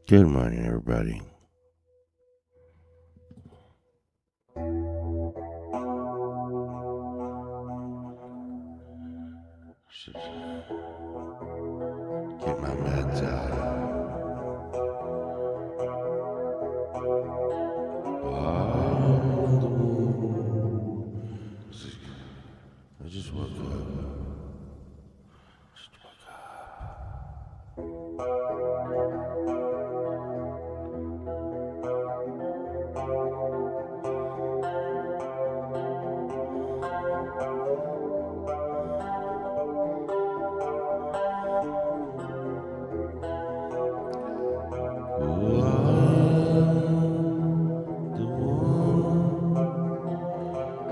Good morning, everybody. Should get my meds out. On the moon. I just woke up. Just woke up. Oh, I'm the one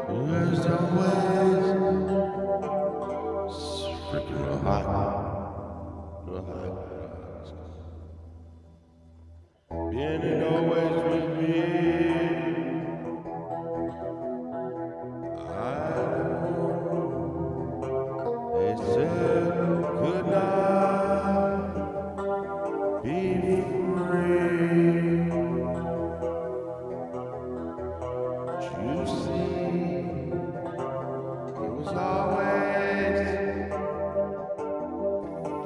who has always freaking real hot. Real hot. Being and always with me. They said good night, be free. You see, it was always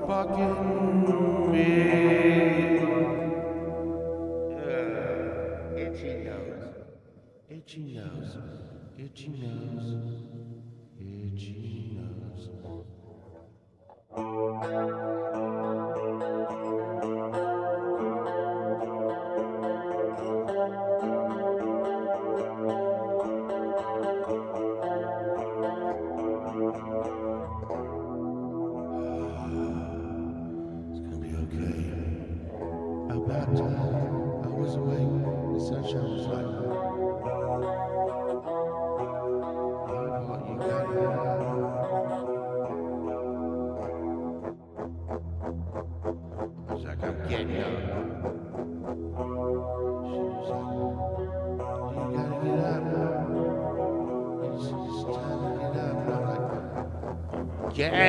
fucking me. Itchy nose, itchy nose, itchy nose, itchy nose. It's gonna be okay. About time I was awake, the sunshine was like, you got it. I was like, I'm getting up. She was like, you gotta get up. It's time to get up. And I'm like, get up.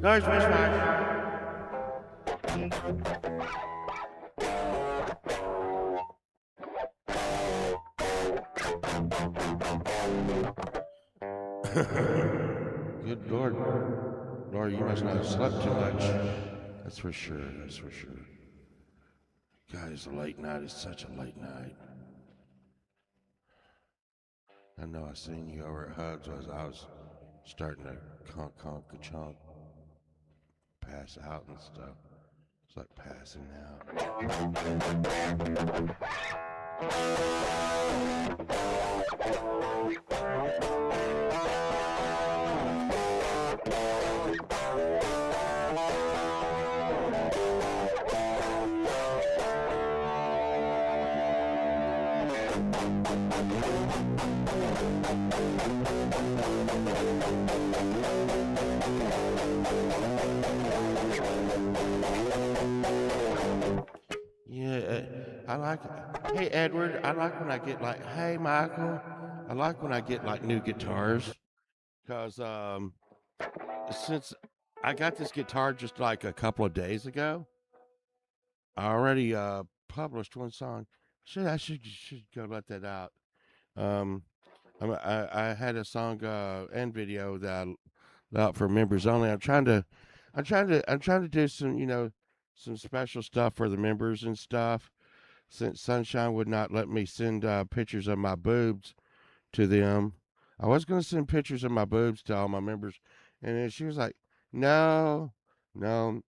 Nice, nice, nice. Good Lord. Lord, you must not have slept too much. That's for sure. That's for sure. God, it's a late night. It's such a late night. I know I seen you over at Hubs as I was starting to conk, pass out and stuff. It's like passing out. Yeah, I like it. Hey, Edward, I like when I get like, hey, Michael, I like when I get like new guitars because since I got this guitar just like a couple of days ago, I already published one song. I should go let that out. Um, I had a song and video that I out for members only. I'm trying to do some some special stuff for the members and stuff. Since Sunshine would not let me send pictures of my boobs to them, I was gonna send pictures of my boobs to all my members, and then she was like, "No, no,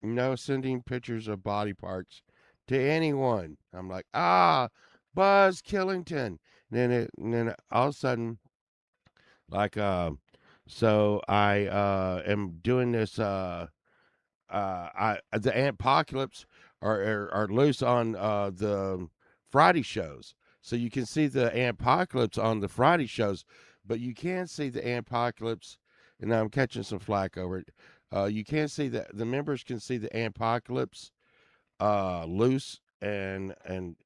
no, sending pictures of body parts to anyone." I'm like, Buzz Killington. And then all of a sudden, like, so I am doing this. The Apocalypse are loose on the Friday shows, so you can see the Apocalypse on the Friday shows, but you can't see the Apocalypse. And I'm catching some flack over it. You can't see the members can see the Apocalypse loose and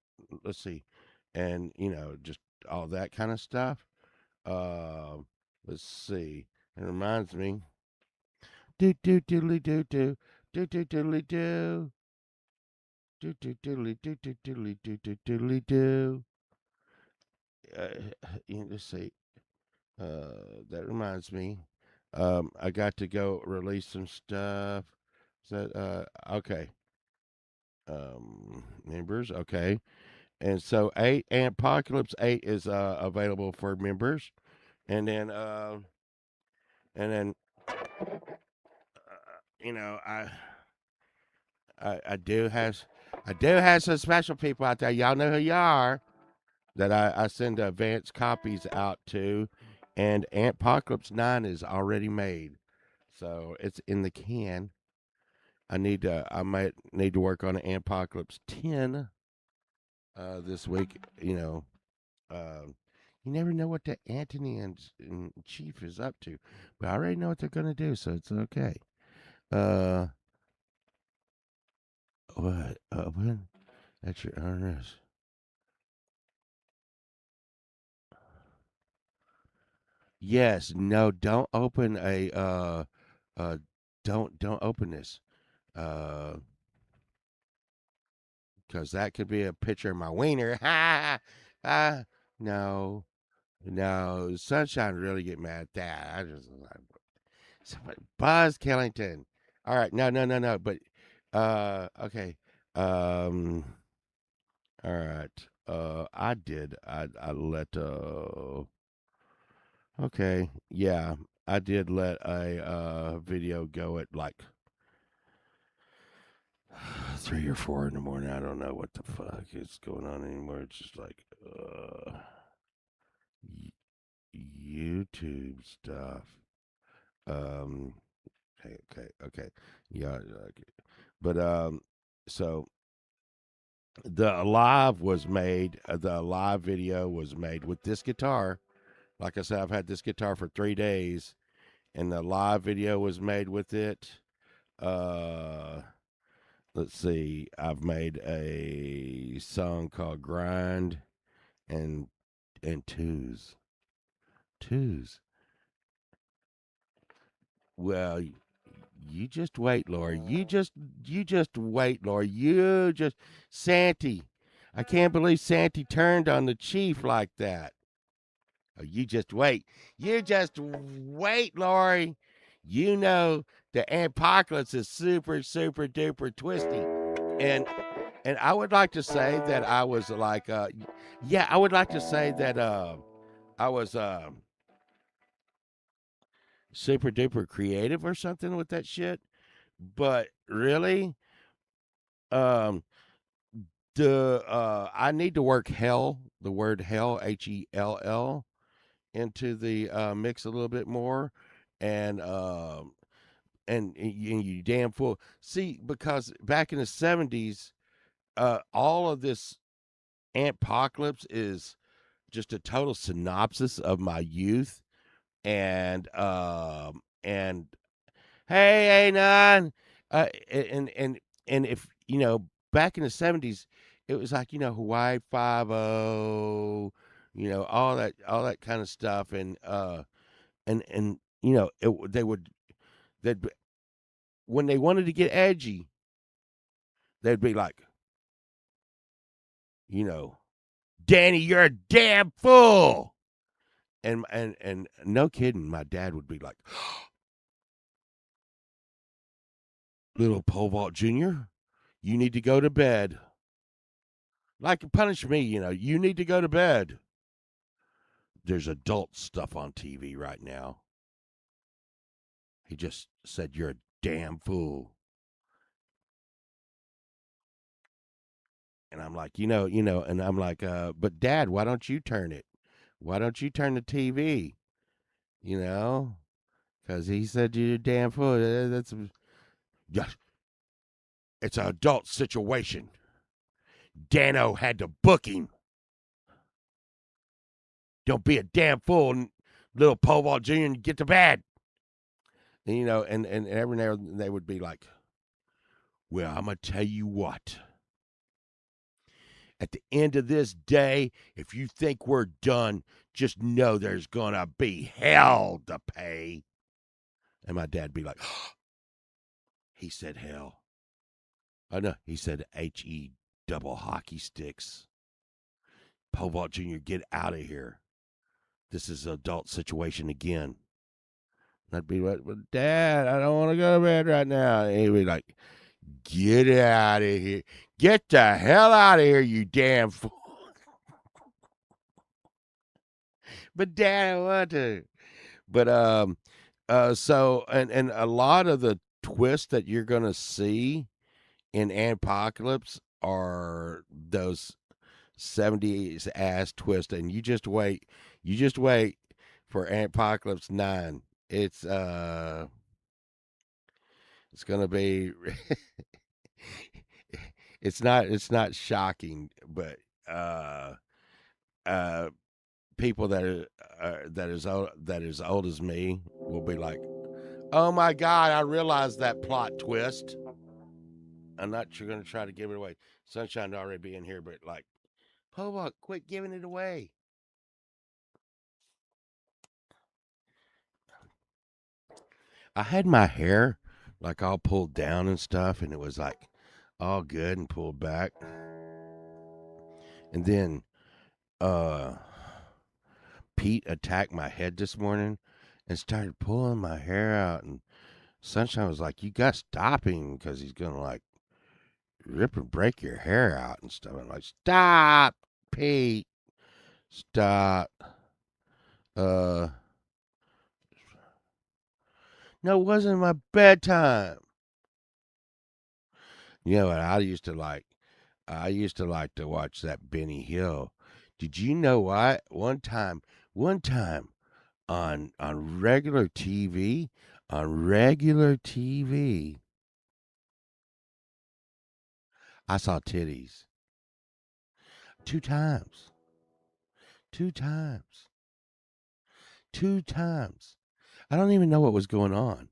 let's see, and just all that kind of stuff. Uh, let's see. It reminds me. Do do doodly do do do do doodly do do do doodly do do doodly do do doodly do. Let's see. That reminds me. I got to go release some stuff. Is that okay? Members, okay. And so Apocalypse 8 is available for members, and then and then you know I do have some special people out there. Y'all know who you are. That I send advanced copies out to, and Apocalypse 9 is already made, so it's in the can. I might need to work on an Apocalypse 10 this week. Um, you never know what the Antony and Chief is up to, but I already know what they're gonna do, so it's okay. Uh, what? Open? That's your RS. Yes. No. Don't open a. Uh. Don't open this. Uh. Because that could be a picture of my wiener. Ha. Ah. No. No. Sunshine really get mad at that. I just Buzz Killington. All right. No. No. No. No. But. Okay. Um. All right. I did. I let. Okay. Yeah. I did let a video go at like 3 or 4 in the morning. I don't know what the fuck is going on anymore. It's just like YouTube stuff. Um. Okay. Okay. Okay. Yeah. Okay. But so the live video was made with this guitar. Like I said, I've had this guitar for 3 days, and the live video was made with it. Uh, let's see. I've made a song called "Grind" and twos, twos. Well, you just wait, Laura. You just wait, Laura. You just Santy. I can't believe Santy turned on the chief like that. Oh, you just wait. You just wait, Lori. You know the apocalypse is super, super duper twisty. And I would like to say that I was like yeah, I would like to say that I was super duper creative or something with that shit. But really, um the I need to work hell, the word hell, Hell, into the mix a little bit more, and you damn fool. See, because back in the '70s, all of this apocalypse is just a total synopsis of my youth, and hey, hey, none, and if back in the '70s, it was like Hawaii 50, all that kind of stuff, and they would that when they wanted to get edgy, they'd be like, you know, Danny, you're a damn fool. And no kidding, my dad would be like, little pole vault junior, you need to go to bed. Like punish me, you need to go to bed. There's adult stuff on TV right now. He just said you're a damn fool. And I'm like, and I'm like, but Dad, why don't you turn it? Why don't you turn the TV? You know, because he said you're a damn fool. Yeah, it's an adult situation. Dano had to book him. Don't be a damn fool, little Povall Jr., and get to bed. And, and every now and then they would be like, well, I'm going to tell you what. At the end of this day, if you think we're done, just know there's gonna be hell to pay. And my dad'd be like, he said hell. Oh no, he said HE double hockey sticks. Pole vault Jr., get out of here. This is an adult situation again. And I'd be like, but Dad, I don't want to go to bed right now. And he'd be like, get out of here. Get the hell out of here, you damn fool. But Dad, I want to. But so and a lot of the twists that you're gonna see in Apocalypse are those 70s ass twist, and you just wait for Apocalypse 9. It's gonna be it's not shocking, but uh people that is old as me will be like, oh my god, I realized that plot twist. I'm not gonna try to give it away. Sunshine already being here, but like, Hobart, quit giving it away. I had my hair like all pulled down and stuff, and it was like all good and pulled back. And then uh Pete attacked my head this morning and started pulling my hair out, and Sunshine was like, you gotta stop him because he's gonna like rip and break your hair out and stuff. I'm like, stop, Pete, stop. Uh no, it wasn't my bedtime. You know what I used to like? I used to like to watch that Benny Hill. Did you know what? One time on regular TV, I saw titties 2 times, 2 times, 2 times. I don't even know what was going on.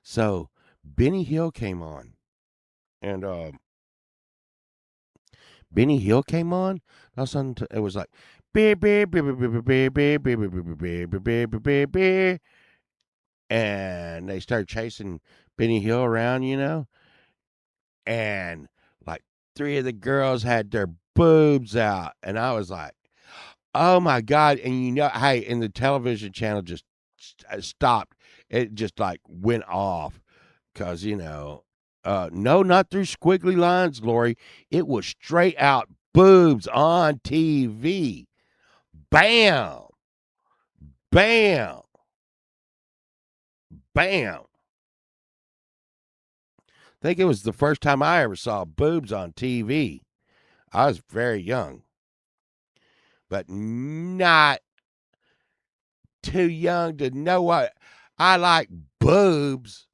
So Benny Hill came on, and Benny Hill came on. All of a sudden, it was like, beep, beep, beep, beep, beep, beep, beep, beep, beep, beep, beep, beep, beep, beep, beep, and they started chasing Benny Hill around, and like three of the girls had their boobs out, and I was like, oh my god! And hey, and the television channel just stopped. It just like went off because no, not through squiggly lines, Lori. It was straight out boobs on TV. Bam, bam, bam. I think it was the first time I ever saw boobs on TV. I was very young, but not too young to know what I like boobs.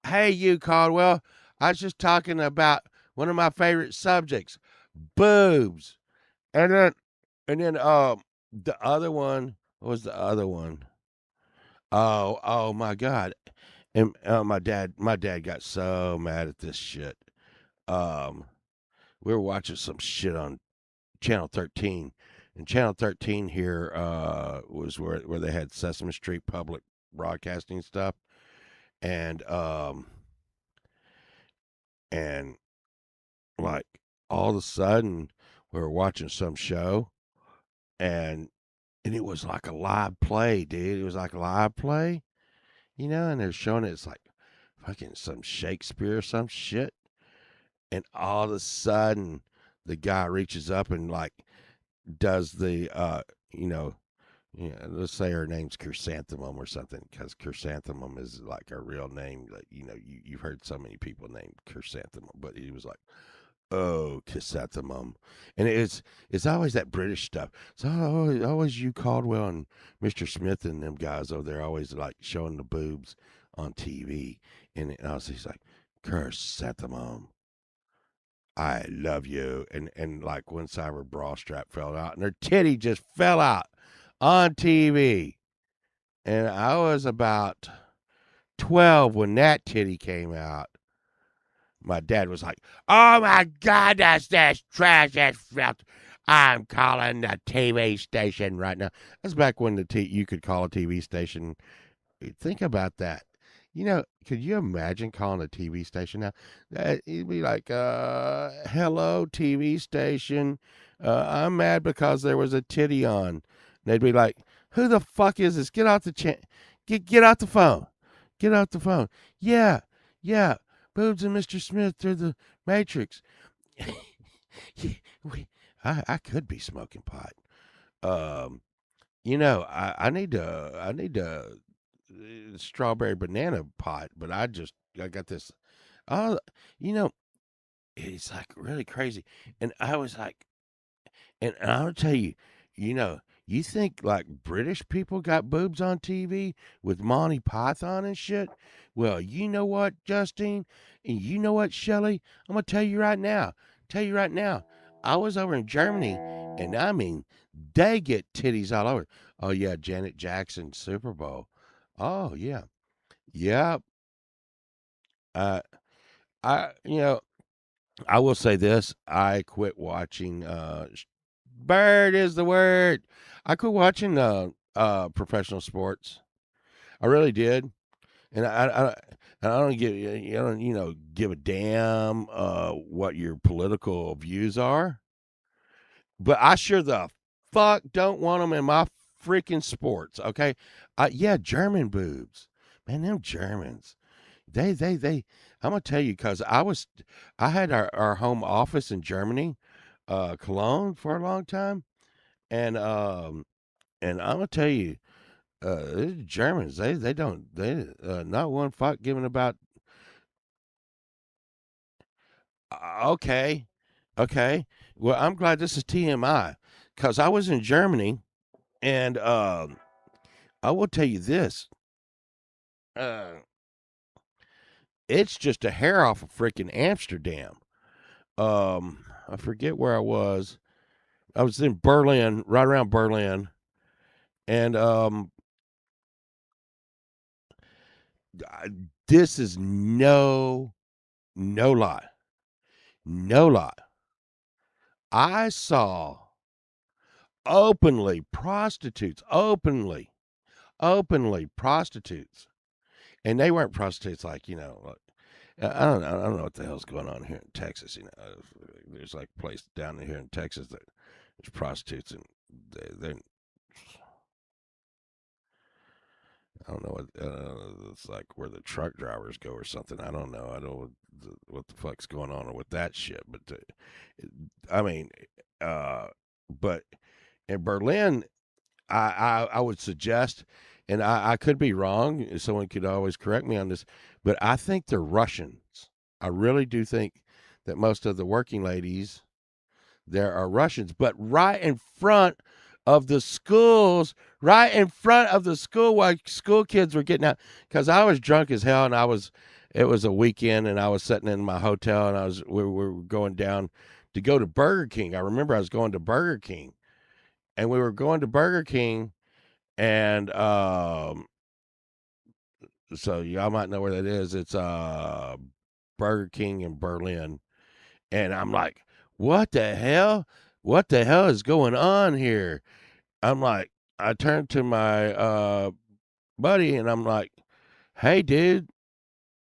Hey, you, Caldwell. I was just talking about one of my favorite subjects, boobs. And then the other one, what was the other one? Oh my God. And my dad got so mad at this shit. Um, we were watching some shit on Channel 13, and Channel 13 here was where they had Sesame Street public broadcasting stuff, and and like all of a sudden we were watching some show, and it was like a live play, dude. It was like a live play, and they're showing it. It's like fucking some Shakespeare or some shit, and all of a sudden the guy reaches up and like does the you know yeah, let's say her name's Chrysanthemum or something, because Chrysanthemum is like a real name. Like, you've heard so many people named Chrysanthemum, but he was like, oh, Chrysanthemum, and it's always that British stuff. So always you, Caldwell, and Mr. Smith and them guys over there always like showing the boobs on TV, and I was just like, Chrysanthemum, I love you. And like one side of her bra strap fell out and her titty just fell out on TV. And I was about 12 when that titty came out. My dad was like, "Oh my God, that's trash. That's filth. I'm calling the TV station right now." That's back when you could call a TV station. Think about that. Could you imagine calling a TV station now? It'd be like, "Hello, TV station. I'm mad because there was a titty on." And they'd be like, "Who the fuck is this? Get out the get out the phone. Get out the phone." Yeah, yeah. Boobs and Mr. Smith through the Matrix. we, I could be smoking pot. Um, I need to strawberry banana pot, but I got this. Oh, you know, it's like really crazy, and I was like, and I'll tell you, you think like British people got boobs on TV with Monty Python and shit? Well, you know what, Justine, and you know what, Shelley? I'm gonna tell you right now. Tell you right now. I was over in Germany, and I mean, they get titties all over. Oh yeah, Janet Jackson Super Bowl. Oh yeah, yeah. Uh, I will say this: I quit watching. Bird is the word. I quit watching professional sports. I really did, and I don't give I don't give a damn what your political views are. But I sure the fuck don't want them in my freaking sports. Okay, yeah, German boobs, man, them Germans. They. I'm gonna tell you because I had our home office in Germany, Cologne for a long time, and I'm gonna tell you, these Germans they don't they not one fuck giving about. Okay, okay. Well, I'm glad this is TMI because I was in Germany, and I will tell you this. Uh, it's just a hair off of freaking Amsterdam. I forget where I was. I was in Berlin, right around Berlin, and I- this is no lie, no lie. I saw openly prostitutes, and they weren't prostitutes like I don't know what the hell's going on here in Texas. There's like a place down here in Texas that there's prostitutes, and they I don't know what it's like where the truck drivers go or something. I don't know. I don't know what the fuck's going on with that shit. But I mean, uh, but in Berlin, I would suggest, and I could be wrong. Someone could always correct me on this, but I think they're Russians. I really do think that most of the working ladies there are Russians, but right in front of the schools, right in front of the school while school kids were getting out. Because I was drunk as hell, and it was a weekend, and I was sitting in my hotel, and we were going down to go to Burger King. I remember I was going to Burger King, and we were going to Burger King, and so y'all might know where that is. It's Burger King in Berlin, and I'm like, what the hell? What the hell is going on here? I'm like, I turned to my buddy and I'm like, hey, dude.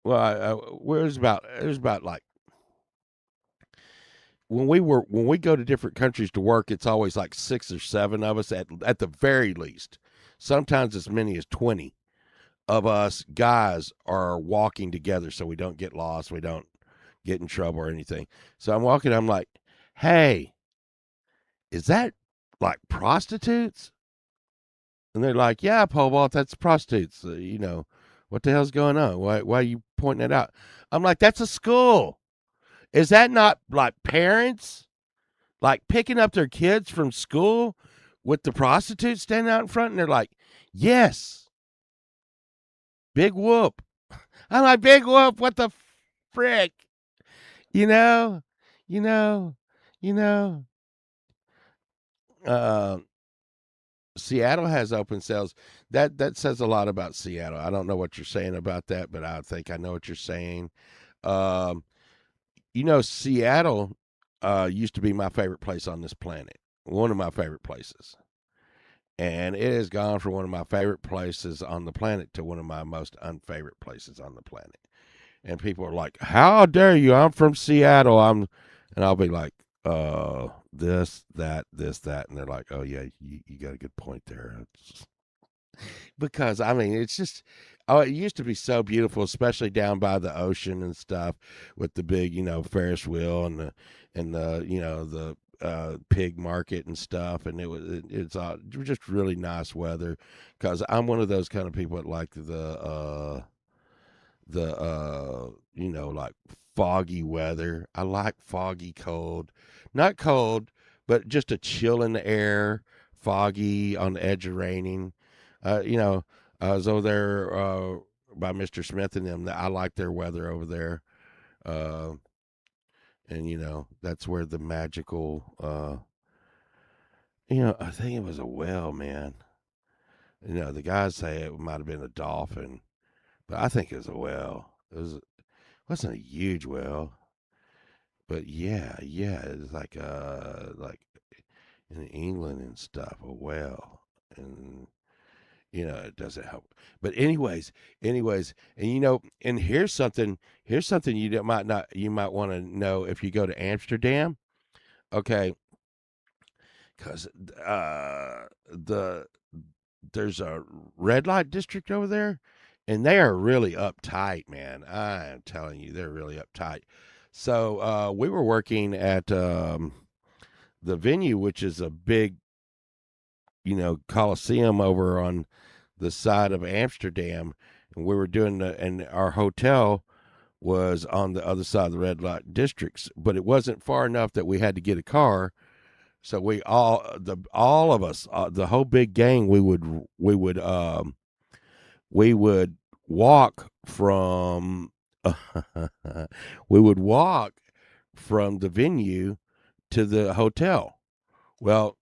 Well, there's about like when we go to different countries to work, it's always like 6 or 7 of us at the very least. Sometimes as many as 20 of us guys are walking together so we don't get lost, we don't get in trouble or anything. So I'm walking, I'm like, hey, is that like prostitutes? And they're like, yeah, Pobalt, that's prostitutes. What the hell's going on? Why are you pointing it out? I'm like, that's a school. Is that not like parents like picking up their kids from school with the prostitutes standing out in front? And they're like, yes, big whoop. I'm like, big whoop. What the frick? You know, you know, you know. Uh, Seattle has open sales. That says a lot about Seattle. I don't know what you're saying about that, but I think I know what you're saying. Um, Seattle used to be my favorite place on this planet, one of my favorite places. And it has gone from one of my favorite places on the planet to one of my most unfavorite places on the planet. And people are like, "How dare you? I'm from Seattle." And I'll be like, this, that, this, that," and they're like, "Oh yeah, you got a good point there." Because I mean, it's just, oh, it used to be so beautiful, especially down by the ocean and stuff, with the big, Ferris wheel and the pig market and stuff, and it was just really nice weather. Because I'm one of those kind of people that like like foggy weather. I like foggy cold. Not cold, but just a chill in the air, foggy on the edge of raining. I was over there by Mr. Smith and them. I like their weather over there. Uh, and that's where the magical I think it was a whale, man. The guys say it might have been a dolphin, but I think it was a whale. Wasn't a huge whale. But yeah, it's like in England and stuff, a whale, and it doesn't help. But anyways, and here's something you might want to know if you go to Amsterdam, okay? Because the there's a red light district over there, and they are really uptight, man. I am telling you, they're really uptight. So we were working at the venue, which is a big, coliseum over on the side of Amsterdam, and we were and our hotel was on the other side of the red light districts, but it wasn't far enough that we had to get a car. So all of us, the whole big gang, we would walk from we would walk from the venue to the hotel. Well,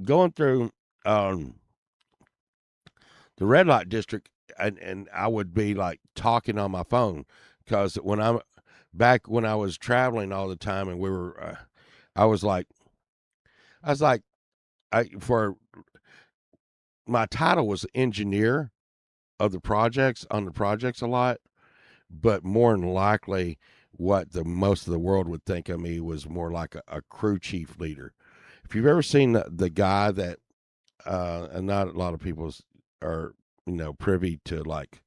going through um, the red light district, and I would be like talking on my phone because when I was traveling all the time, and I was like, I was like, for my title was engineer of the projects on the projects a lot, but more than likely, what the most of the world would think of me was more like a crew chief leader. If you've ever seen the guy that, and not a lot of people are privy to, like,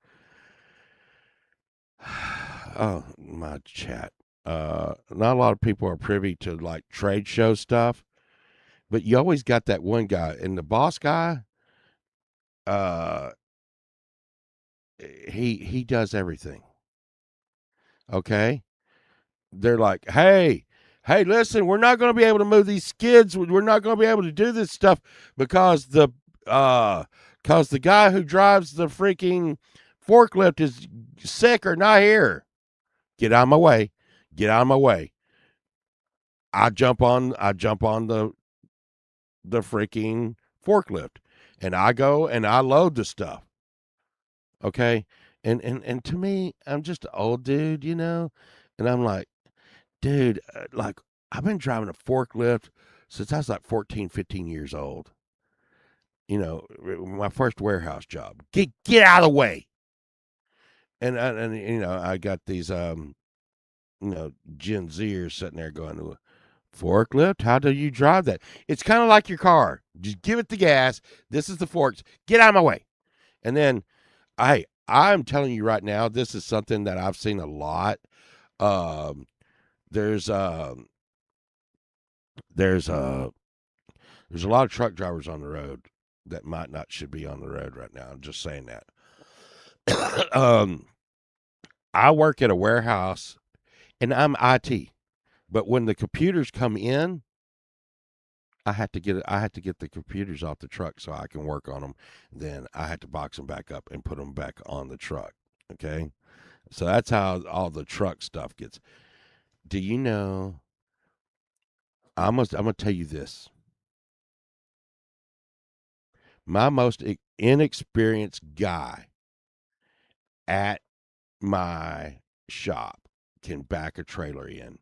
oh, my chat. Not a lot of people are privy to like trade show stuff, but you always got that one guy, and the boss guy. Uh, he does everything. Okay, they're like, hey, listen, we're not going to be able to move these skids. We're not going to be able to do this stuff because the guy who drives the freaking forklift is sick or not here. Get out of my way. Get out of my way. I jump on the freaking forklift, and I go and I load the stuff. Okay. And to me, I'm just an old dude, and I'm like, dude, like, I've been driving a forklift since I was like 14, 15 years old. My first warehouse job. Get out of the way. And I got these Gen Zers sitting there going, forklift? How do you drive that? It's kind of like your car. Just give it the gas. This is the forks. Get out of my way. And then I'm telling you right now, this is something that I've seen a lot. Um, there's there's there's a lot of truck drivers on the road that might not should be on the road right now. I'm just saying that. I work at a warehouse and I'm IT, but when the computers come in, I had to get the computers off the truck so I can work on them. Then I had to box them back up and put them back on the truck. Okay, so that's how all the truck stuff gets. Do you know? I'm gonna tell you this. My most inexperienced guy at my shop. can back a trailer in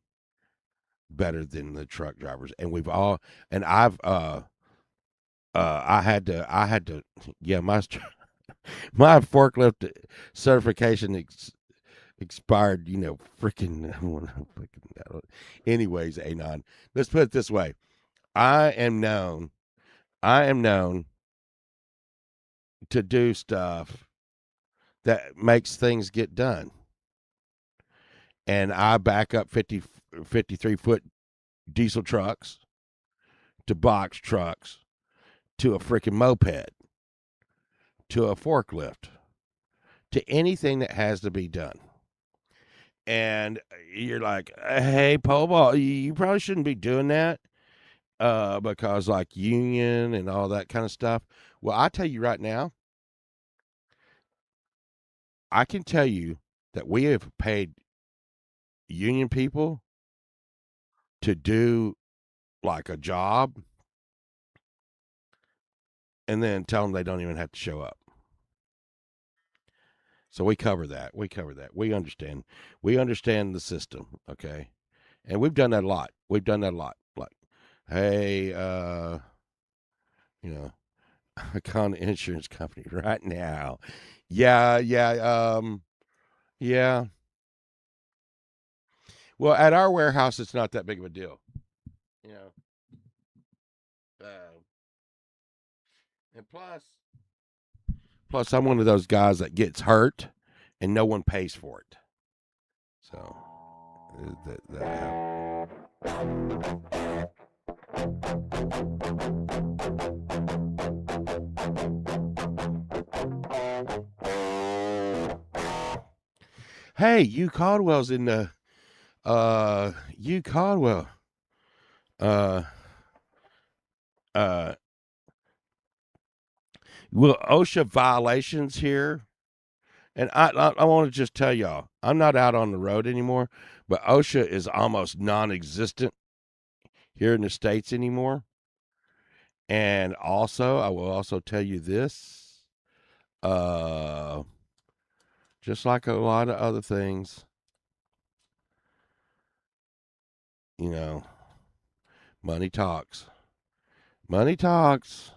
better than the truck drivers. And we've all, and I had to, yeah, my forklift certification expired, freaking, anyways, Anon. Let's put it this way. I am known, I am known to do stuff that makes things get done. And I back up 53-foot diesel trucks to box trucks to a freaking moped to a forklift to anything that has to be done. And you're like, hey, Pobal, you probably shouldn't be doing that because like union and all that kind of stuff. Well, I tell you right now, I can tell you that we have paid union people to do like a job and then tell them they don't even have to show up. So we cover that. We cover that. We understand. We understand the system, okay? And we've done that a lot. We've done that a lot. Like, hey, I call an insurance company right now. Yeah, yeah. Well, at our warehouse, it's not that big of a deal, you know. Uh, and plus, I'm one of those guys that gets hurt, and no one pays for it. So that Hey, you Caldwell's in the you Caldwell. Uh uh well, OSHA violations here. And I want to just tell y'all, I'm not out on the road anymore, but OSHA is almost non-existent here in the States anymore. And also, I will also tell you this, uh, just like a lot of other things, you know, money talks. Money talks.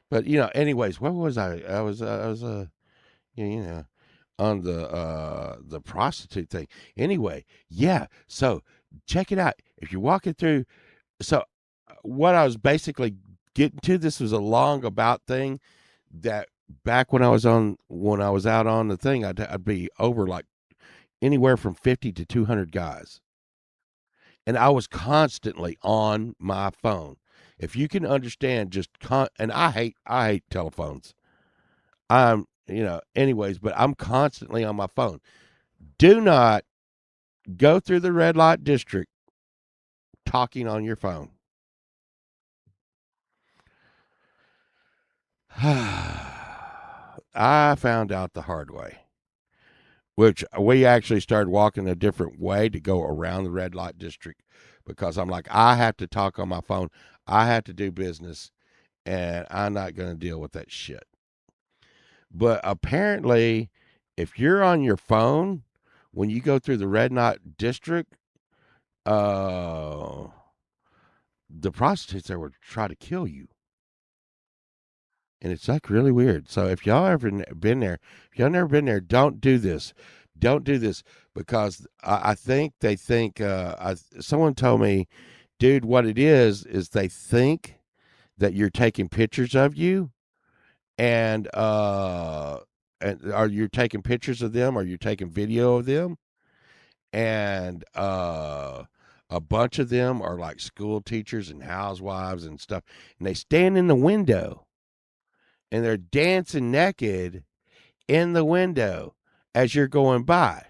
But anyways, where was I? I was you know, on the prostitute thing. Anyway, yeah. So check it out. If you're walking through, so what I was basically getting to, this was a long about thing that back when I was out on the thing, I'd be over like anywhere from 50 to 200 guys, and I was constantly on my phone. If you can understand, and I hate telephones. Anyways, but I'm constantly on my phone. Do not go through the red light district talking on your phone. I found out the hard way, which we actually started walking a different way to go around the red light district because I'm like, I have to talk on my phone. I have to do business, and I'm not going to deal with that shit. But apparently, if you're on your phone when you go through the red light district, the prostitutes there will try to kill you. And it's like really weird. So if y'all ever been there, if y'all never been there, don't do this. Don't do this because I think they think. Someone told me, dude, what it is they think that you're taking pictures of you, and are you taking pictures of them? Are you taking video of them? And a bunch of them are like school teachers and housewives and stuff, and they stand in the window and they're dancing naked in the window as you're going by.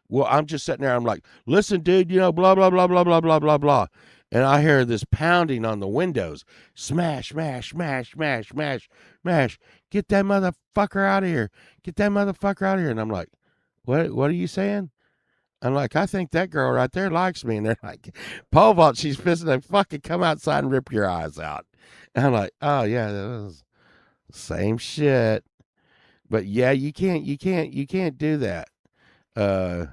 Well, I'm just sitting there. I'm like, listen, dude, blah, blah, blah, blah, blah, blah, blah, blah. And I hear this pounding on the windows. Smash, smash, smash, smash, smash, smash. Get that motherfucker out of here. Get that motherfucker out of here. And I'm like, what are you saying? I'm like, I think that girl right there likes me. And they're like, Povalt, she's fixing to fucking come outside and rip your eyes out. And I'm like, oh, yeah, that was same shit. But yeah, you can't do that. Uh,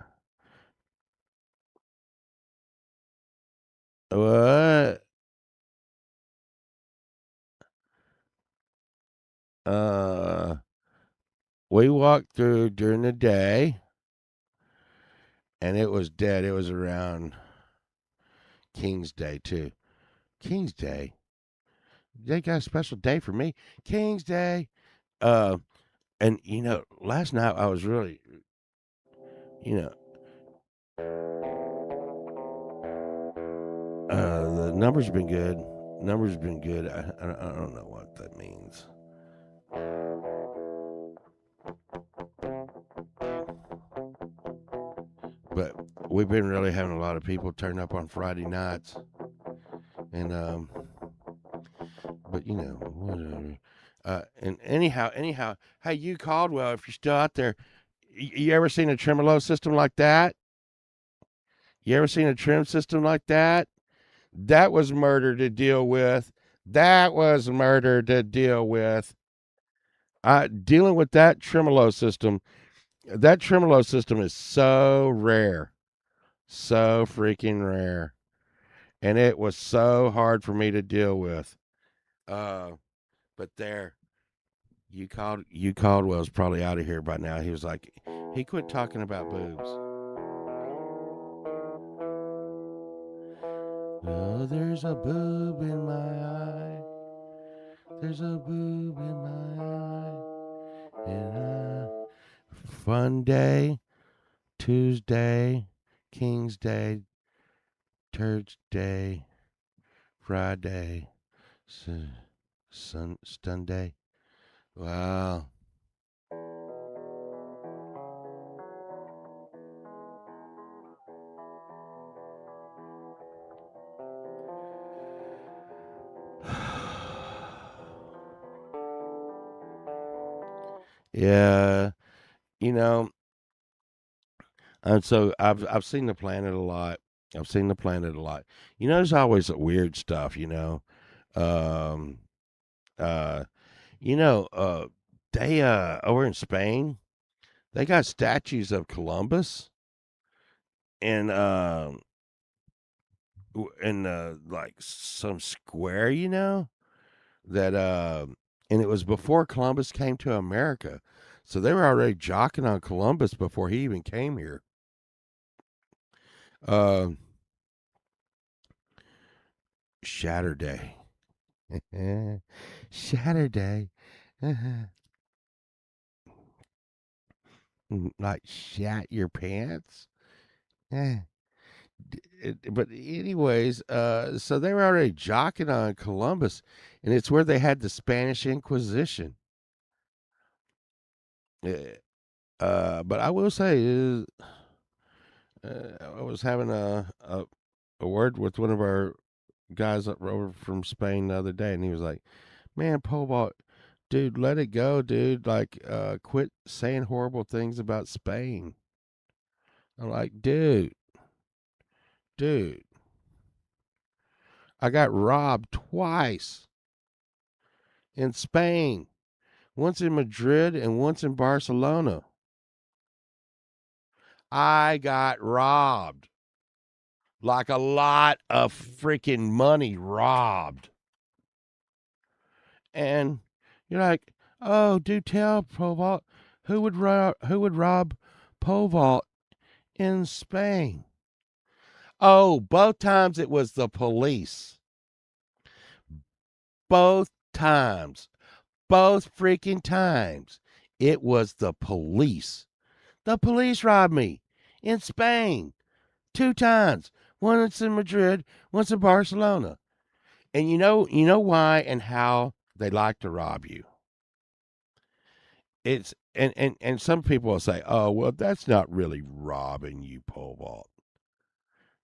What? Uh, we walked through during the day, and it was dead. It was around King's Day too. King's Day. They got a special day for me. King's Day. Uh, and last night I was really, you know, the numbers have been good. Numbers have been good. I don't know what that means, but we've been really having a lot of people turn up on Friday nights, and but whatever. And anyhow, hey, you Caldwell, if you're still out there, you ever seen a tremolo system like that? You ever seen a trim system like that? That was murder to deal with. That was murder to deal with. Dealing with that tremolo system. That tremolo system is so rare, so freaking rare, and it was so hard for me to deal with. Uh, but there, you Caldwell's probably out of here by now. He was like, he quit talking about boobs. Oh, there's a boob in my eye. There's a boob in my eye. And fun day, Tuesday, King's Day, Church Day, Friday, Sunday. Wow. Yeah, you know, and so I've seen the planet a lot. I've seen the planet a lot. There's always weird stuff. Um, uh, you know, uh, they over in Spain, they got statues of Columbus in like some square. That and it was before Columbus came to America, so they were already jocking on Columbus before he even came here. Uh, Saturday. Saturday. Like shat your pants. Eh. But anyways, so they were already jocking on Columbus, and it's where they had the Spanish Inquisition. Eh, but I will say, I was having a word with one of our guys over from Spain the other day, and he was like, "Man, pole vault, dude, let it go, dude. Like, quit saying horrible things about Spain." I'm like, dude, I got robbed twice in Spain. Once in Madrid and once in Barcelona. I got robbed. Like a lot of freaking money robbed. And you're like, oh, do tell, Pole who would rob Pole Vault in Spain? Oh, both times it was the police. Both times. Both freaking times. It was the police. The police robbed me in Spain 2 times. Once in Madrid, once in Barcelona. And you know why and how they like to rob you. It's and some people will say, "Oh, well, that's not really robbing you, pole vault."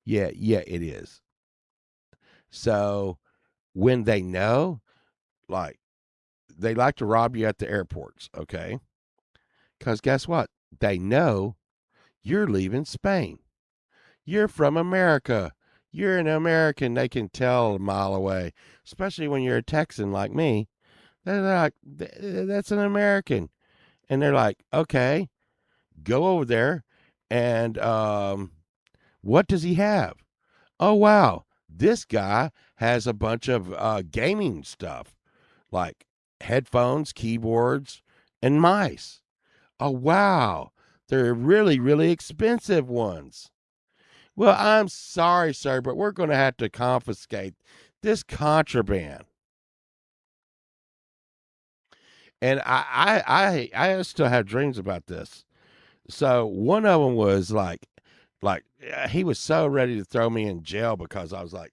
Yeah, it is. So when they know, like, they like to rob you at the airports, okay? Because guess what? They know you're leaving Spain. You're from America. You're an American. They can tell a mile away, especially when you're a Texan like me. They're like, That's an American." And they're like, okay, go over there. And what does he have? Oh, wow. This guy has a bunch of gaming stuff like headphones, keyboards, and mice. Oh, wow. They're really, really expensive ones. Well, I'm sorry, sir, but we're going to have to confiscate this contraband. And I still have dreams about this. So one of them was he was so ready to throw me in jail because I was like,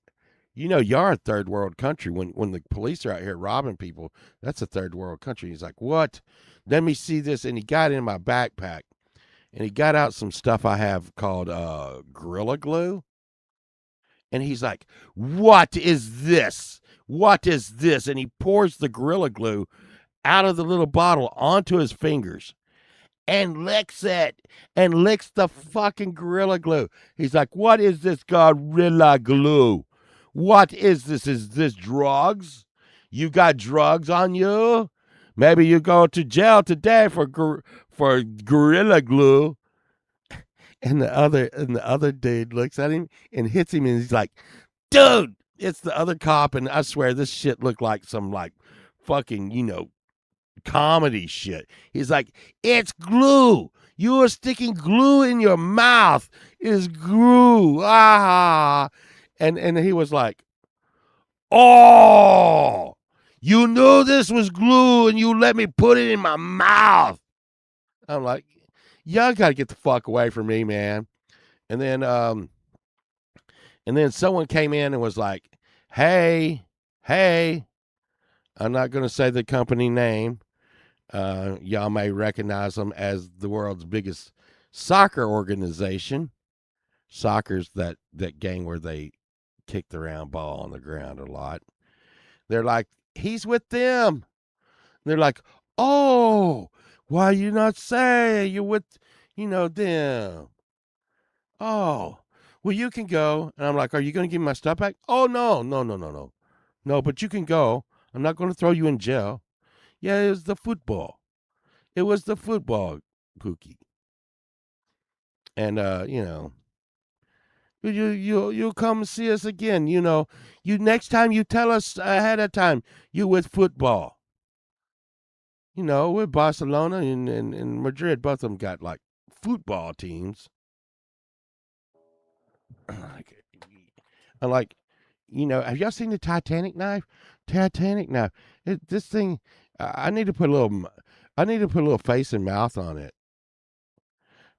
you're a third world country. When the police are out here robbing people, that's a third world country. He's like, what? Let me see this. And he got in my backpack and he got out some stuff I have called Gorilla Glue. And he's like, what is this? What is this? And he pours the Gorilla Glue out of the little bottle onto his fingers and licks it and licks the fucking Gorilla Glue. He's like, what is this Gorilla Glue? What is this? Is this drugs? You got drugs on you? Maybe you go to jail today for Gorilla Glue. And the other dude looks at him and hits him, and he's like, dude, it's the other cop, and I swear this shit looked like some like fucking, comedy shit. He's like, it's glue. You are sticking glue in your mouth. It's glue. Ah. And he was like, oh, you knew this was glue and you let me put it in my mouth. I'm like, y'all got to get the fuck away from me, man. And then someone came in and was like, hey, I'm not going to say the company name. Y'all may recognize them as the world's biggest soccer organization. Soccer's that game where they kick the round ball on the ground a lot. They're like, he's with them. They're like, oh, why you not say you're with, them? Oh, well, you can go. And I'm like, are you going to give me my stuff back? Oh, no. No, but you can go. I'm not going to throw you in jail. Yeah, it was the football. It was the football, Pookie. And, you'll come see us again. You next time you tell us ahead of time you with football. With Barcelona and Madrid, both of them got like football teams. I'm like, have y'all seen the Titanic knife? Titanic knife. This thing, I need to put a little face and mouth on it.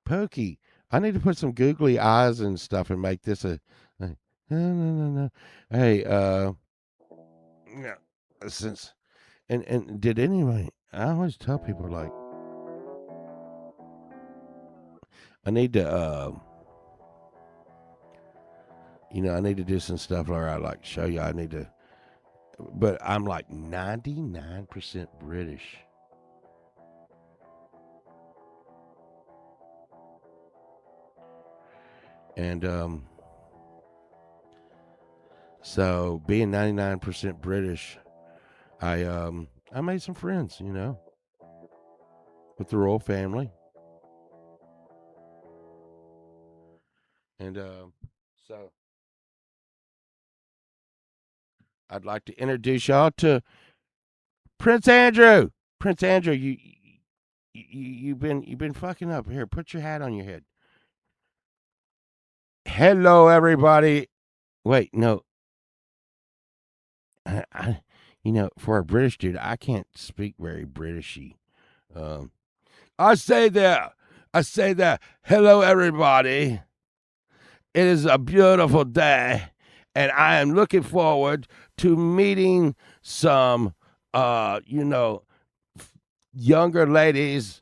Pokey, I need to put some googly eyes and stuff and make this no. Hey, yeah, since and did anybody? I always tell people like, I need to I need to do some stuff where I like show you. I need to, but I'm like 99% British. And so being 99% British, I made some friends, with the royal family. And so I'd like to introduce y'all to Prince Andrew. Prince Andrew, you've been fucking up. Here, put your hat on your head. Hello, everybody. Wait, no. For a British dude, I can't speak very Britishy. I say that. Hello, everybody. It is a beautiful day, and I am looking forward to meeting some, younger ladies,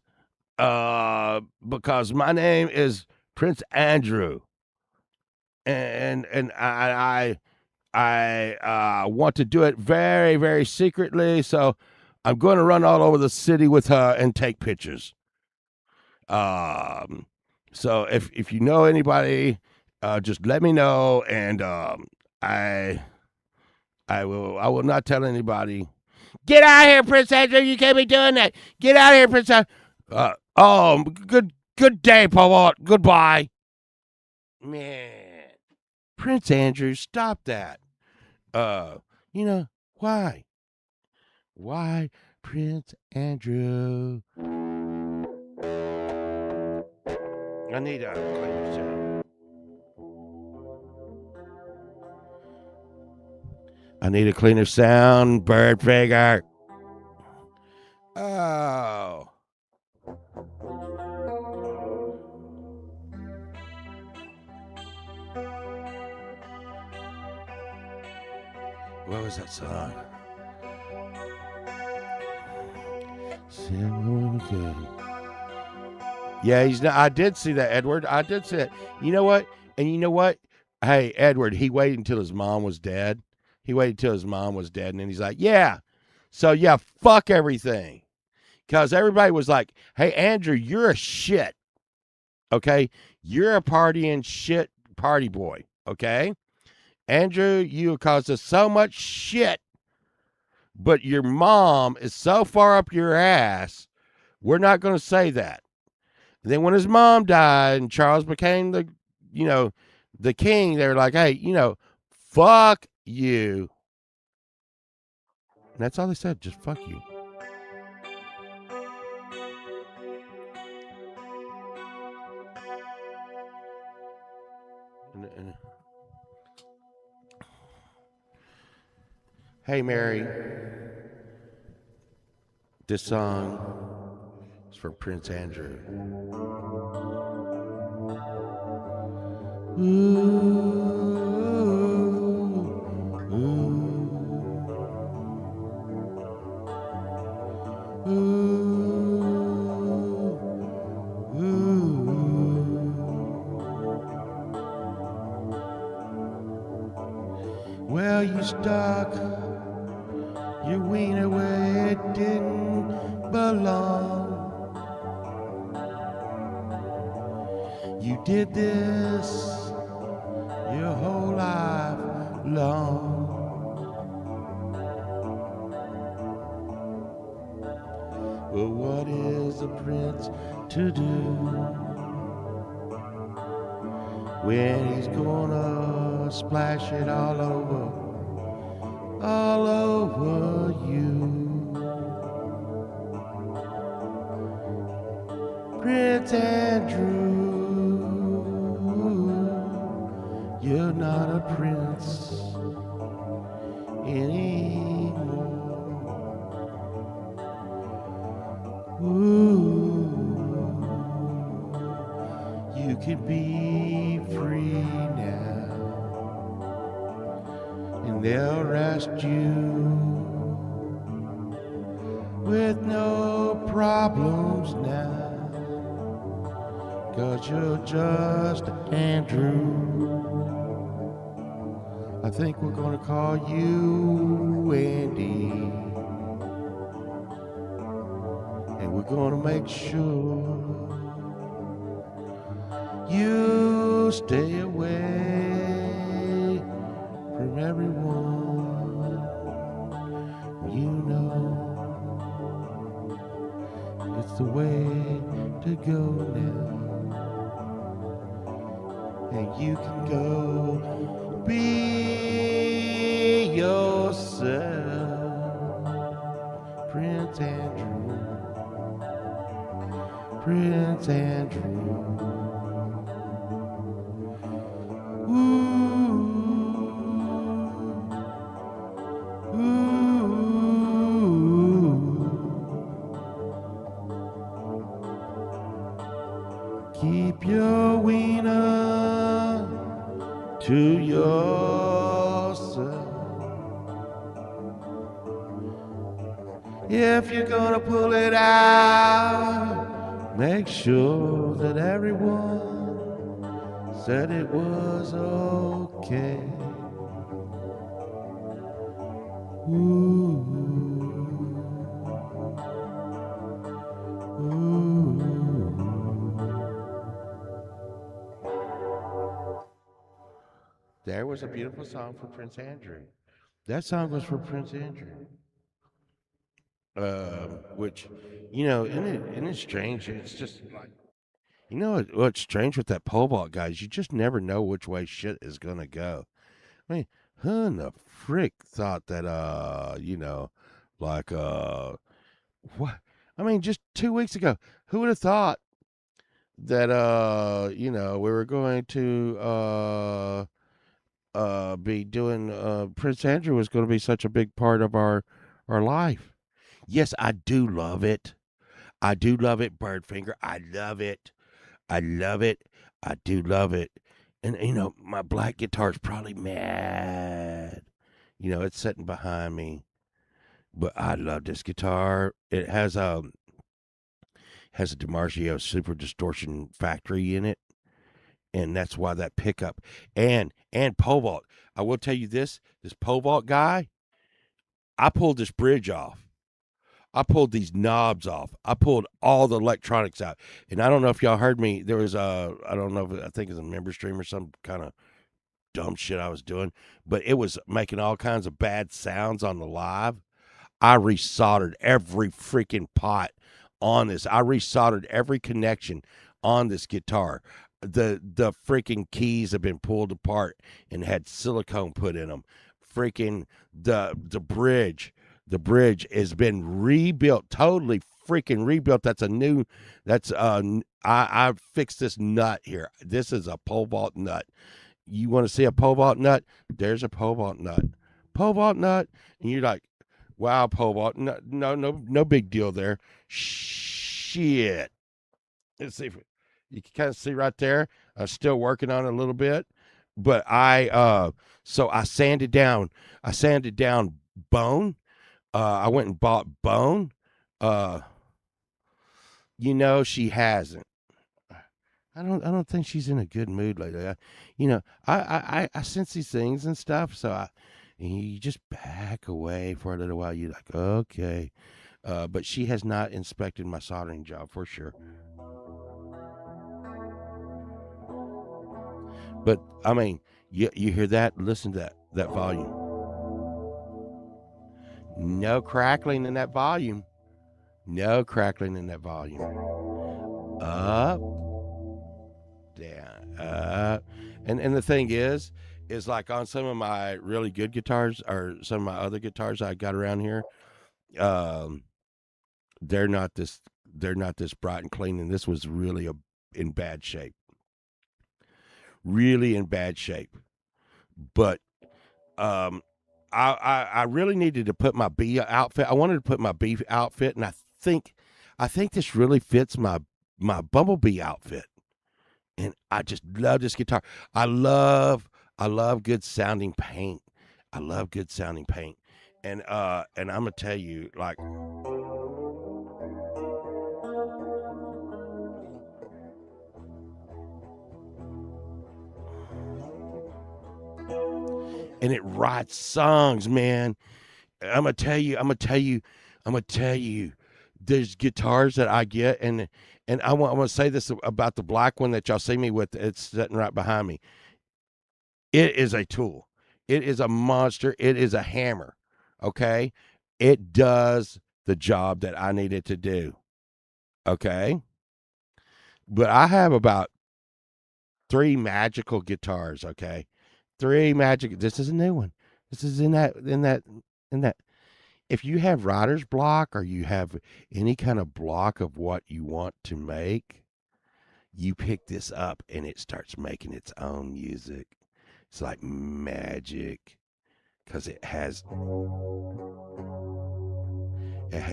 because my name is Prince Andrew, and I want to do it very, very secretly. So I'm going to run all over the city with her and take pictures. So if you know anybody, just let me know, and I will not tell anybody. Get out of here, Prince Andrew! You can't be doing that. Get out of here, Prince Andrew. Good day, Paul. Goodbye, man. Prince Andrew, stop that. Uh, you know, why? Why, Prince Andrew? I need a cleaner sound. I need a cleaner sound, bird figure. Oh. What was that song? Yeah, he's not. I did see that, Edward. I did see that. You know what? And you know what? Hey, Edward, he waited until his mom was dead. He waited until his mom was dead, and then he's like, yeah. So, yeah, fuck everything. Because everybody was like, hey, Andrew, you're a shit. Okay? You're a partying shit party boy. Okay? Andrew, you caused us so much shit, but your mom is so far up your ass, we're not going to say that. And then when his mom died and Charles became the king, they were like, hey, fuck you. And that's all they said, just fuck you. Hey, Mary, this song is for Prince Andrew. Well, you stuck your wiener where it didn't belong. You did this your whole life long. Well, what is a prince to do when he's gonna splash it all over you? Prince Andrew, you're not a prince anymore. Ooh, you can be free now, and they'll arrest you with no problems now. 'Cause you're just Andrew. I think we're gonna call you Andy. And we're gonna make sure you stay away from everyone. You know it's the way to go now. And you can go be yourself, Prince Andrew, Prince Andrew. Ooh, ooh. Keep your wiener to yourself. If you're gonna pull it out, make sure that everyone said it was okay. Ooh, ooh. There was a beautiful song for Prince Andrew. That song was for Prince Andrew. Which, isn't it strange? It's just like What's strange with that pole vault, guys? You just never know which way shit is gonna go. I mean, who in the frick thought that like what? I mean, just 2 weeks ago, who would have thought that we were going to be doing Prince Andrew was going to be such a big part of our life. Yes, I do love it. I do love it, Birdfinger. I love it. I love it. I do love it. And my black guitar's probably mad. It's sitting behind me. But I love this guitar. It has a DiMarzio Super Distortion Factory in it, and that's why that pickup and pole vault. I will tell you this pole vault guy. I pulled this bridge off. I pulled these knobs off. I pulled all the electronics out. And I don't know if y'all heard me. There was I don't know if I think it's a member stream or some kind of dumb shit I was doing, but it was making all kinds of bad sounds on the live. I resoldered every freaking pot on this. I resoldered every connection on this guitar. The freaking keys have been pulled apart and had silicone put in them. Freaking the bridge has been rebuilt, totally freaking rebuilt. I fixed this nut here. This is a pole vault nut. You want to see a pole vault nut? There's a pole vault nut. Pole vault nut, and you're like, wow, pole vault. No, no, no, no big deal there. Shit. Let's see if you can kind of see right there. I'm still working on it a little bit, but so I sanded down. I sanded down bone. I went and bought bone. Uh, she hasn't. I don't think she's in a good mood lately. I sense these things and stuff. And you just back away for a little while. You're like, okay, but she has not inspected my soldering job for sure. But I mean, you hear that? Listen to that volume. No crackling in that volume. No crackling in that volume. Up, down, up. And the thing is like on some of my really good guitars or some of my other guitars I got around here, um, they're not this bright and clean, and this was really in bad shape. Really in bad shape. But um I really needed to put my B outfit. I wanted to put my B outfit, and I think this really fits my Bumblebee outfit. And I just love this guitar. I love good sounding paint. I love good sounding paint. And I'm gonna tell you, like, and it writes songs, man. I'm gonna tell you, I'm gonna tell you, I'm gonna tell you. There's guitars that I get, and I want to say this about the black one that y'all see me with. It's sitting right behind me. It is a tool. It is a monster. It is a hammer. Okay, it does the job that I need it to do. Okay, but I have about three magical guitars. Okay, three magic. This is a new one. This is in that. If you have writer's block or you have any kind of block of what you want to make, you pick this up and it starts making its own music. It's like magic because it has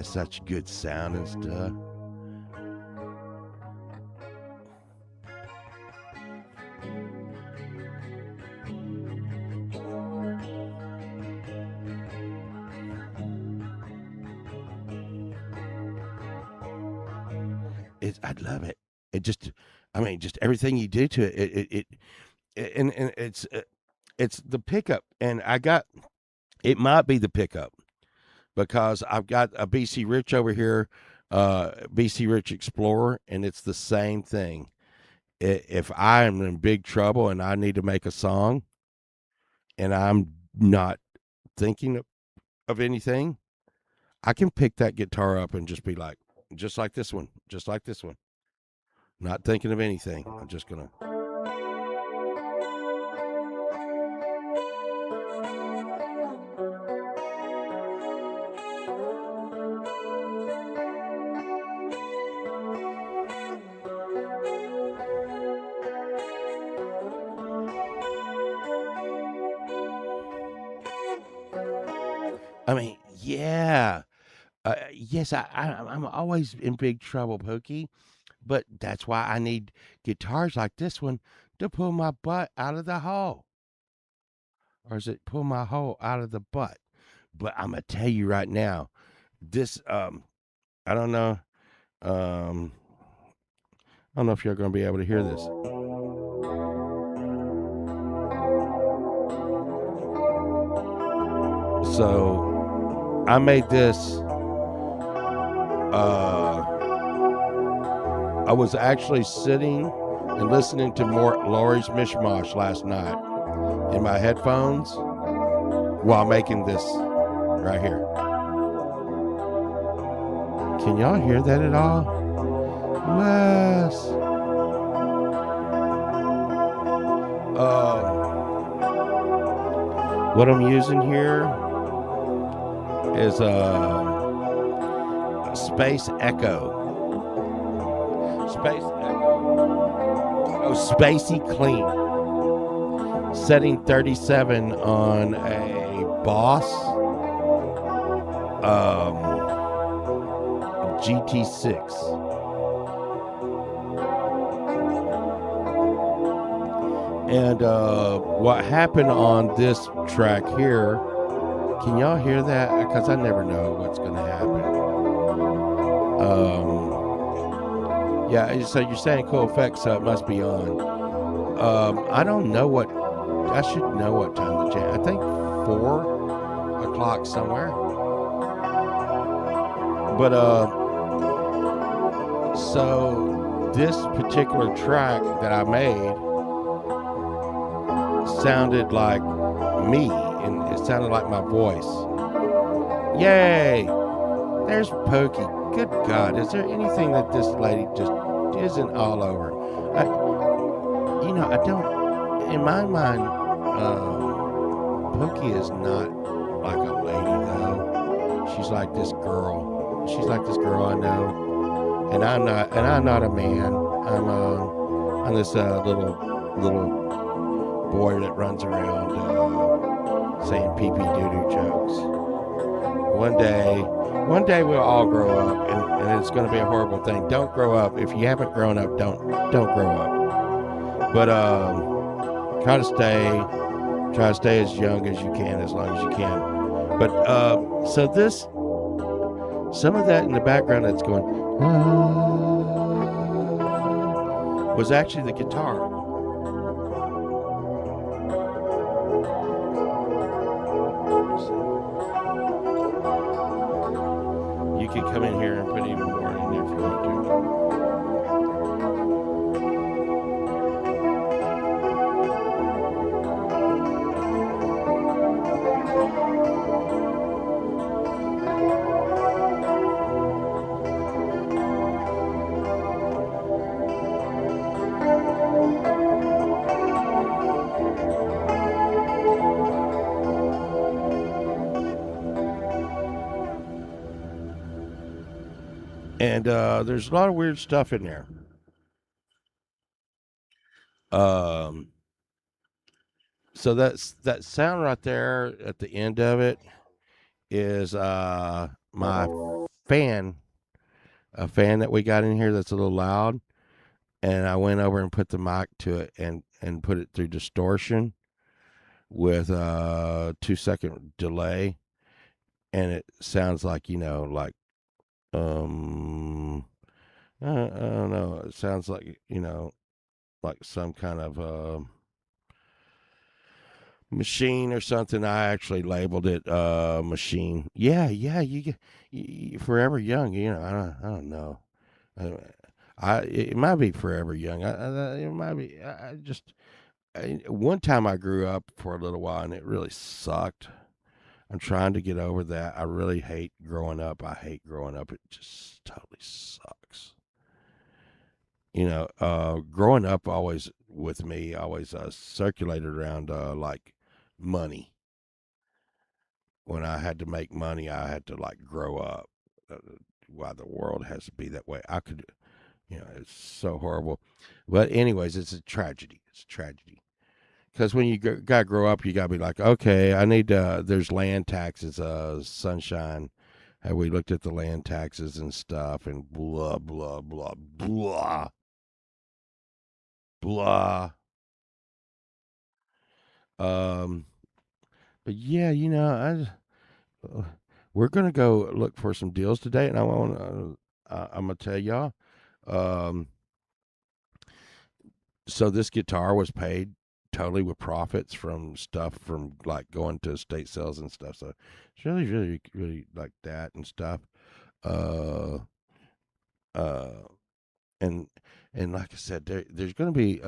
such good sound and stuff. I love it. It just, I mean, just everything you do to and it's the pickup, and it might be the pickup because I've got a BC Rich over here, BC Rich Explorer, and it's the same thing. If I am in big trouble and I need to make a song and I'm not thinking of anything, I can pick that guitar up and just be like, just like this one, just like this one. Not thinking of anything. I'm just gonna. I mean, yeah. Yes, I'm always in big trouble, Pokey. But that's why I need guitars like this one to pull my butt out of the hole. Or is it pull my hole out of the butt? But I'm gonna tell you right now, this I don't know. Um I don't know if you're gonna be able to hear this. So I made this I was actually sitting and listening to more Lori's Mishmash last night in my headphones while making this right here. Can y'all hear that at all? Yes. What I'm using here is a Space Echo. Space Echo. Oh, spacey clean. Setting 37 on a Boss GT6. And what happened on this track here, can y'all hear that? Because I never know what's going to happen. Yeah, so you're saying cool effects, so it must be on. I don't know what, I should know what time the jam, I think 4 o'clock somewhere. But, so this particular track that I made sounded like me, and it sounded like my voice. Yay! There's Pokey. Good God, is there anything that this lady just isn't all over? I don't, in my mind, Pokey is not like a lady, though. She's like this girl. She's like this girl I know. And I'm not a man. I'm this little boy that runs around saying pee pee doo doo jokes. One day we'll all grow up, and it's going to be a horrible thing. Don't grow up. If you haven't grown up, don't grow up. But try to stay as young as you can, as long as you can. But so this, some of that in the background that's going was actually the guitar. You can come in here and put even more in there if you want to. And there's a lot of weird stuff in there. So that sound right there at the end of it is my fan, a fan that we got in here that's a little loud, and I went over and put the mic to it and put it through distortion with a 2-second delay, and it sounds like like I don't know, it sounds like like some kind of machine or something. I actually labeled it machine. Yeah, you Forever Young. I don't know. It might be Forever Young. It might be. One time I grew up for a little while and it really sucked. I'm trying to get over that. I really hate growing up. I hate growing up. It just totally sucks. growing up always with me always circulated around like money. When I had to make money, I had to like grow up. Why the world has to be that way? I could, it's so horrible. But anyways, it's a tragedy. It's a tragedy. Because when you gotta grow up, you gotta be like, okay, I need. There's land taxes. Sunshine. Have we looked at the land taxes and stuff and blah blah blah blah blah. Um, but yeah, uh, we're gonna go look for some deals today, and I want. I'm gonna tell y'all. Um, so this guitar was paid totally with profits from stuff from like going to estate sales and stuff. So it's really, really, really like that and stuff. Uh, uh, and and like I said, there's going to be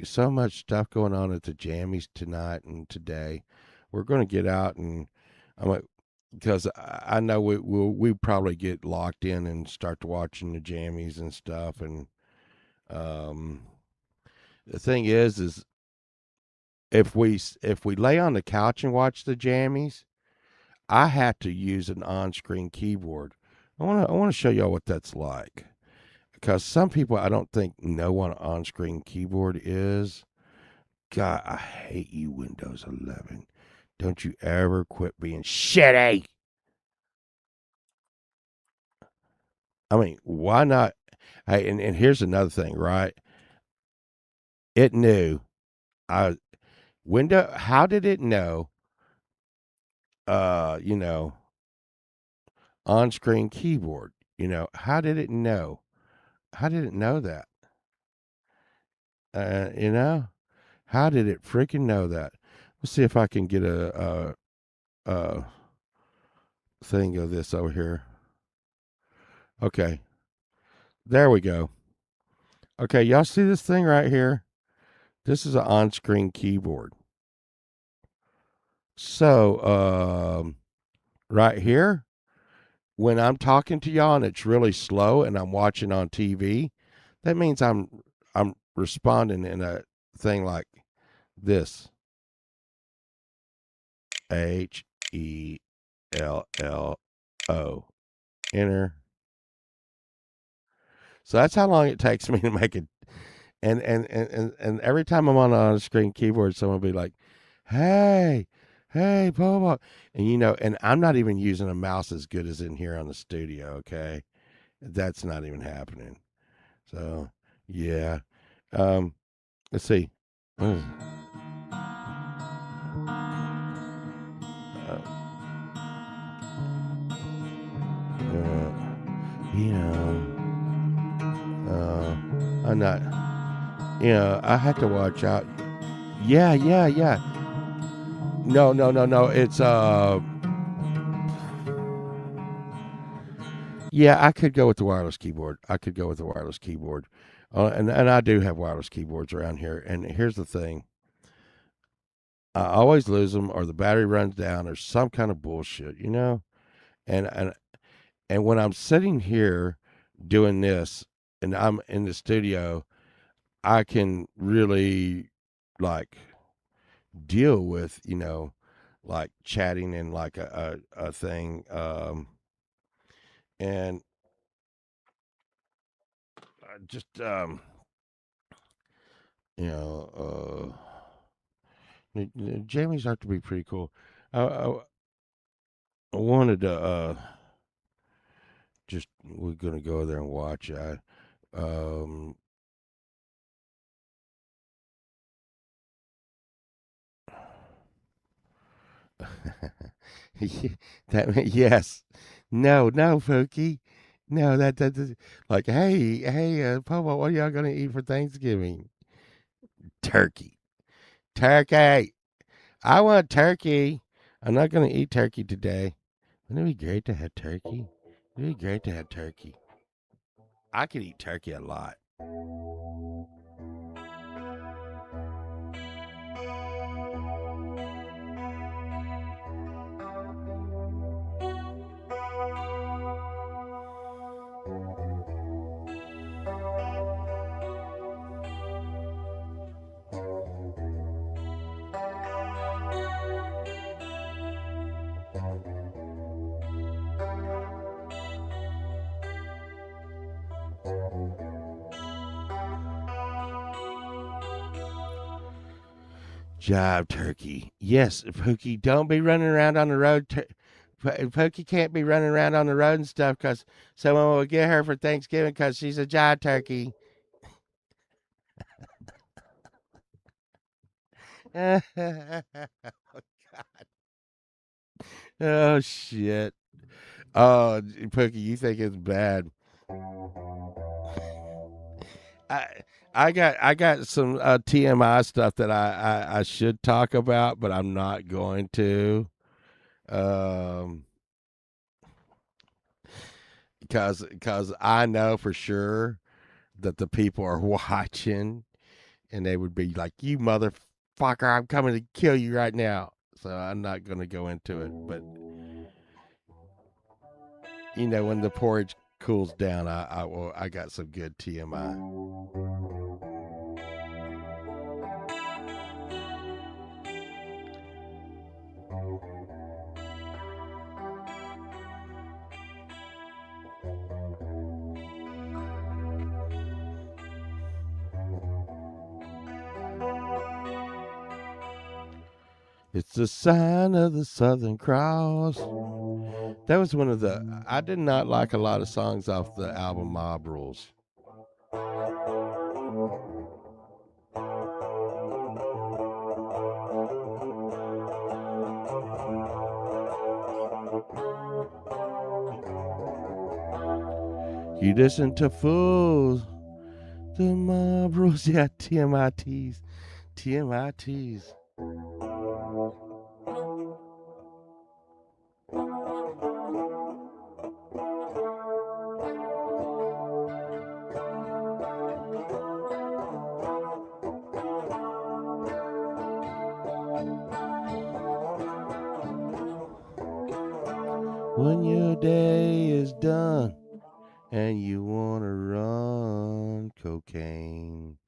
so much stuff going on at the jammies tonight and today. We're going to get out and I'm like, because I know we probably get locked in and start to watching the jammies and stuff. And um, the thing is if we lay on the couch and watch the jammies, I have to use an on-screen keyboard. I want to show y'all what that's like because some people I don't think know what an on-screen keyboard is. God, I hate you, Windows 11. Don't you ever quit being shitty. I mean, why not? Hey, and here's another thing, right? It knew I window. How did it know? Uh, you know, on-screen keyboard. How did it know? How did it know that? Uh, you know, how did it freaking know that? Let's see if I can get a thing of this over here. Okay, there we go. Okay, y'all see this thing right here? This is an on-screen keyboard. So, right here, when I'm talking to y'all and it's really slow and I'm watching on TV, that means I'm responding in a thing like this. HELLO. Enter. So that's how long it takes me to make it. And every time I'm on a screen keyboard, someone will be like, "Hey, hey, Bobo," and I'm not even using a mouse as good as in here on the studio. Okay, that's not even happening. So yeah, um, let's see. Uh, uh, you know, I'm not. I had to watch out. Yeah, yeah, yeah. No, no, no, no. It's yeah, I could go with the wireless keyboard. I could go with the wireless keyboard. And I do have wireless keyboards around here. And here's the thing. I always lose them or the battery runs down or some kind of bullshit. And and when I'm sitting here doing this and I'm in the studio, I can really like deal with, like chatting and like a thing and just you know Jamie's have to be pretty cool. I wanted to just we're gonna go there and watch. Um that yes, no, Pookie, no like hey Popo, what are y'all gonna eat for Thanksgiving? Turkey, turkey. I want turkey. I'm not gonna eat turkey today. Wouldn't it be great to have turkey? It'd be great to have turkey. I could eat turkey a lot. Jive turkey. Yes, Pookie, don't be running around on the road. Pookie can't be running around on the road and stuff because someone will get her for Thanksgiving because she's a jive turkey. Oh, oh, shit. Oh, Pookie, you think it's bad. I I got some TMI stuff that I should talk about, but I'm not going to. Um, because I know for sure that the people are watching, and they would be like, "You motherfucker, I'm coming to kill you right now." So I'm not going to go into it. But when the porridge cools down, I got some good TMI. It's the sign of the Southern Cross. That was one of the. I did not like a lot of songs off the album Mob Rules. You listen to fools. The Mob Rules. Yeah, TMITs. TMITs. When your day is done and you want to run cocaine.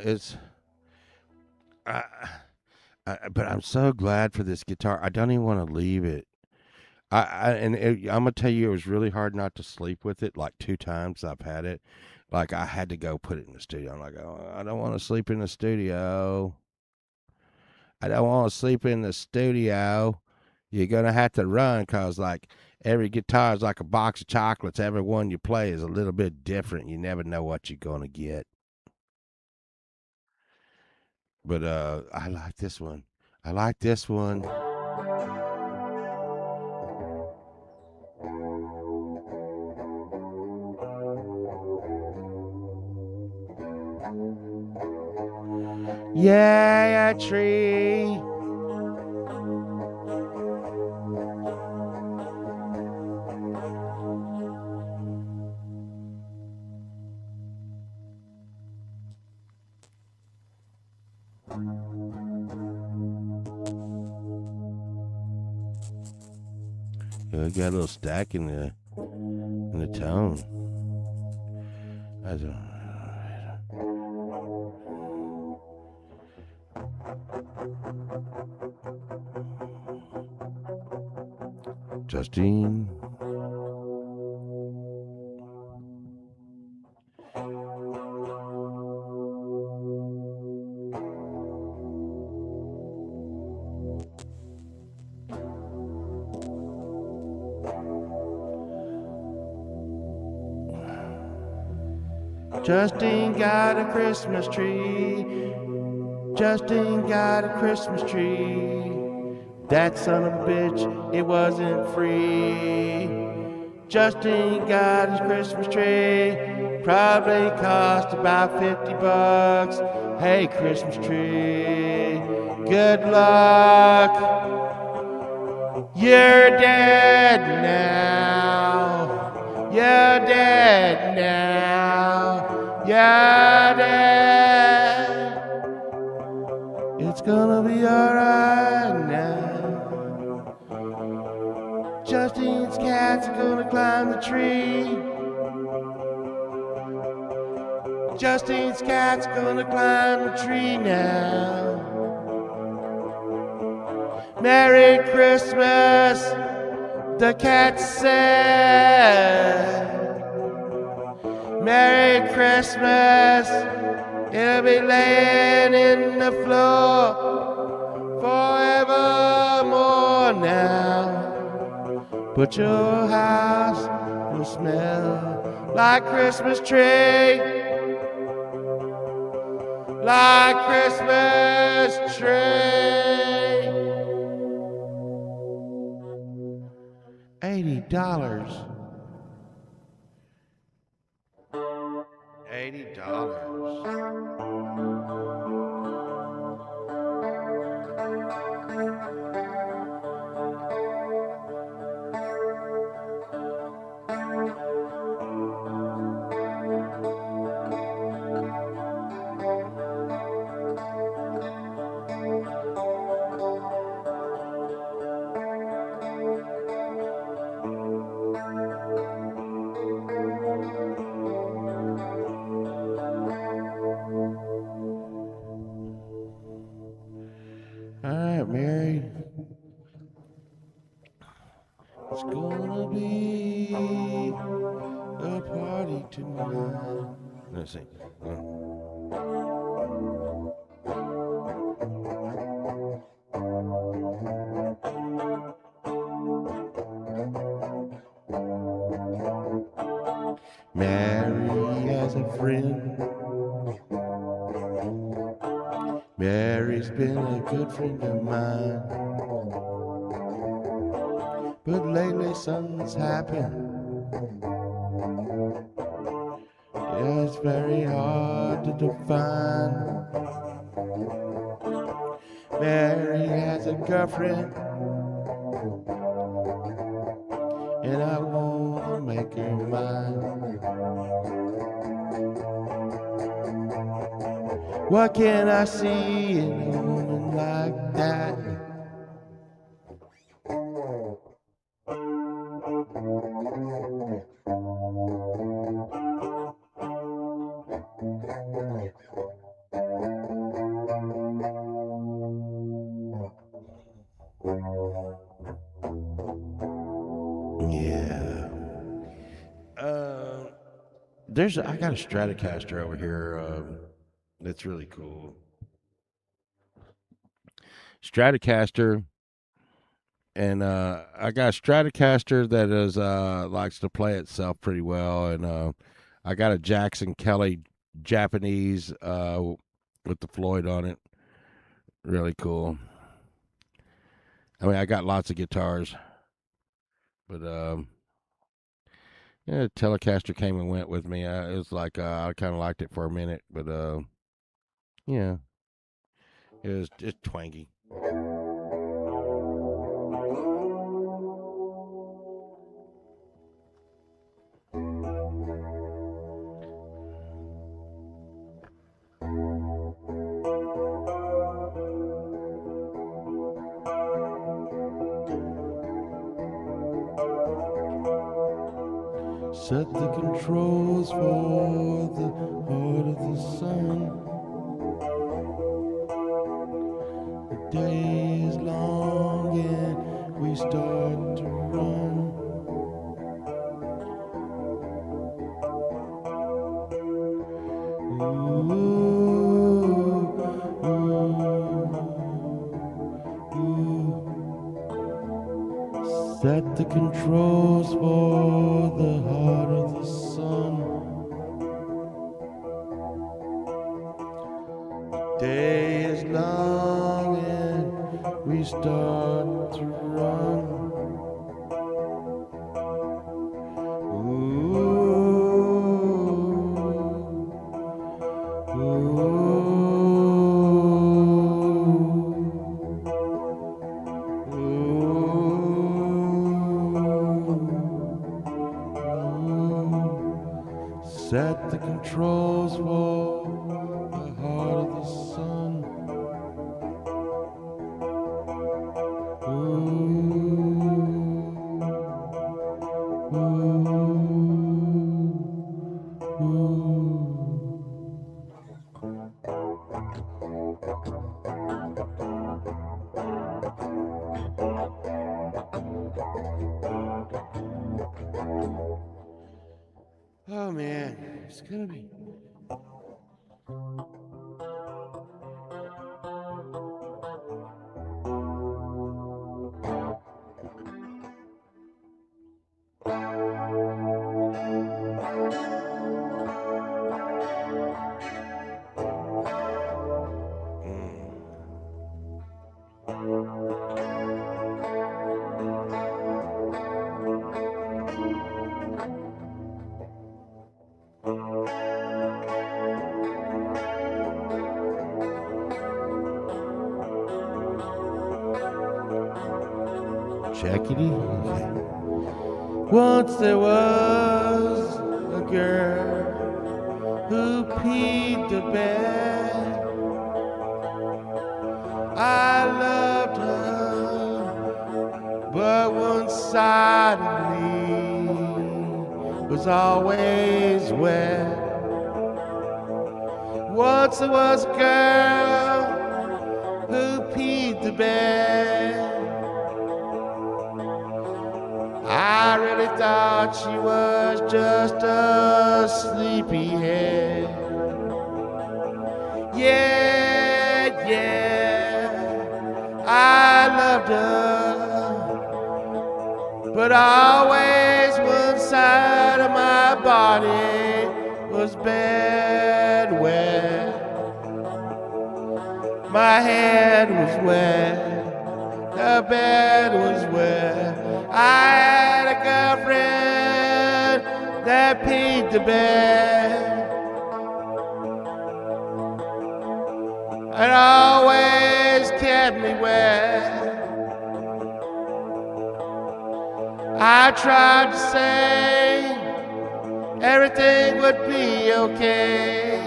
It's. I, but I'm so glad for this guitar. I don't even want to leave it. I'm gonna tell you, it was really hard not to sleep with it. Like 2 times I've had it. Like I had to go put it in the studio. I'm like, oh, I don't want to sleep in the studio. I don't want to sleep in the studio. You're gonna have to run, cause like every guitar is like a box of chocolates. Every one you play is a little bit different. You never know what you're gonna get. But I like this one. I like this one. Yeah, tree. Yeah, got a little stack in the tone. I don't. Justine. Justine got a Christmas tree. Justine got a Christmas tree. That son of a bitch, it wasn't free. Justine got his Christmas tree. Probably cost about $50. Hey, Christmas tree, good luck. You're dead now. You're dead now. You're dead. It's gonna be alright now. Justine's cat's gonna climb the tree. Justine's cat's gonna climb the tree now. Merry Christmas, the cat said. Merry Christmas, it'll be laying in the floor forevermore now. But your house will smell like Christmas tree, like Christmas tree. $80. $80. All right, Mary. It's gonna be a party tonight. Let's see. Mary has a friend. Mary's been a good friend of mine. But lately something's happened. Yeah, it's very hard to define. Mary has a girlfriend, and I wanna make her mine. What can I see in a woman like that? Yeah. I got a Stratocaster over here. That's really cool. Stratocaster, and I got a Stratocaster that is likes to play itself pretty well, and I got a Jackson Kelly Japanese with the Floyd on it. Really cool. I mean, I got lots of guitars, but yeah, Telecaster came and went with me. It was like I kind of liked it for a minute, but yeah, it was just twangy. Set the controls for the heart of the sun. The day is long and we start to run. Ooh, ooh, ooh. Set the controls for the heart of the sun. Day is long and we start to run. Ooh, Set the controls for the heart of the sun. Oh man, it's gonna be. Checkity. Okay. Once there was a girl who peed the bed. I loved her, but one side of me was always wet. Once there was a girl who peed the bed. I really thought she was just a sleepyhead. Yeah, yeah, I loved her, but always one side of my body was bad wet. My head was wet. The bed was wet. I had a girlfriend that peed the bed and always kept me wet. I tried to say everything would be okay,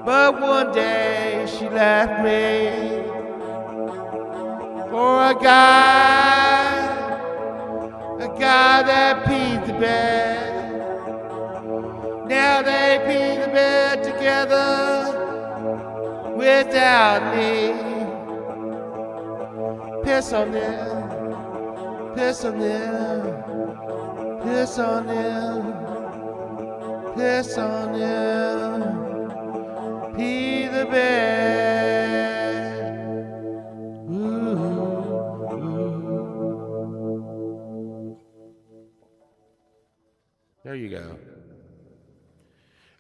but one day she left me for a guy that peed the bed. Now they pee the bed together without me. Piss on them, piss on them, piss on them, piss on them, pee the bed. There you go.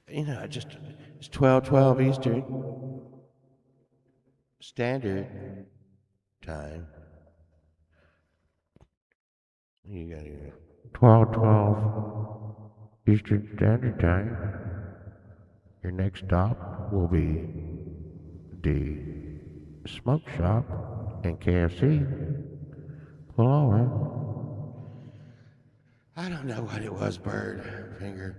You know, it's 12:12 Eastern Standard Time. You got it. 12:12 Eastern Standard Time. Your next stop will be the smoke shop and KFC. Pull over. I don't know what it was, Bird Finger.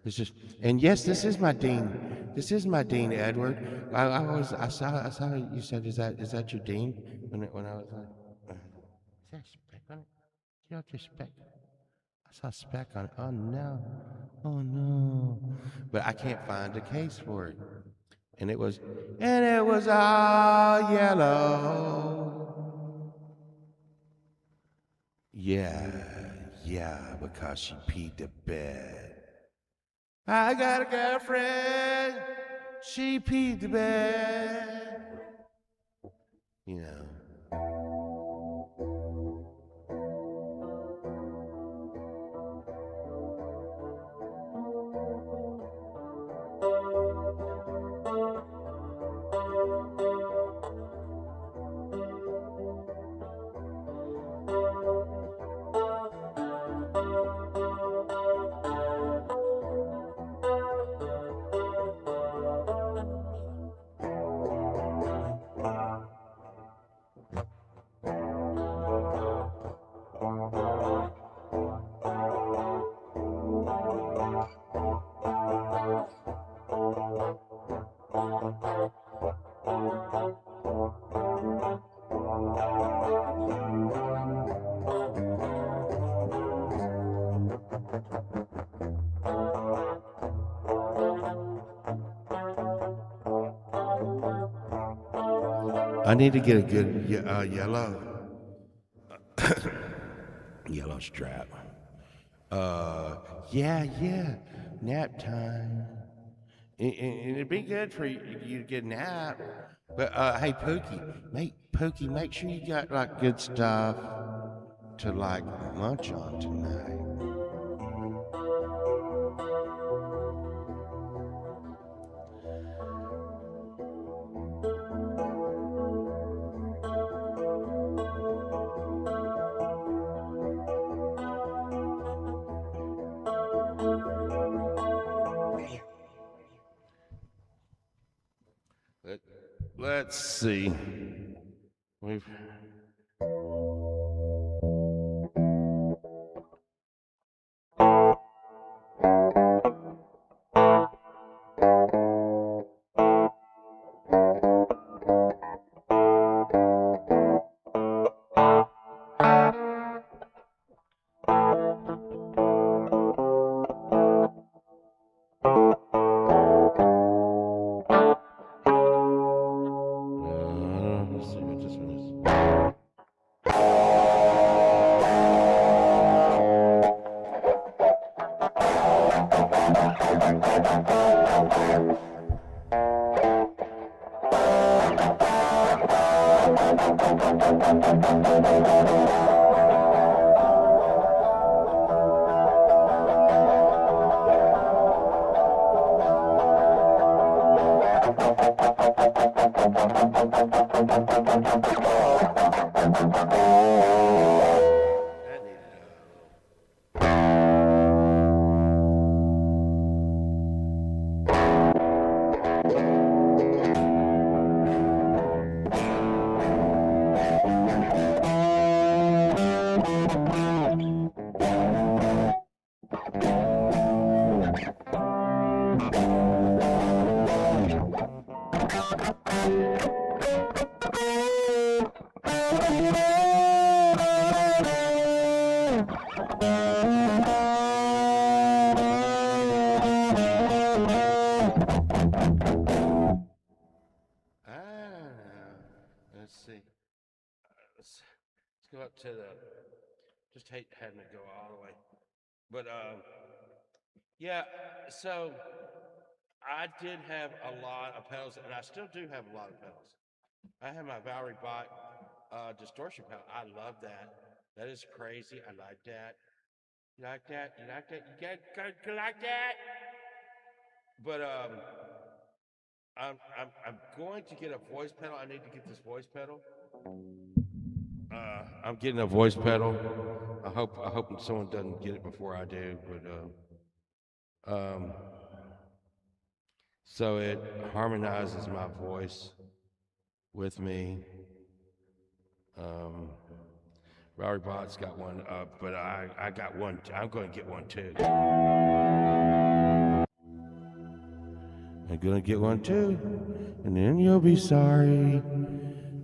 It's just, and yes, this is my Dean. This is my Dean, Edward. I saw you said, is that your Dean? When I was like, is that speck on it? You know, just speck. I saw a speck on it. Oh no. But I can't find a case for it. And it was all yellow. Yeah, because she peed the bed. I got a girlfriend, she peed the bed. You know. I need to get a good yellow strap. Yeah, nap time. And it'd be good for you to get a nap. But hey, Pookie, make sure you got like good stuff to like munch on tonight. Let, let's see. We've let's see what this one is. That needed I don't know. Let's see. Let's go up to the. Just hate having to go all the way. But yeah. So I did have a lot of pedals, and I still do have a lot of pedals. I have my Valerie Bot distortion pedal. I love that. That is crazy. I like that. You like that? You like that? You like that? But I'm going to get a voice pedal. I need to get this voice pedal. I'm getting a voice pedal. I hope someone doesn't get it before I do. But so it harmonizes my voice with me. Robert Bot's got one up, but I got one. I'm going to get one too. I'm going to get one too. And then you'll be sorry.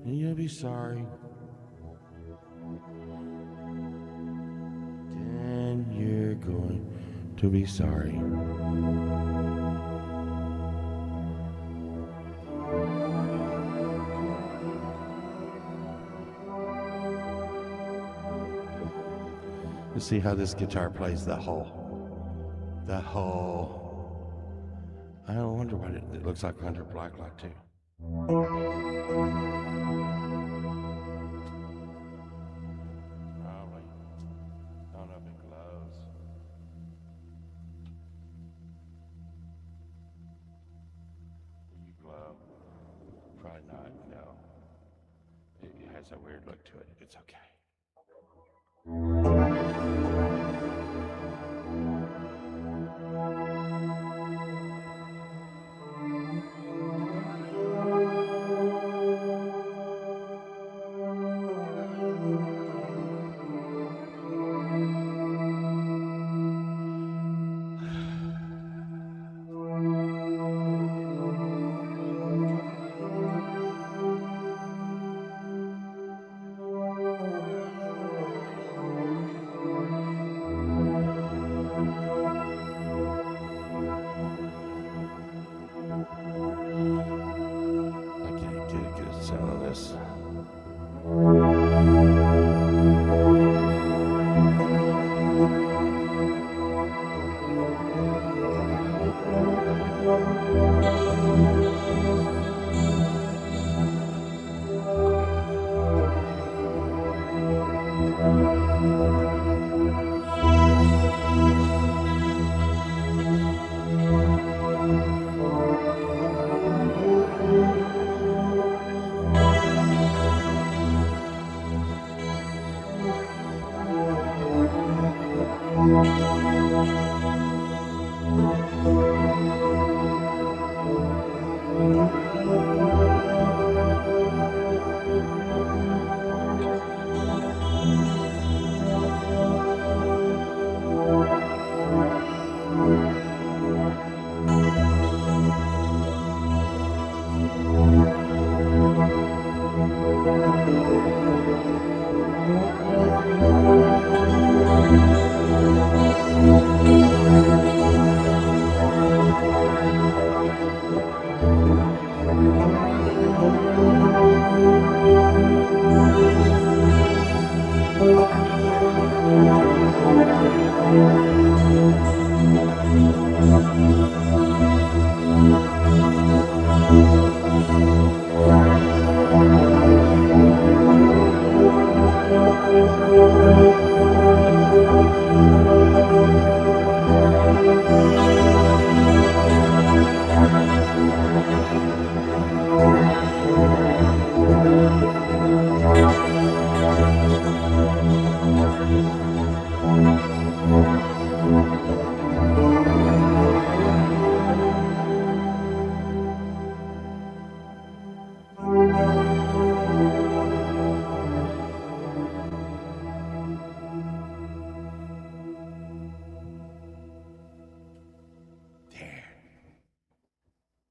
And you'll be sorry. Then you're going to be sorry. Let's see how this guitar plays the whole. The whole. I don't wonder what it looks like under blacklight too. Probably. I don't know if it glows. Do you glow? Probably not. No. It has a weird look to it. It's okay. sound on this.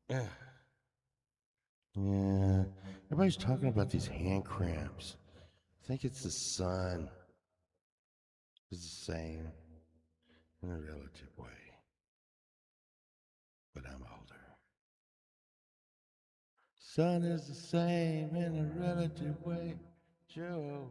There. Yeah. Everybody's talking about these hand cramps. I think it's the sun. It's the same in a relative way. But I'm older. Sun is the same in a relative way. Joe.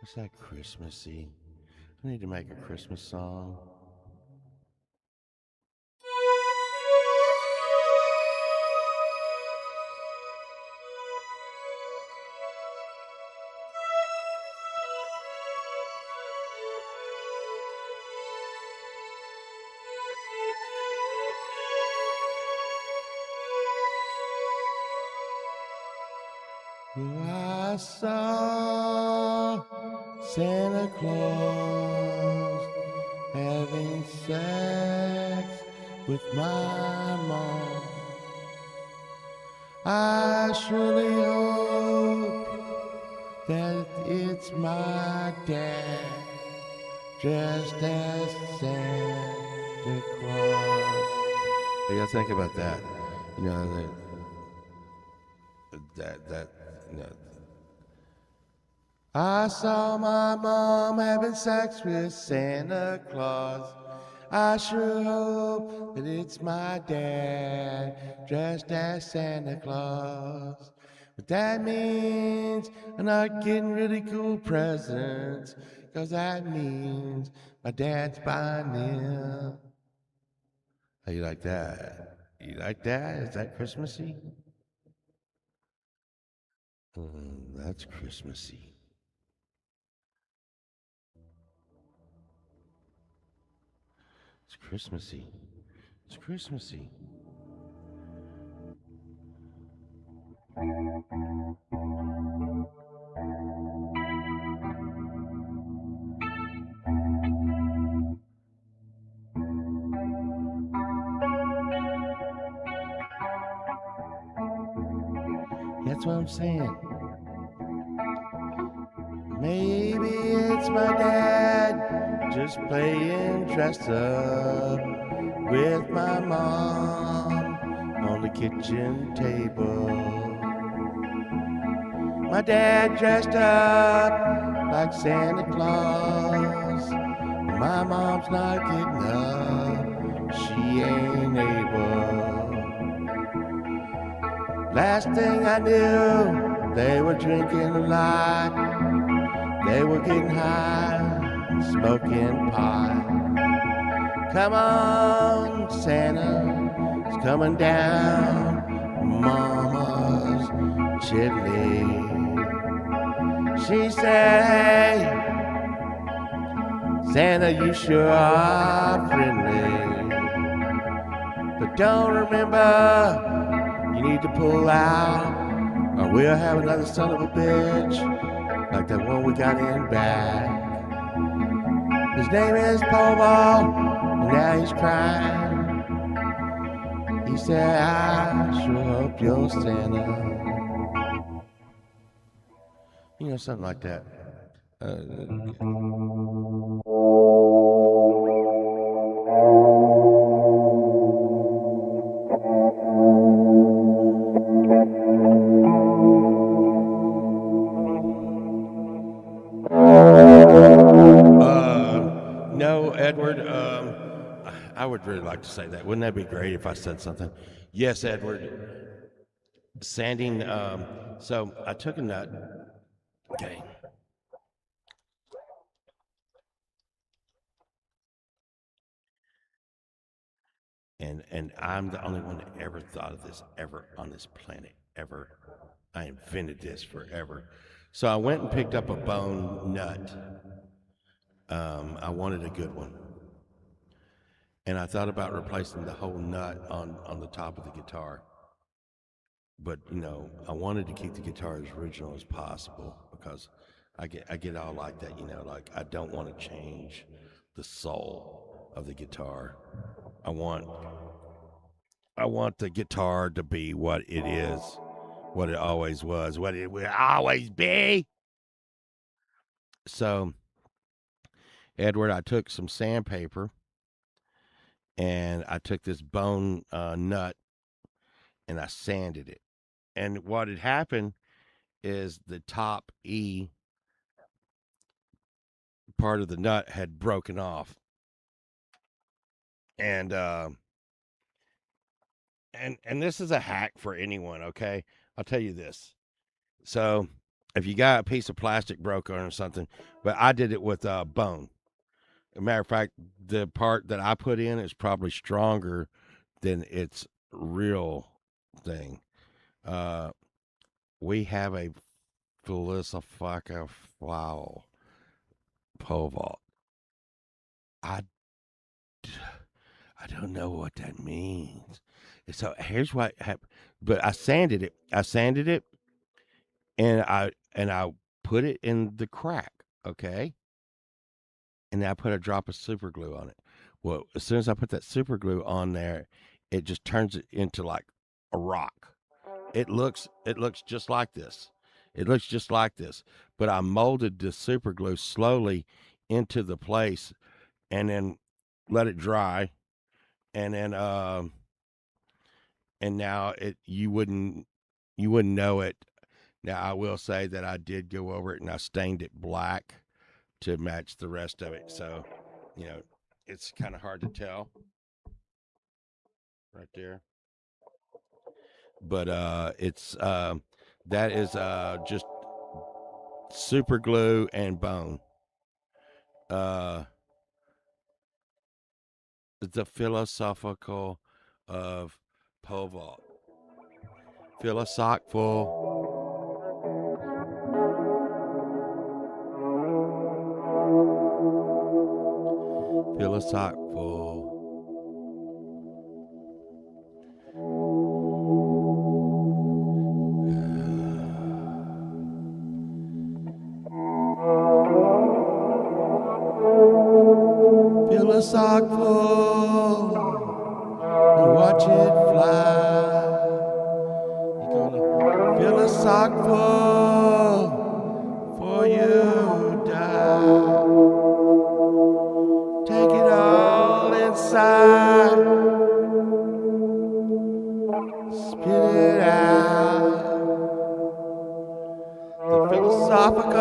It's that Christmassy. I need to make a Christmas song. I saw Santa Claus having sex with my mom. I surely hope that it's my dad dressed as Santa Claus. You gotta think about that. You know, that you know. I saw my mom having sex with Santa Claus. I sure hope that it's my dad dressed as Santa Claus. But that means I'm not getting really cool presents, 'cause that means my dad's buying them. How you like that? You like that? Is that Christmassy? That's Christmassy. It's Christmassy. It's Christmassy. That's what I'm saying. Maybe it's my dad just playing dressed up with my mom on the kitchen table. My dad dressed up like Santa Claus. My mom's not getting up, she ain't able. Last thing I knew, they were drinking a lot. They were getting high, smoking pot. Come on, Santa, it's coming down Mama's chimney. She said, hey, Santa, you sure are friendly. But don't remember, you need to pull out, or we'll have another son of a bitch, like that one we got in back. His name is Povo, and now he's crying. He said, I sure hope you're Santa. You know, something like that. No, Edward. I would really like to say that. Wouldn't that be great if I said something? Yes, Edward. Sanding. So I took a nut. Okay. And I'm the only one that ever thought of this ever on this planet ever. I invented this forever. So I went and picked up a bone nut. I wanted a good one, and I thought about replacing the whole nut on the top of the guitar. But I wanted to keep the guitar as original as possible because I get all like that. Like I don't want to change the soul of the guitar. I want I want the guitar to be what it is, what it always was, what it will always be. So, Edward, I took some sandpaper and I took this bone nut and I sanded it. And what had happened is the top E part of the nut had broken off. And and this is a hack for anyone, okay? I'll tell you this. So, if you got a piece of plastic broken or something, but I did it with bone. As a matter of fact, the part that I put in is probably stronger than its real thing. Uh, we have a philosophical flower pole vault. I, I don't know what that means. So here's what happened. But I sanded it. And I put it in the crack. Okay, and then I put a drop of super glue on it. Well, as soon as I put that super glue on there, it just turns it into like a rock. It looks just like this. It looks just like this. But I molded the super glue slowly into the place and then let it dry and then and now it you wouldn't know it. Now I will say that I did go over it and I stained it black to match the rest of it. So, you know, it's kind of hard to tell right there. But it's that is just super glue and bone. Uh, the philosophical of pole vault. Philosophical. Philosophical. sock full and watch it fly. You're gonna fill a sock full before you die. Take it all inside, spit it out. The philosophical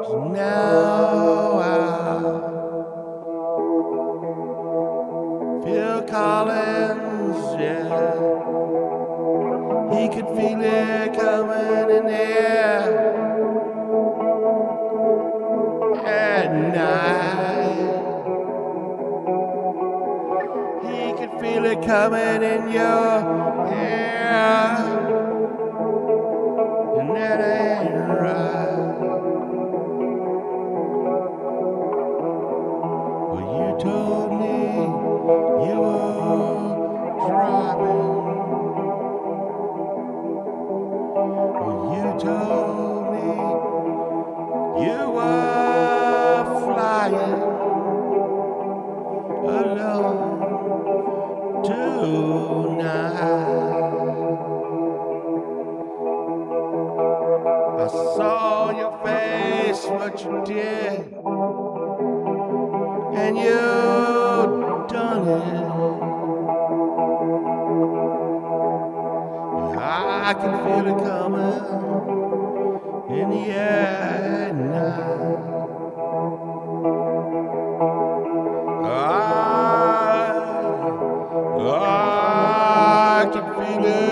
is now out. Phil Collins, yeah, he could feel it coming in there at night. He could feel it coming in your ear, and that ain't right. Well, you told me you were driving. Well, you told me you were flying alone tonight. I saw your face, what you did, and you done it. I can feel it coming in the air now. I can feel it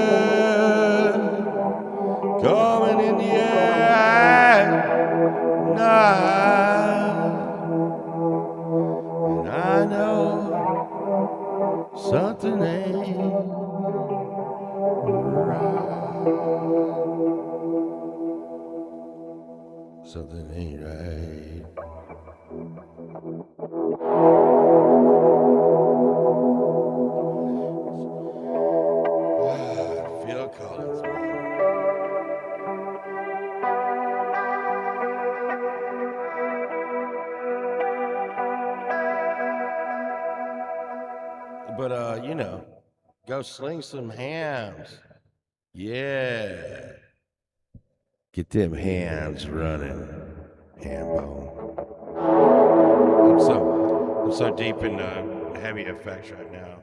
coming in the air now. And I know something ain't right. Something ain't right. Phil Collins, man. But go sling some hams. Yeah. Get them hands running, Hambo. I'm so deep in heavy effects right now.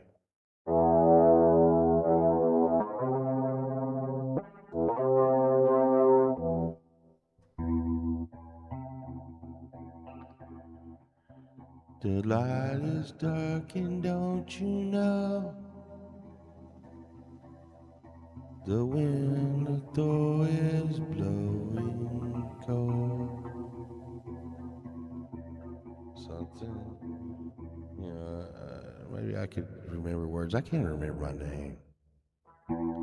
The light is dark and don't you know? The wind though is blowing cold. Something, maybe I could remember words. I can't remember my name.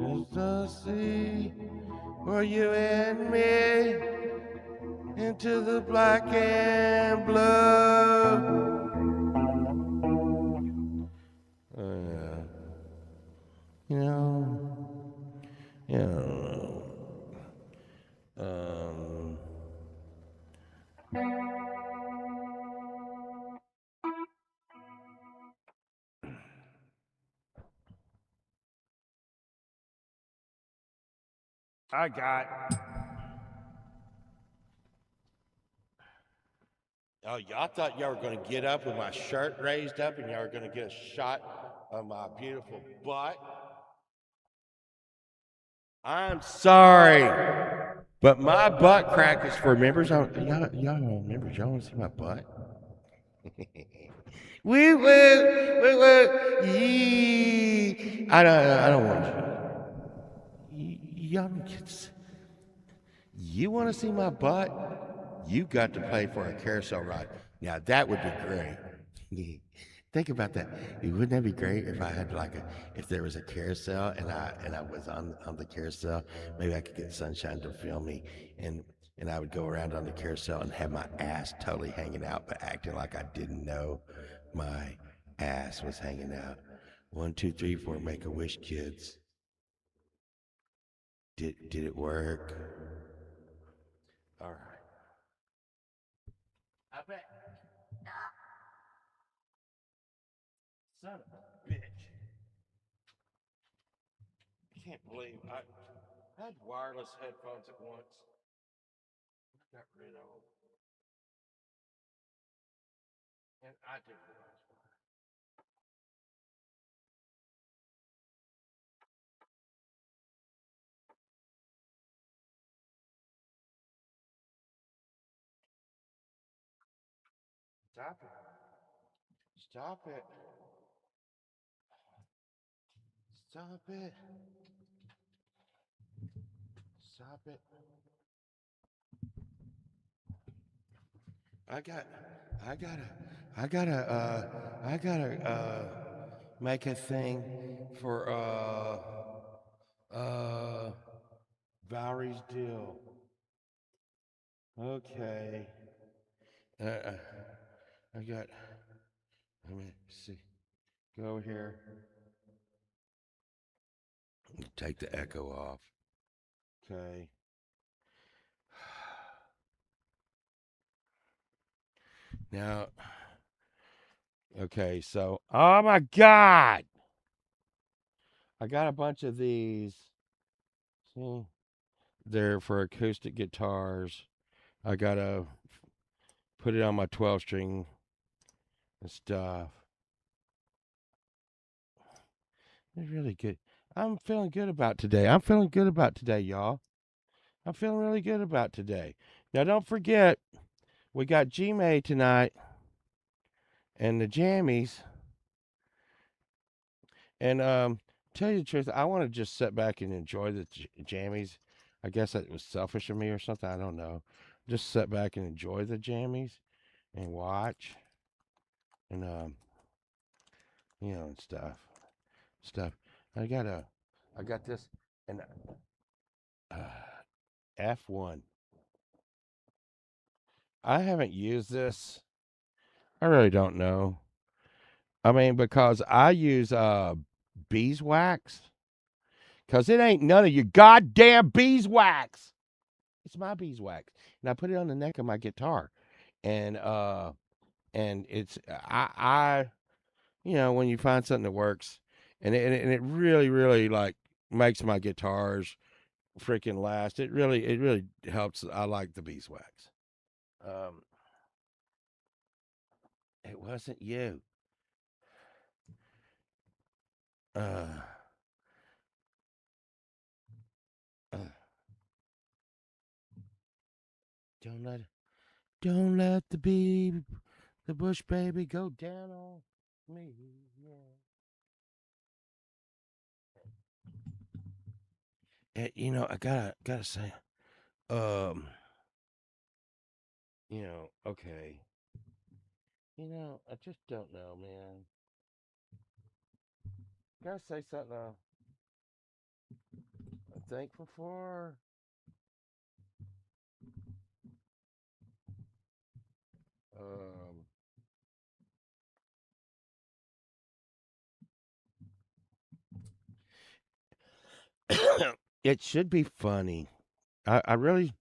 Just to see for you and me into the black and blue. Yeah. You know, yeah. Um, I got. Oh, y'all thought y'all were going to get up with my shirt raised up and y'all were going to get a shot of my beautiful butt? I'm sorry, but my butt crack is for members. Y'all members. Y'all want to see my butt? Woo woo woo woo. Yee. I don't want you. Y'all don't get. You want to see my butt? You got to pay for a carousel ride. Now that would be great. Think about that. Wouldn't that be great if I had if there was a carousel and I was on the carousel? Maybe I could get Sunshine to film me and I would go around on the carousel and have my ass totally hanging out, but acting like I didn't know my ass was hanging out. 1, 2, 3, 4, make a wish, kids. Did it work? All right. I bet. Son of a bitch. I can't believe I had wireless headphones at once. I got rid of them. And I didn't realize why. Stop it. Stop it. Stop it. Stop it. I got I gotta I gotta make a thing for uh Valerie's deal. Okay. Uh, I got let me see. Go over here. Take the echo off. Okay. Now okay, so oh my god. I got a bunch of these. See? They're for acoustic guitars. I gotta put it on my 12 string and stuff. It's really good. I'm feeling good about today. I'm feeling good about today, y'all. I'm feeling really good about today. Now, don't forget, we got G-May tonight and the Jammies. And tell you the truth, I want to just sit back and enjoy the Jammies. I guess that was selfish of me or something. I don't know. Just sit back and enjoy the Jammies and watch and and stuff. I got this and uh, F1. I haven't used this. I really don't know. I mean, because I use beeswax. Because it ain't none of your goddamn beeswax. It's my beeswax. And I put it on the neck of my guitar. And it's I when you find something that works and it really, really like makes my guitars freaking last. It really helps. I like the beeswax. Um it wasn't you. Uh, uh don't let the bush baby go down on me. Yeah. I gotta say, um, okay. I just don't know, man. Gotta say something I'm thankful for. Um, it should be funny. I really,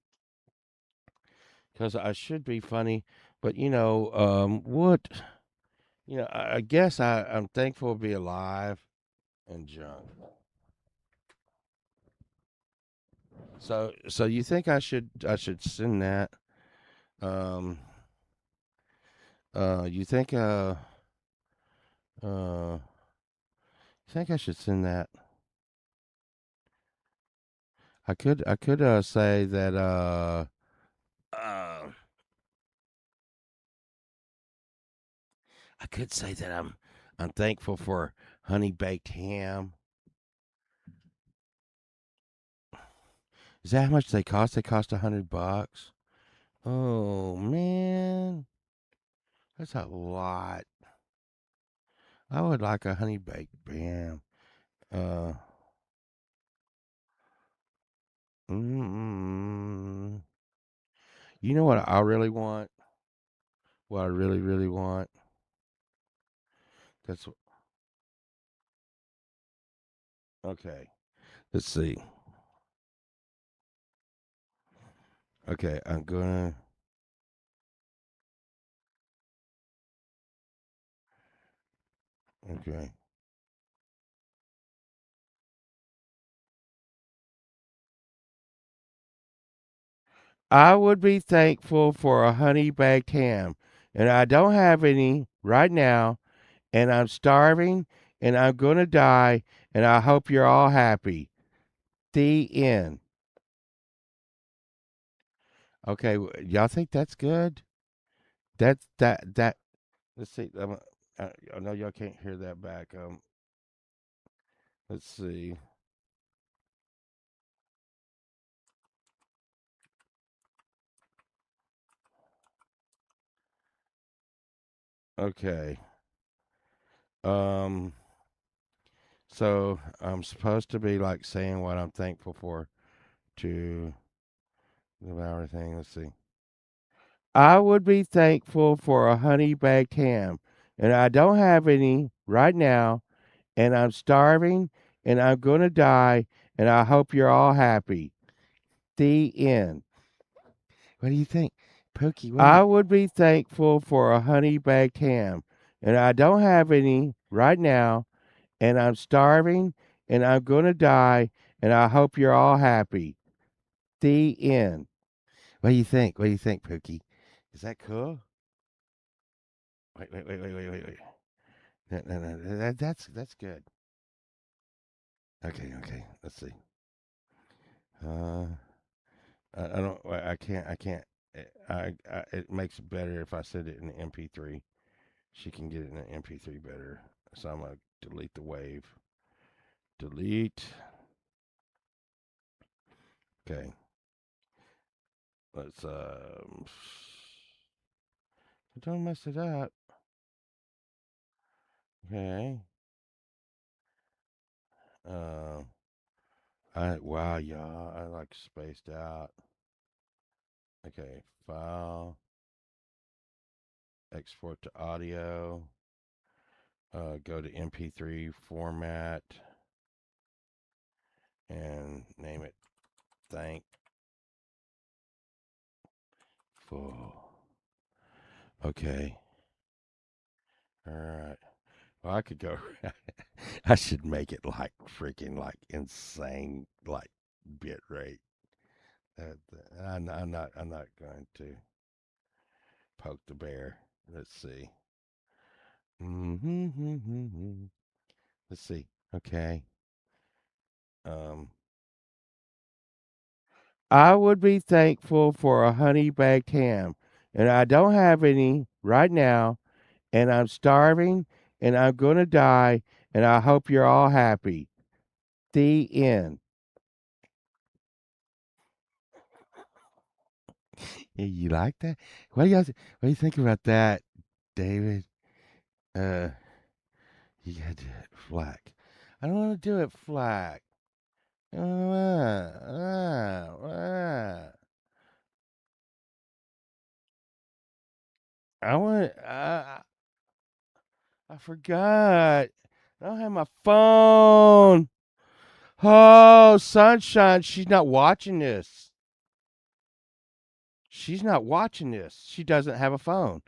because I should be funny, but what? I guess I'm thankful to be alive and drunk. So you think I should send that? Um, you uh, think I should send that? I could say that uh, I could say that I'm thankful for honey baked ham. Is that how much they cost? They cost $100. Oh man, that's a lot. I would like a honey baked ham. Uh, mm, you know what I really want? What I really, really want? That's okay. Let's see. Okay, I'm gonna. Okay. I would be thankful for a honey baked ham, and I don't have any right now, and I'm starving, and I'm going to die, and I hope you're all happy. The end. Okay, y'all think that's good? That. Let's see. I know y'all can't hear that back. Let's see. Okay. Um. So I'm supposed to be like saying what I'm thankful for to about everything. Let's see. I would be thankful for a honey baked ham, and I don't have any right now, and I'm starving, and I'm going to die, and I hope you're all happy. The end. What do you think, Pookie? I would be thankful for a honey baked ham, and I don't have any right now, and I'm starving, and I'm going to die, and I hope you're all happy. The end. What do you think? What do you think, Pookie? Is that cool? Wait. No. That's good. Okay. Let's see. Uh, I don't. I can't. It makes it better if I send it in MP3. She can get it in an MP3 better. So I'm gonna delete the wave. Delete. Okay. Let's. Don't mess it up. Okay. Uh. Wow, y'all. I like spaced out. Okay. File. Export to audio. Go to MP3 format and name it thankful. Okay. All right. Well, I could go. I should make it like freaking like insane like bit rate. I'm not. I'm not going to poke the bear. Let's see. Let's see. Okay. Um. I would be thankful for a honey baked ham, and I don't have any right now, and I'm starving, and I'm going to die, and I hope you're all happy. The end. Yeah, you like that? What do you think about that, David? Uh, you got to do it flat. I don't want to do it flat. I want. I forgot. I don't have my phone. Oh, sunshine. She's not watching this. She's not watching this. She doesn't have a phone.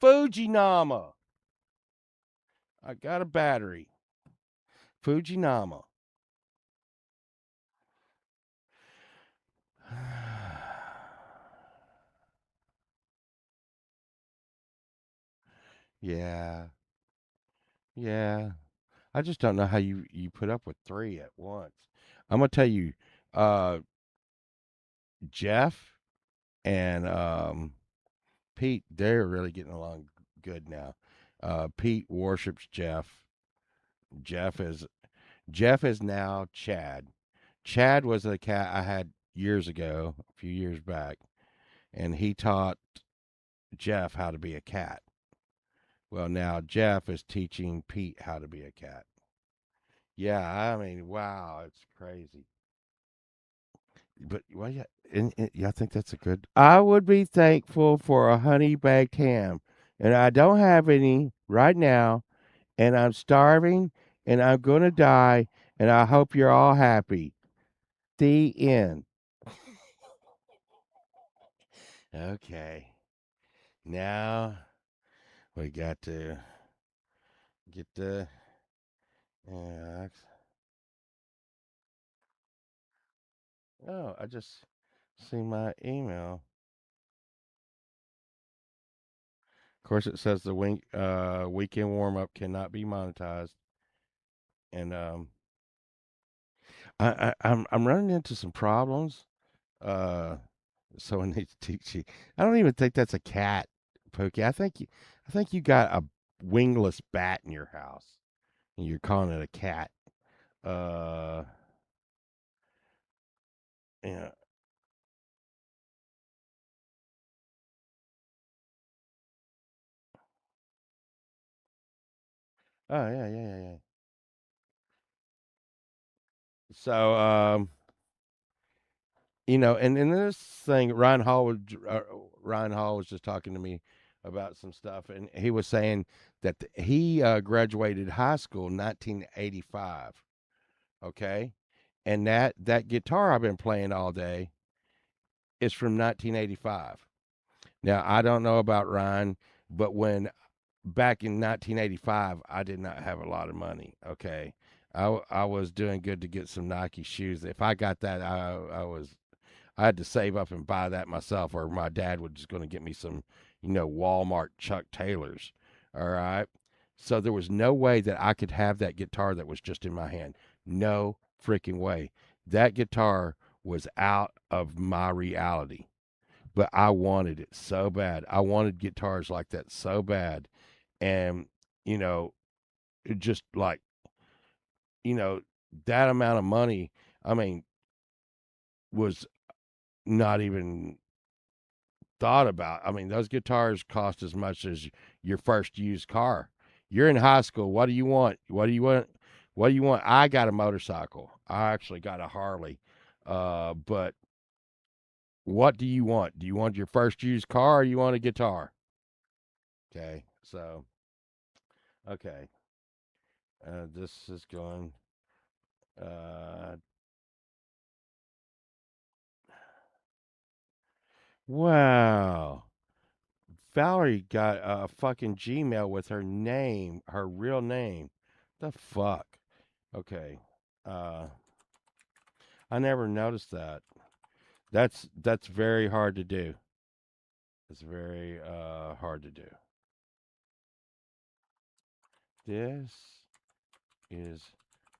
Fujinama. I got a battery. Fujinama. Yeah. Yeah. I just don't know how you put up with three at once. I'm gonna tell you, uh, Jeff and Pete, they're really getting along good now. Pete worships Jeff. Jeff is Jeff is now Chad. Chad was a cat I had years ago, a few years back, and he taught Jeff how to be a cat. Well, now Jeff is teaching Pete how to be a cat. Yeah, I mean, wow, it's crazy. But well, yeah, yeah, I think that's a good. I would be thankful for a honey baked ham, and I don't have any right now, and I'm starving, and I'm gonna die, and I hope you're all happy. The end. Okay, now we got to Get the yeah. Oh, I just seen my email. Of course, it says the weekend warm up cannot be monetized, and I'm running into some problems. Uh, Someone needs to teach you. I don't even think that's a cat, Pookie. I think you got a wingless bat in your house, and you're calling it a cat. Uh, yeah. Oh yeah. So and in this thing, Ryan Hall was just talking to me about some stuff, and he was saying that he graduated high school in 1985. Okay, and that guitar I've been playing all day is from 1985. Now I don't know about Ryan, but when back in 1985, I did not have a lot of money. Okay, I was doing good to get some Nike shoes. If I got that, I had to save up and buy that myself, or my dad was just going to get me some, Walmart Chuck Taylors. All right. So there was no way that I could have that guitar that was just in my hand. No freaking way. That guitar was out of my reality, but I wanted it so bad. I wanted guitars like that so bad. And, you know, it just like, you know, that amount of money, I mean, was not even thought about. I mean, those guitars cost as much as your first used car. You're in high school. What do you want? What do you want? What do you want? I got a motorcycle. I actually got a Harley. But what do you want? Do you want your first used car or you want a guitar? Okay. So, okay. This is going. Uh, wow. Valerie got a fucking Gmail with her name, her real name. The fuck? Okay. Uh, I never noticed that. That's very hard to do. It's very hard to do. This is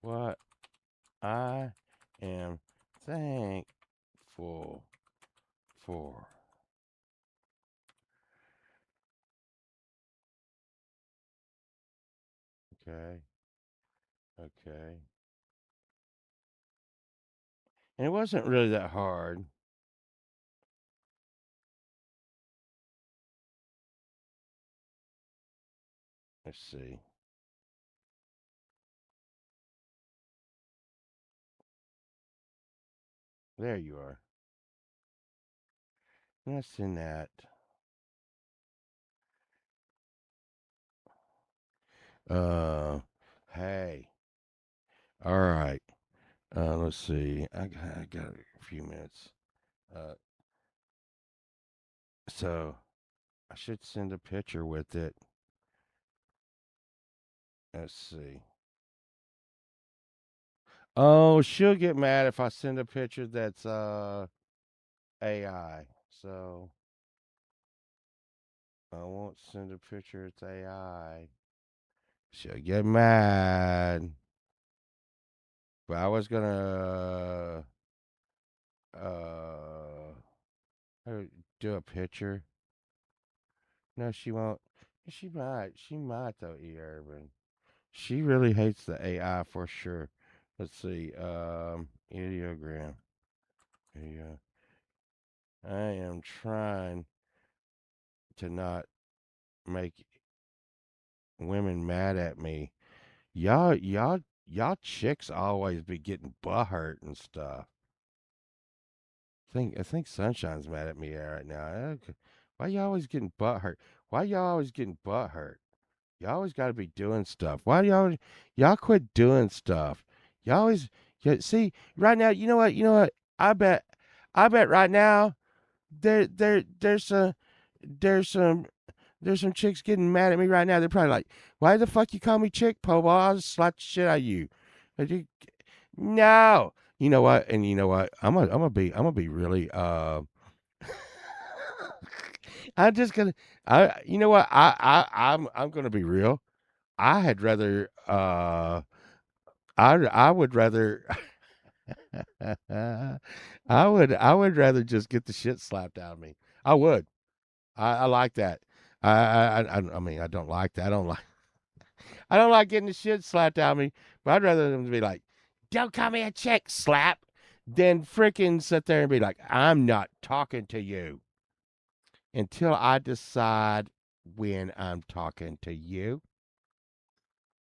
what I am thankful for. Okay. Okay. And it wasn't really that hard. Let's see. There you are. That's in that. Uh, hey. All right. Let's see. I got a few minutes. Uh, so I should send a picture with it. Let's see. Oh, she'll get mad if I send a picture that's AI. So I won't send a picture it's AI. She'll get mad. But I was gonna uh uh, do a picture. No, she won't. She might. She might though, E Urban. She really hates the AI for sure. Let's see. Ideogram. Yeah. I am trying to not make women mad at me. Y'all chicks always be getting butt hurt and stuff. I think Sunshine's mad at me right now. Why y'all always getting butt hurt? Why y'all always getting butt hurt? Y'all always got to be doing stuff. Why do y'all quit doing stuff? Y'all always see right now. You know what? You know what? I bet right now there's some There's some chicks getting mad at me right now. They're probably like, "Why the fuck you call me chick, po? Well, I'll just slap the shit out of you." But no, you know what? And you know what? I'm gonna be really. I'm just gonna. You know what? I'm gonna be real. I had rather. I would rather. I would rather just get the shit slapped out of me. I would. I like that. I mean I don't like that. I don't like getting the shit slapped out of me. But I'd rather them to be like, "Don't call me a chick," slap, than freaking sit there and be like, "I'm not talking to you until I decide when I'm talking to you,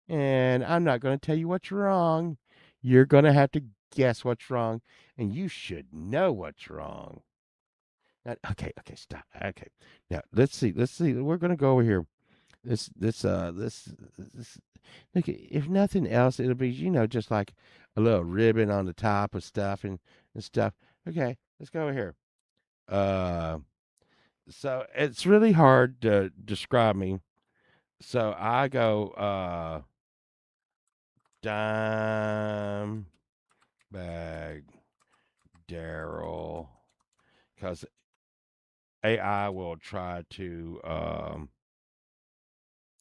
and I'm not going to tell you what's wrong. You're going to have to guess what's wrong, and you should know what's wrong." Okay, okay, stop. Okay, now let's see. Let's see. We're gonna go over here. This. Look, if nothing else, it'll be just like a little ribbon on the top of stuff and stuff. Okay, let's go over here. Uh, so it's really hard to describe me. So I go dime bag Daryl because AI will try to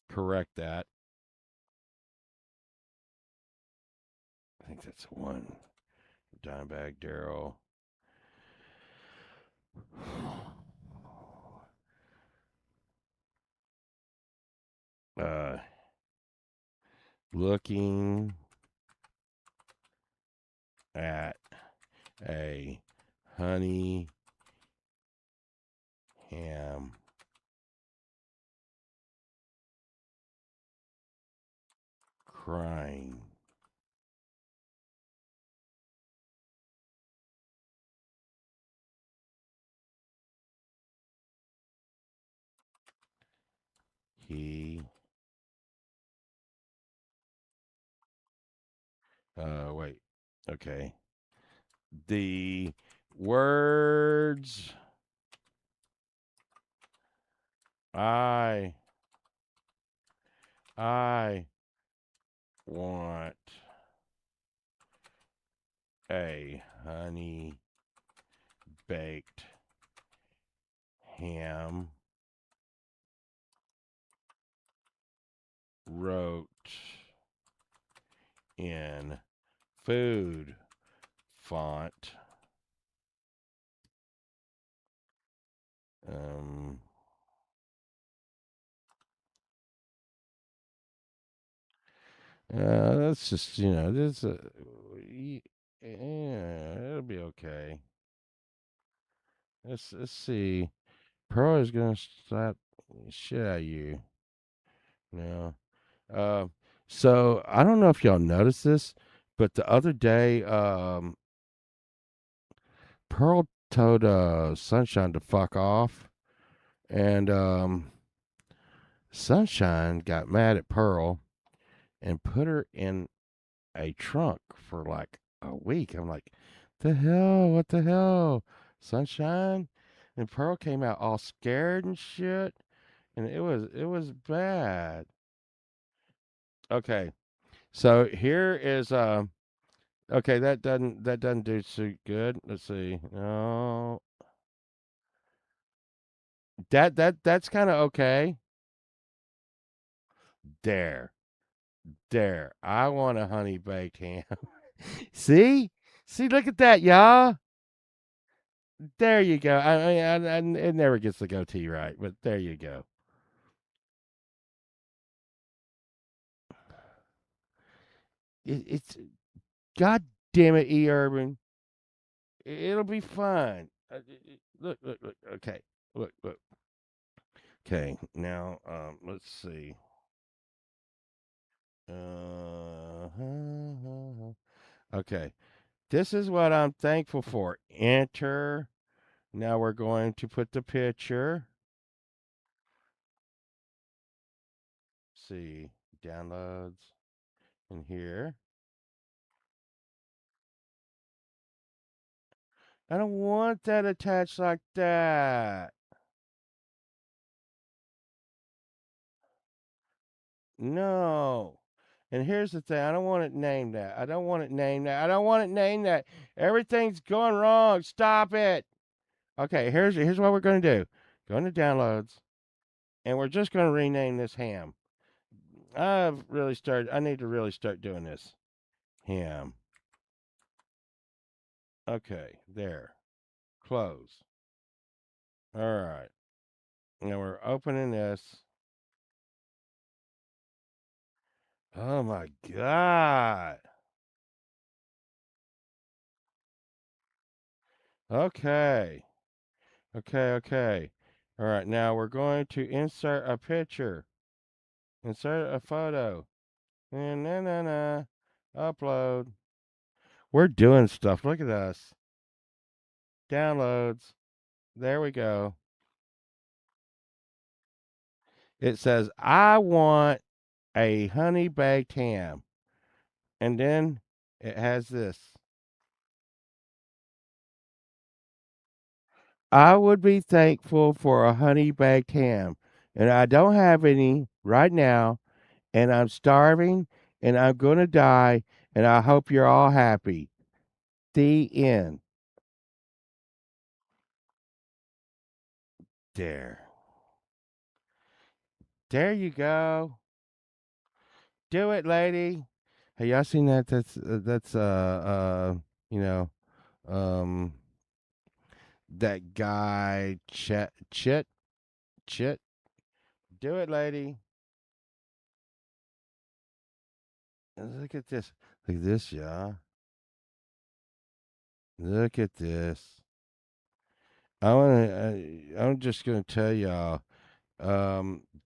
correct that. I think that's one. Dimebag Daryl. Uh, looking at a honey ham crying. He, wait, okay. The words I, I want a honey baked ham wrote in food font. Um, that's just this. Yeah, it'll be okay. Let's see. Pearl is gonna slap the shit out of you. Now, uh, so I don't know if y'all noticed this, but the other day, Pearl told Sunshine to fuck off, and Sunshine got mad at Pearl and put her in a trunk for like a week. I'm like, the hell? What the hell? Sunshine? And Pearl came out all scared and shit. And it was bad. Okay. So here is okay, that doesn't do so good. Let's see. No. That's kinda okay. There. There. I want a honey baked ham. See? See, look at that, y'all. There you go. I it never gets the goatee right, but there you go. It's God damn it, E Urban. It'll be fine. Look, look, look. Okay, look, look. Okay, now let's see. Okay, this is what I'm thankful for. Enter. Now we're going to put the picture. See, downloads in here. I don't want that attached like that. No. And here's the thing. I don't want it named that. I don't want it named that. I don't want it named that. Everything's going wrong. Stop it. Okay, here's what we're gonna do. Go into downloads, and we're just gonna rename this ham. I need to really start doing this. Ham. Okay, there. Close. All right. Now we're opening this. Oh my God. Okay. Okay. All right. Now we're going to insert a picture. Insert a photo. Na. Upload. We're doing stuff. Look at us. Downloads. There we go. It says, I want a honey baked ham. And then it has this. I would be thankful for a honey baked ham. And I don't have any right now. And I'm starving. And I'm going to die. And I hope you're all happy. The end. There. There you go. Do it, lady. Hey, y'all seen that? You know, um, that guy, Chit. Do it, lady. Look at this. Look at this, y'all. Look at this. I'm just gonna tell y'all.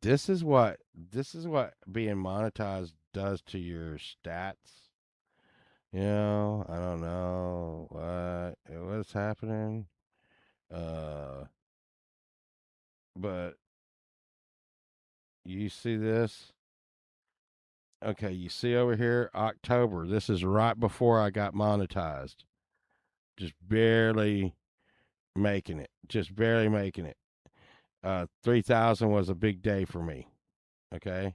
This is what being monetized does to your stats. I don't know what's happening. Uh, but you see this? Okay, you see over here, October. This is right before I got monetized. Just barely making it. Just barely making it. 3,000 was a big day for me. Okay.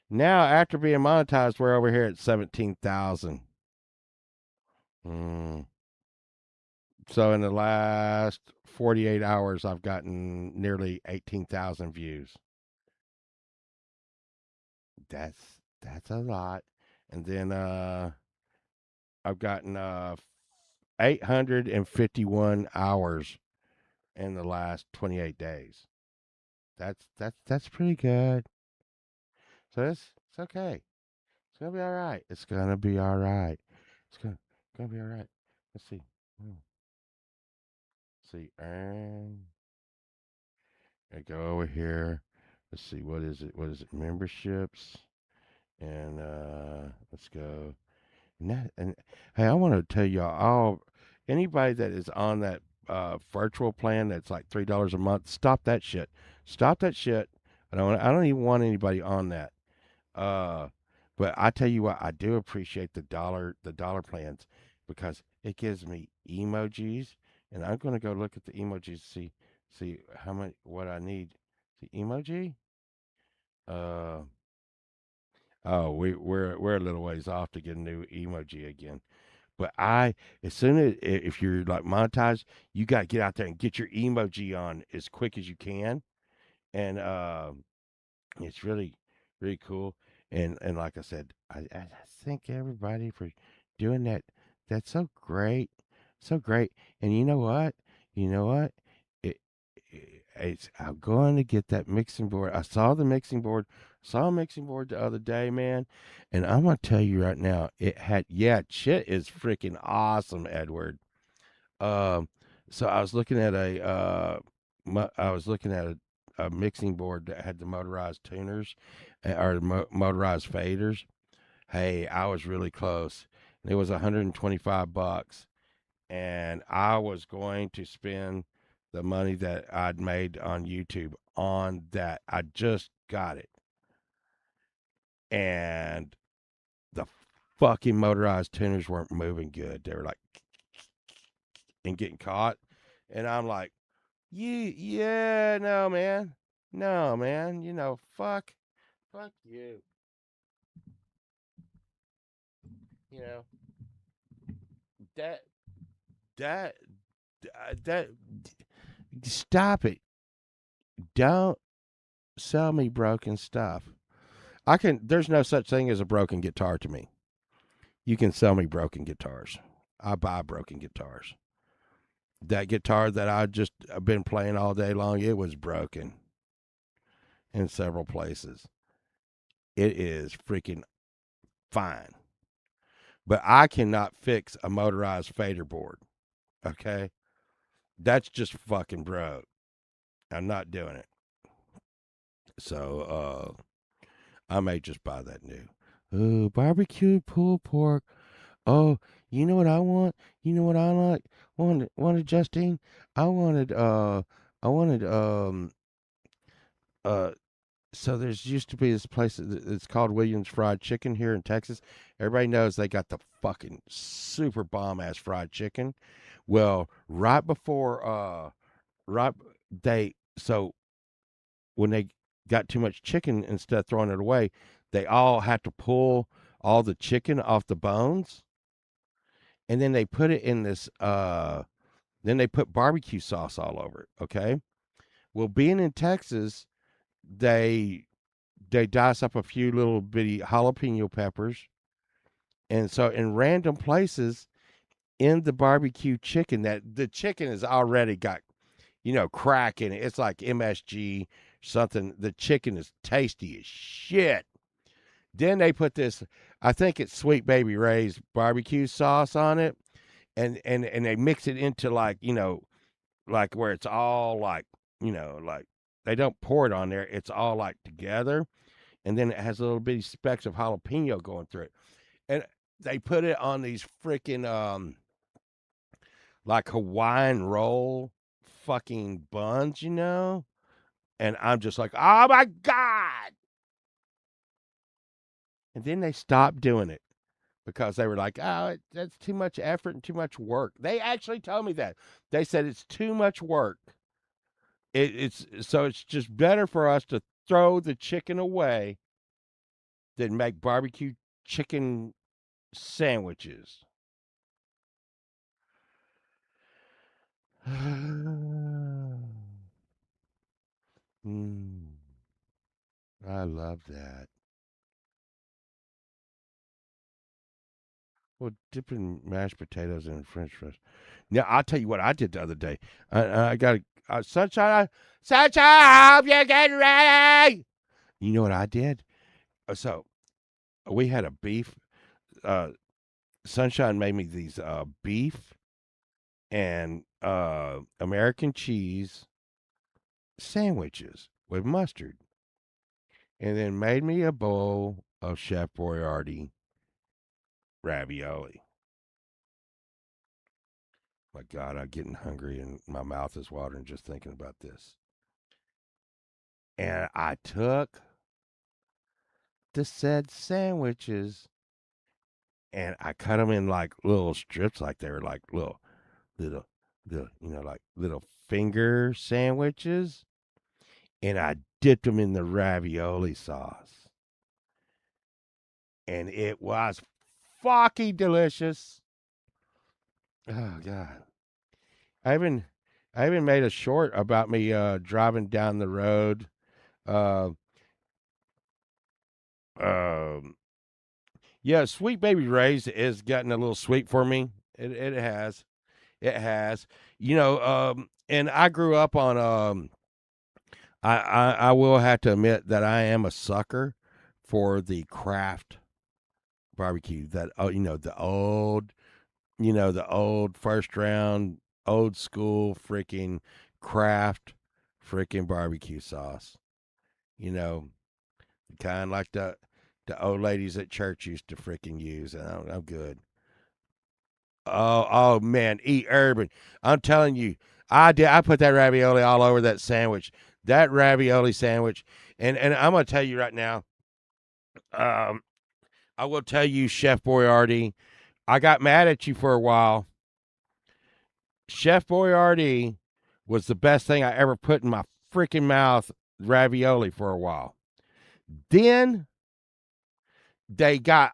Now, after being monetized, we're over here at 17,000. Mm. So in the last 48 hours, I've gotten nearly 18,000 views. That's a lot. And then I've gotten 851 hours in the last 28 days. That's pretty good. So it's okay. It's gonna be all right. It's gonna be all right. It's gonna be all right. Let's see. Hmm. See, earn. I go over here. Let's see. What is it? What is it? Memberships. And let's go. And hey, I want to tell y'all all anybody that is on that virtual plan that's like $3 a month, stop that shit. Stop that shit. I don't even want anybody on that. Uh, but I tell you what, I do appreciate the dollar plans because it gives me emojis, and I'm gonna go look at the emojis see how much what I need. See emoji. Uh oh, we're a little ways off to get a new emoji again. But as soon as if you're like monetized, you got to get out there and get your emoji on as quick as you can, and it's really cool. And like I said, I thank everybody for doing that. That's so great, so great. And you know what? You know what? I'm going to get that mixing board. I saw the mixing board. Saw a mixing board the other day, man. And I'm gonna tell you right now, shit is freaking awesome, Edward. Um, so I was looking at I was looking at a mixing board that had the motorized tuners or motorized faders. Hey, I was really close. It was 125 bucks, and I was going to spend the money that I'd made on YouTube on that. I just got it, and the fucking motorized tuners weren't moving good. They were like and getting caught, and I'm like, yeah, no, man. No, man. Fuck you. You know that that that. Stop it! Don't sell me broken stuff. I can. There's no such thing as a broken guitar to me. You can sell me broken guitars. I buy broken guitars. That guitar that I've been playing all day long, it was broken in several places. It is freaking fine. But I cannot fix a motorized fader board. Okay? That's just fucking broke. I'm not doing it. So I may just buy that new. Ooh, barbecue pulled pork. Oh, you know what I want? You know what I like? Wanted Justine? I wanted uh so there's used to be this place it's called Williams Fried Chicken here in Texas. Everybody knows they got the fucking super bomb ass fried chicken. Well, right before right they so when they got too much chicken, instead of throwing it away, they all had to pull all the chicken off the bones, and then they put it in this then they put barbecue sauce all over it, okay? Well, being in Texas, they dice up a few little bitty jalapeno peppers, and so in random places in the barbecue chicken, that the chicken has already got, crack in it. It's like MSG something. The chicken is tasty as shit. Then they put this, I think it's Sweet Baby Ray's barbecue sauce on it, and they mix it into, like, like where it's all like, like they don't pour it on there. It's all like together, and then it has little bitty specks of jalapeno going through it, and they put it on these freaking like Hawaiian roll fucking buns. And I'm just like, oh my god! And then they stopped doing it because they were like, oh, that's too much effort and too much work. They actually told me that. They said it's too much work. It's just better for us to throw the chicken away than make barbecue chicken sandwiches. Mm, I love that. Well, dipping mashed potatoes in French fries. Now, I'll tell you what I did the other day. I got sunshine. Sunshine, I hope you're getting ready. You know what I did? So we had a beef. Uh, Sunshine made me these beef and American cheese sandwiches with mustard, and then made me a bowl of Chef Boyardee ravioli. My God, I'm getting hungry and my mouth is watering just thinking about this. And I took the said sandwiches and I cut them in like little strips, like they were like little, like little finger sandwiches. And I dipped them in the ravioli sauce. And it was fucking delicious. Oh, God. I even, I even made a short about me driving down the road. Uh, um, Yeah, Sweet Baby Ray's has gotten a little sweet for me. It has. It has. And I grew up on I will have to admit that I am a sucker for the craft barbecue. That the old first round old school freaking craft freaking barbecue sauce. You know, kind of like the old ladies at church used to freaking use. And I'm good. Oh man, eat urban. I'm telling you, I did. I put that ravioli all over that sandwich. That ravioli sandwich, and I'm gonna tell you right now. Um, I will tell you, Chef Boyardee. I got mad at you for a while. Chef Boyardee was the best thing I ever put in my freaking mouth. Ravioli for a while. Then they got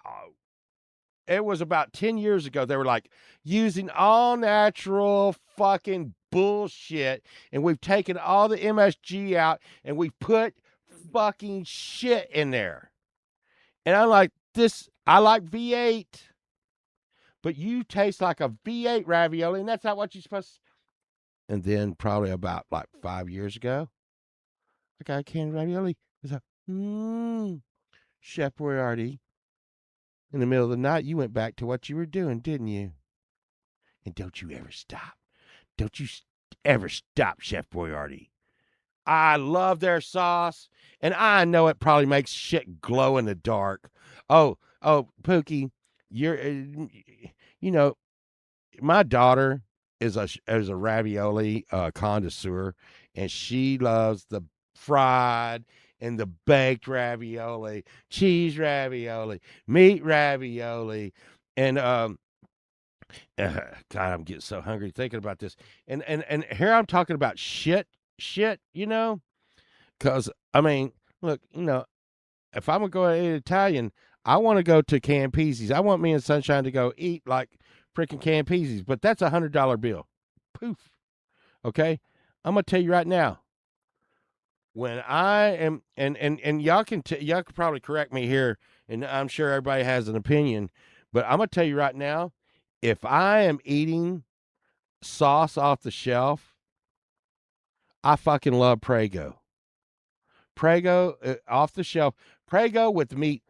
it was about 10 years ago. They were like using all natural fucking bullshit, and we've taken all the MSG out and we've put fucking shit in there. And I'm like, this, I like V8, but you taste like a V8 ravioli, and that's not what you're supposed to. And then probably about like 5 years ago, I got a canned ravioli. It's like, Chef Boyardee, in the middle of the night, you went back to what you were doing, didn't you? And don't you ever stop. Don't you ever stop, Chef Boyardee. I love their sauce, and I know it probably makes shit glow in the dark. Pookie, you're, you know, my daughter is a ravioli connoisseur, and she loves the fried and the baked ravioli, cheese ravioli, meat ravioli, and God, I'm getting so hungry thinking about this. And here I'm talking about shit, because I mean, look, if I'm gonna go eat Italian, I want to go to Campese's. I want me and Sunshine to go eat like freaking Campese's, but that's $100 bill. Poof. Okay, I'm gonna tell you right now. When I am, and y'all can probably correct me here, and I'm sure everybody has an opinion, but I'm gonna tell you right now, if I am eating sauce off the shelf, I fucking love Prego. Prego off the shelf. Prego with meat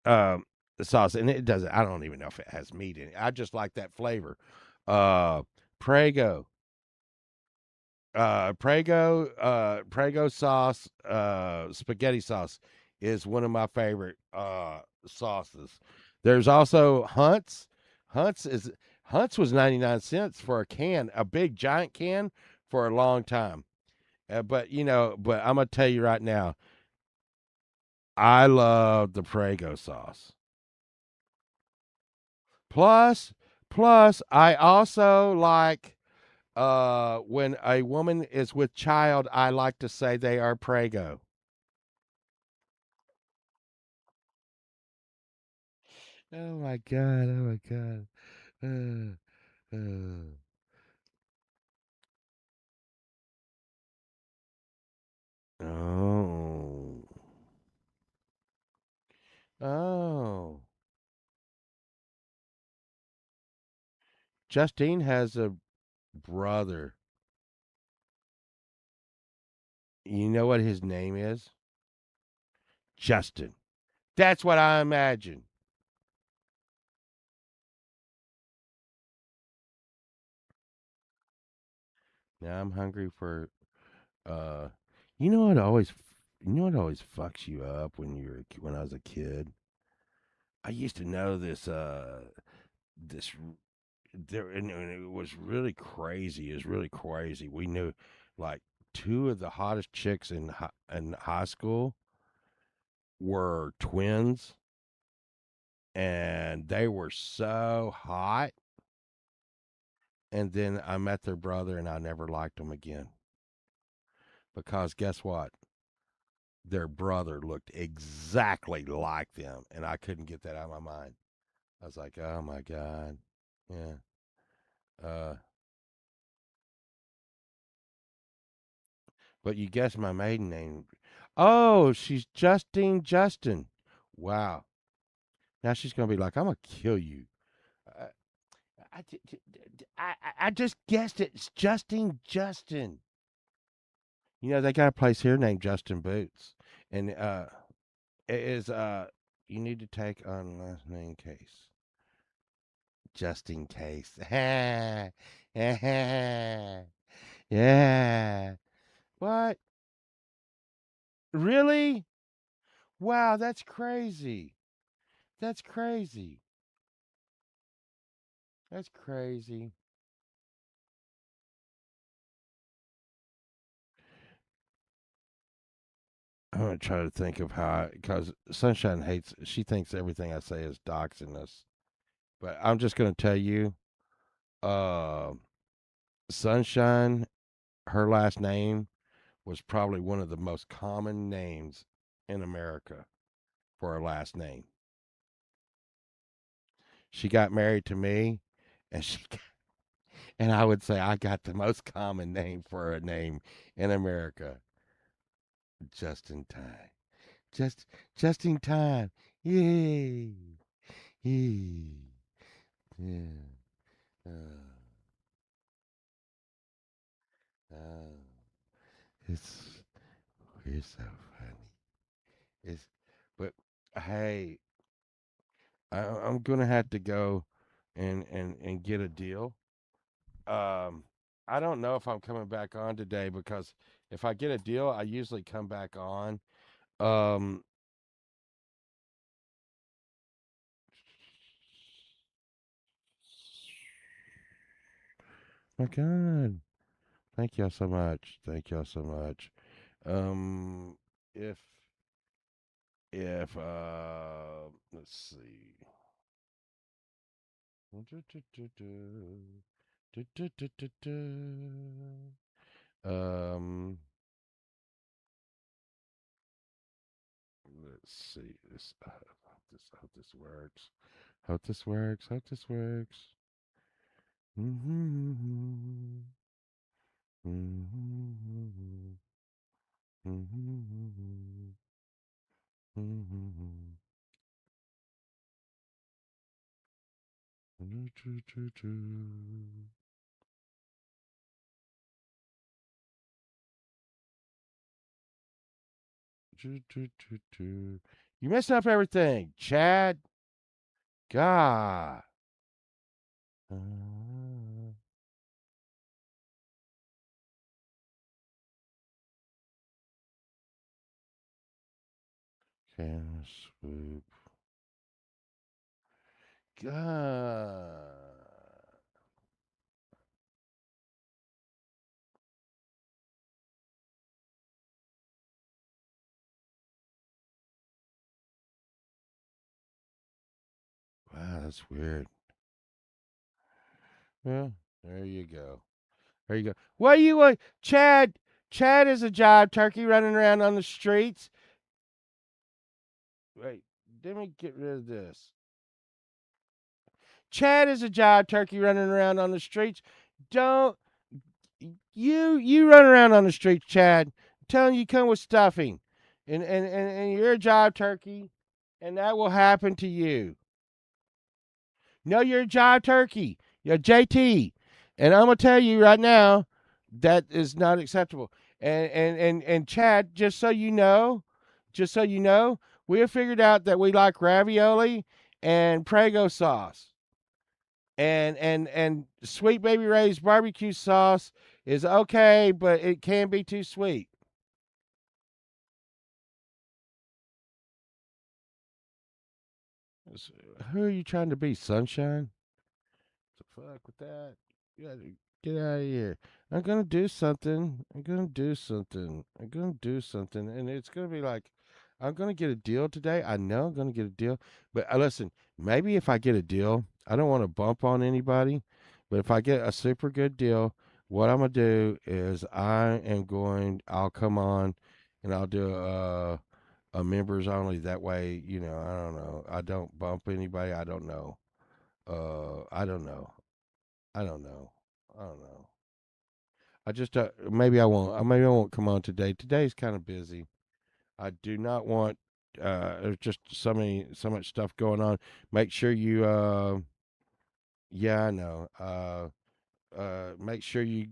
sauce, and it doesn't. I don't even know if it has meat in it. I just like that flavor. Uh, Prego, Prego sauce, spaghetti sauce is one of my favorite sauces. There's also Hunt's. Hunt's is Hunt's was 99 cents for a can, a big giant can for a long time. But I'm gonna tell you right now, I love the Prego sauce. Plus, plus, I also like when a woman is with child, I like to say they are Prego. Oh my god! Oh my god! Uh. Oh. Oh. Justine has a brother. You know what his name is? Justin. That's what I imagine. Now I'm hungry for uh you know what always fucks you up when I was a kid? I used to know this there and it was really crazy. It was really crazy. We knew like two of the hottest chicks in high school were twins, and they were so hot. And then I met their brother, and I never liked them again because guess what? Their brother looked exactly like them, and I couldn't get that out of my mind. I was like, oh my god, yeah. Uh, but you guessed my maiden name. Oh, she's Justine Justin. Wow. Now she's gonna be like, I'm gonna kill you. Uh, I just guessed it. It's Justine Justin. They got a place here named Justin Boots, and it is you need to take on last name case, just in case. Yeah. What? Really? Wow, that's crazy. That's crazy. That's crazy. I'm gonna try to think of how, because Sunshine hates. She thinks everything I say is doxing us. But I'm just gonna tell you, uh, Sunshine, her last name was probably one of the most common names in America for her last name. She got married to me, and and I would say I got the most common name for a name in America. Just in time. Just just in time. Yay. Yay. Yeah. Uh, uh, it's you're so funny. It's but hey, I'm gonna have to go and get a deal. Um, I don't know if I'm coming back on today because if I get a deal, I usually come back on. Um, my God, thank y'all so much. Thank y'all so much. Um, if let's see. Um, let's see. Hope this works. Hope this works. Hope this works. Mm-hmm. Mm-hmm. Mm-hmm. Mm-hmm. You messed up everything, Chad. God. Can swoop. God. Wow, that's weird. Well, there you go. There you go. What you Chad? Chad is a jive turkey running around on the streets. Wait, let me get rid of this. Chad is a jive turkey running around on the streets. Don't you run around on the streets, Chad? I'm telling you, come with stuffing, and you're a jive turkey, and that will happen to you. No, you're a jive turkey. You're JT, and I'm gonna tell you right now that is not acceptable. And Chad, just so you know, we have figured out that we like ravioli and Prego sauce. And Sweet Baby Ray's barbecue sauce is okay, but it can be too sweet. Who are you trying to be, Sunshine? The fuck with that? You gotta get out of here. I'm gonna do something. I'm gonna do something. I'm gonna do something, and it's gonna be like, I'm gonna get a deal today. I know I'm gonna get a deal, but listen. Maybe if I get a deal, I don't want to bump on anybody, but if I get a super good deal, what I'm gonna do is I'll come on, and I'll do a members only. That way, I don't know. I don't bump anybody. I don't know. I don't know. I don't know. I don't know. I just maybe I won't. Maybe I won't come on today. Today's kind of busy. I do not want. There's just so much stuff going on. Make sure you. Yeah, I know. Make sure you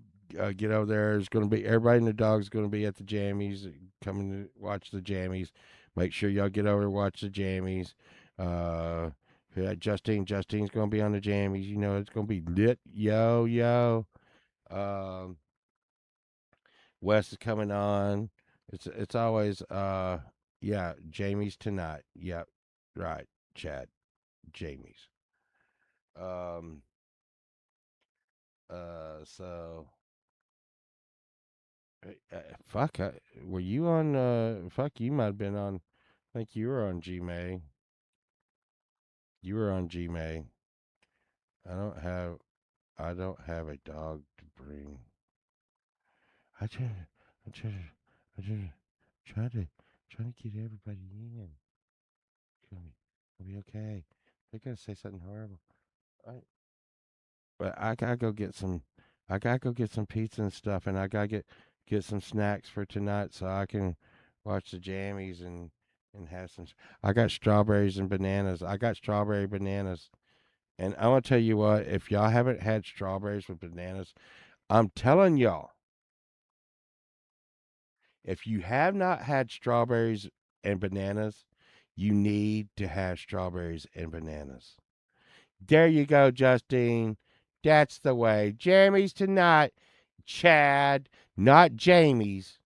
get over there. There's going to be everybody and their dog's going to be at the jammies, coming to watch the jammies. Make sure y'all get over to watch the jammies. Uh, yeah, Justine's going to be on the jammies. It's going to be lit. Yo, yo. Um, Wes is coming on. It's always yeah, Jamie's tonight. Yep. Right, Chad. Jamie's. Um so fuck were you on fuck you might have been on I think you were on Gmail. You were on Gmail. I don't have I don't have a dog to bring. I just I just I just try to get everybody in. It's gonna be okay. They're gonna say something horrible. I, but I gotta go get some. I gotta go get some pizza and stuff, and I gotta get some snacks for tonight so I can watch the jammies and have some. I got strawberries and bananas. I got strawberry bananas, and I want to tell you what. If y'all haven't had strawberries with bananas, I'm telling y'all, if you have not had strawberries and bananas, you need to have strawberries and bananas. There you go, Justine. That's the way. Jammies tonight, Chad, not Jamie's.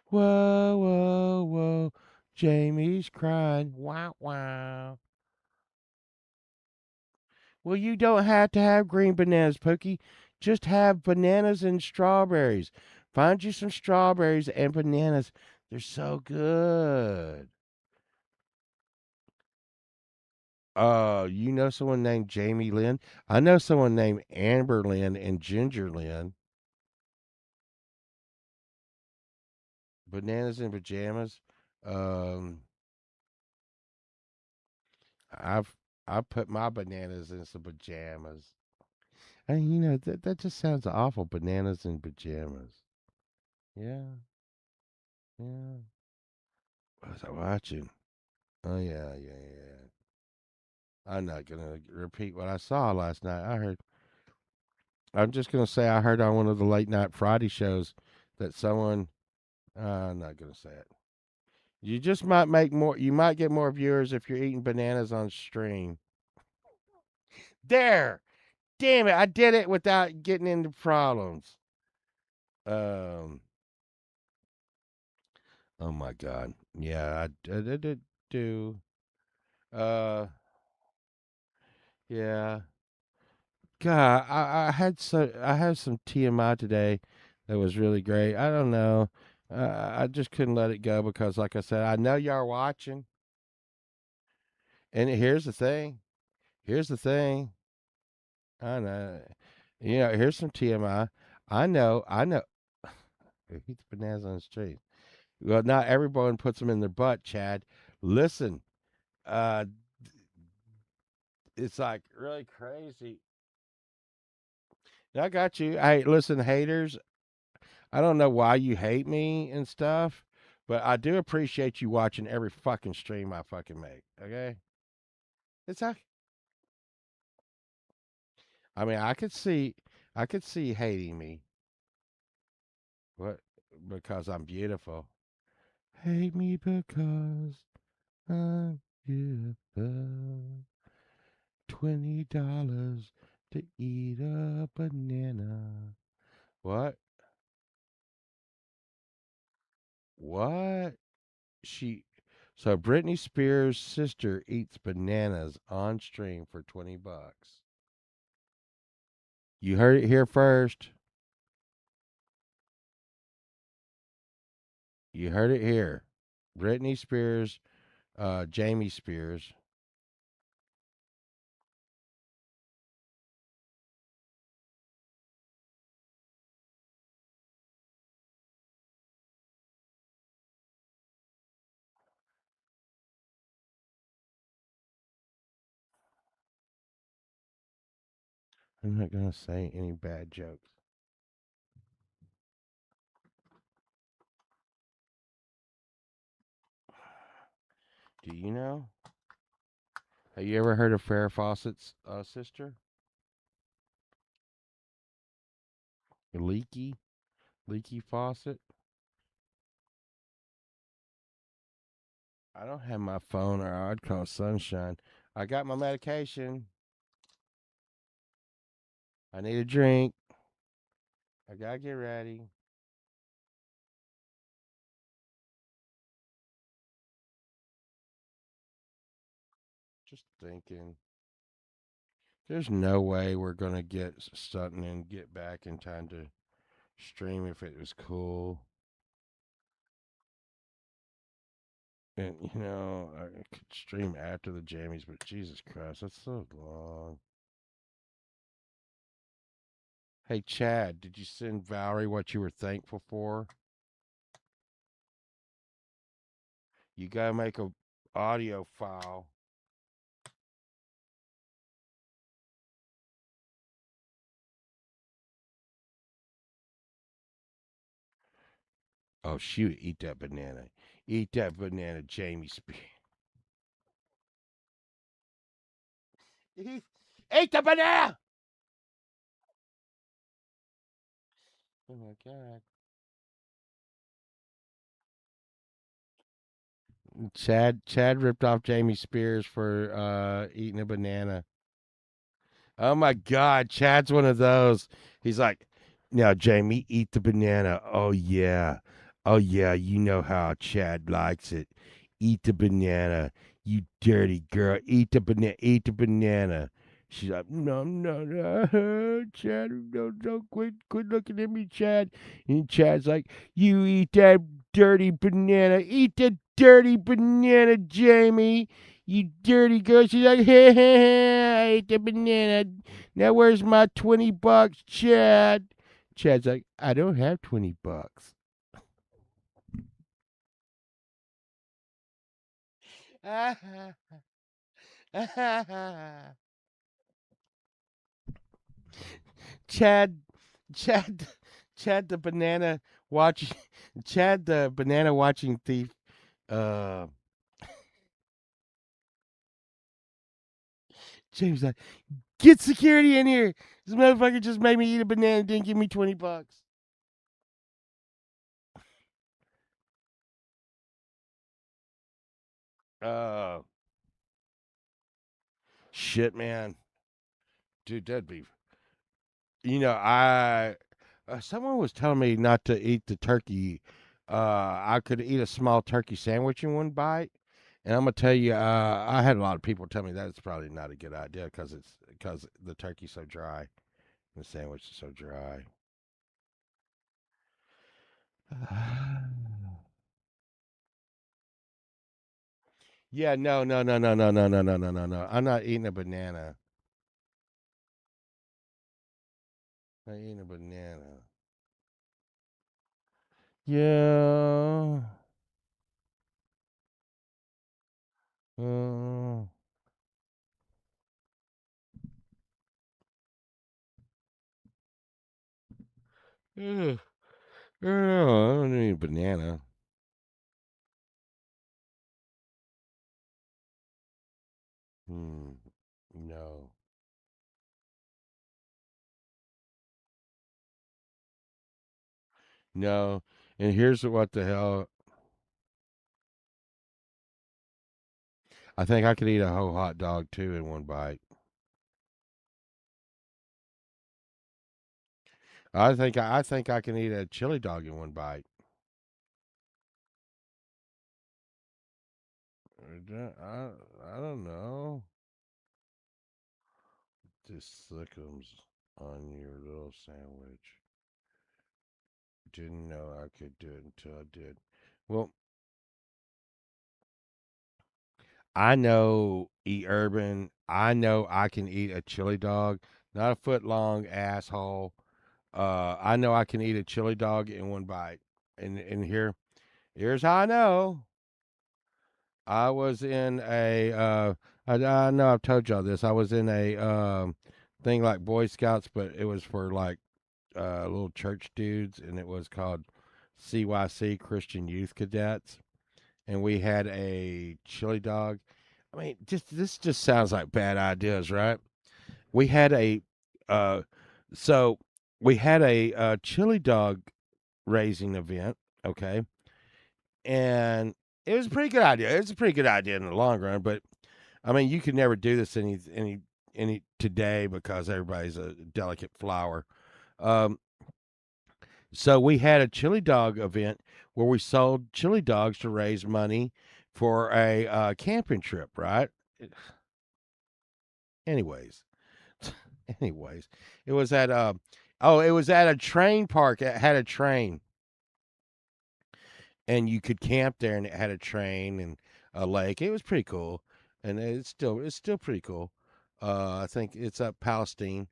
Whoa, whoa, whoa. Jamie's crying. Wow, wow. Well, you don't have to have green bananas, Pookie. Just have bananas and strawberries. Find you some strawberries and bananas. They're so good. You know someone named Jamie Lynn? I know someone named Amber Lynn and Ginger Lynn. Bananas in pajamas. Um, I've I put my bananas in some pajamas. And that just sounds awful. Bananas in pajamas. Yeah, yeah. What was I watching? Oh yeah, yeah, yeah. I'm not gonna repeat what I saw last night. I'm just gonna say I heard on one of the late night Friday shows that someone. I'm not gonna say it. You just might make more. You might get more viewers if you're eating bananas on stream. There. Damn it! I did it without getting into problems. Um. Oh my God. Yeah, I did do. Uh. Yeah. God, I had some TMI today that was really great. I don't know. I just couldn't let it go because, like I said, I know y'all are watching. And here's the thing. Here's the thing. I know. Here's some TMI. I know. I know. Who eats bananas on the street? Well, not everyone puts them in their butt, Chad. Listen, uh, it's like really crazy. I got you. Hey, listen, haters. I don't know why you hate me and stuff, but I do appreciate you watching every fucking stream I fucking make. Okay, it's okay. I mean, I could see hating me. What? Because I'm beautiful. Hate me because I'm beautiful. $20 to eat a banana. What? What? She so Britney Spears' sister eats bananas on stream for $20. You heard it here first. You heard it here. Britney Spears, Jamie Spears. I'm not gonna say any bad jokes. Do you know? Have you ever heard of Farrah Fawcett's sister? Leaky, Leaky Fawcett. I don't have my phone, or I'd call Sunshine. I got my medication. I need a drink. I gotta get ready. Just thinking. There's no way we're gonna get something and get back in time to stream if it was cool. And I could stream after the jammies, but Jesus Christ, that's so long. Hey Chad, did you send Valerie what you were thankful for? You gotta make a audio file. Oh shoot! Eat that banana. Eat that banana, Jamie Spears. Eat the banana. Oh my god. Chad ripped off Jamie Spears for eating a banana. Oh my God, Chad's one of those. He's like, now Jamie, eat the banana. Oh yeah, you know how Chad likes it. Eat the banana, you dirty girl. Eat the banana. Eat the banana. She's like, no, no, no, Chad, no, don't quit looking at me, Chad. And Chad's like, you eat that dirty banana. Eat the dirty banana, Jamie. You dirty girl. She's like, hey, hey, hey, I ate the banana. Now where's my $20, Chad? Chad's like, I don't have $20. Chad, Chad, Chad the banana watching, Chad the banana watching thief. Uh, James like, get security in here. This motherfucker just made me eat a banana and didn't give me $20. Uh, shit, man, dude, that'd be. I someone was telling me not to eat the turkey. I could eat a small turkey sandwich in one bite, and I'm gonna tell you, I had a lot of people tell me that's probably not a good idea because the turkey's so dry, the sandwich is so dry. Yeah, no, no, no, no, no, no, no, no, no, no, no. I'm not eating a banana. I'm not eating a banana. Yeah. Uh, ugh. I don't need a banana. Hmm. No. No. And here's what the hell. I think I could eat a whole hot dog too in one bite. I think I can eat a chili dog in one bite. I don't know. Just slickums on your little sandwich. Didn't know I could do it until I did. Well, I know urban. I know I can eat a chili dog, not a foot long asshole. I know I can eat a chili dog in one bite. And here's how I know. I was in a I know I've told y'all this. I was in a thing like Boy Scouts, but it was for like little church dudes, and it was called CYC Christian Youth Cadets, and we had a chili dog. I mean, just this just sounds like bad ideas, right? We had a uh, so we had a chili dog raising event, okay, and it was a pretty good idea. It was a pretty good idea in the long run, but I mean, you could never do this any today because everybody's a delicate flower. Um, so we had a chili dog event where we sold chili dogs to raise money for a camping trip, right? Anyways, anyways, it was at it was at a train park. It had a train, and you could camp there, and it had a train and a lake. It was pretty cool, and it's still pretty cool. I think it's up Palestine,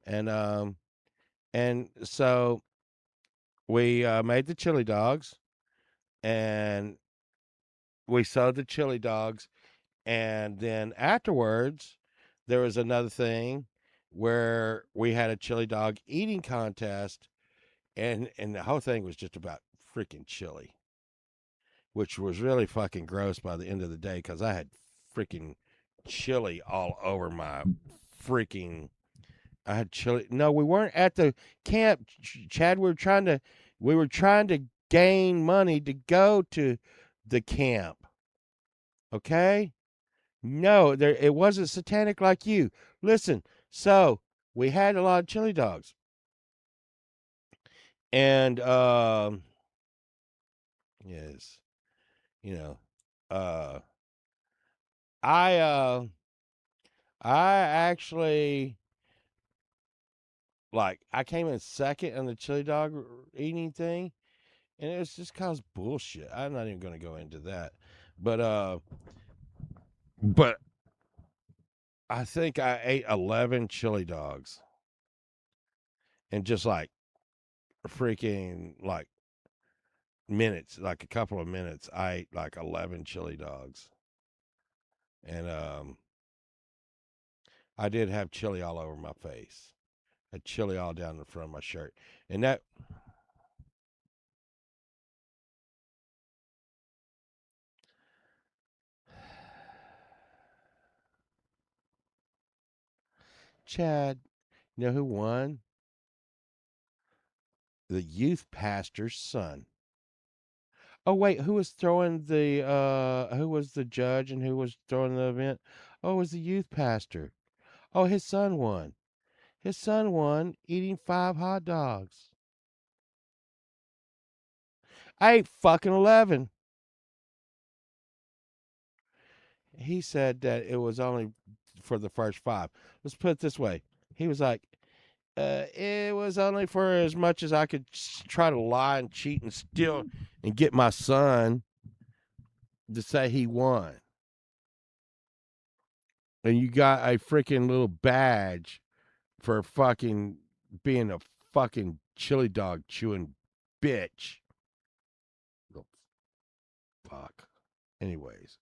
and so we made the chili dogs, and we sold the chili dogs, and then afterwards, there was another thing where we had a chili dog eating contest, and the whole thing was just about freaking chili, which was really fucking gross by the end of the day because I had freaking chili all over my freaking. I had chili. No, we weren't at the camp, Chad. We were trying to gain money to go to the camp. Okay. No, there it wasn't satanic like you. Listen, so we had a lot of chili dogs, and yes, you know, uh, I uh, I actually like I came in second on the chili dog eating thing, and it was just cause bullshit. I'm not even gonna go into that, but but I think I ate 11 chili dogs, and just like freaking like minutes, like a couple of minutes, I ate like 11 chili dogs. And I did have chili all over my face. I had chili all down the front of my shirt. And that, Chad, you know who won? The youth pastor's son. Oh wait, who was throwing the who was the judge and who was throwing the event? Oh, it was the youth pastor. Oh, his son won. His son won eating 5 hot dogs. I ate fucking 11. He said that it was only for the first 5. Let's put it this way. He was like, it was only for as much as I could try to lie and cheat and steal and get my son to say he won. And you got a freaking little badge for fucking being a fucking chili dog chewing bitch. Oh, fuck. Anyways,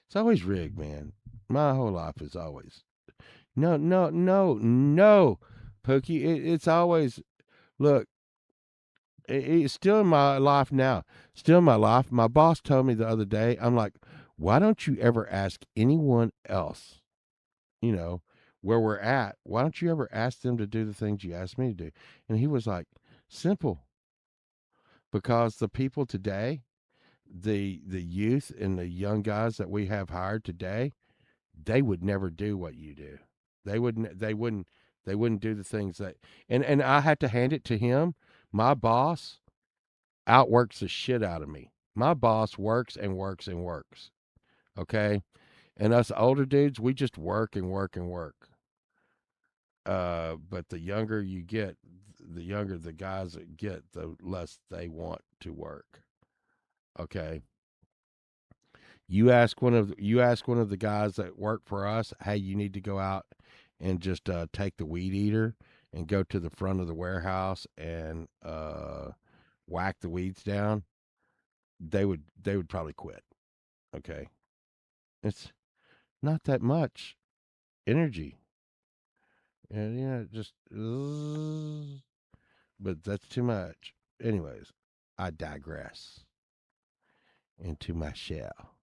it's always rigged, man. My whole life is always no, no, no, no, Pookie. It's always look. It's still in my life now. Still in my life. My boss told me the other day. I'm like, why don't you ever ask anyone else? You know where we're at. Why don't you ever ask them to do the things you asked me to do? And he was like, simple. Because the people today, the youth and the young guys that we have hired today, they would never do what you do. They wouldn't do the things that and I had to hand it to him. My boss outworks the shit out of me. My boss works and works and works. Okay? And us older dudes, we just work and work and work. But the younger you get, the younger the guys that get, the less they want to work. Okay? You ask one of the guys that work for us, hey, you need to go out and just take the weed eater and go to the front of the warehouse and whack the weeds down. They would probably quit. Okay, it's not that much energy, and just but that's too much. Anyways, I digress into my shell.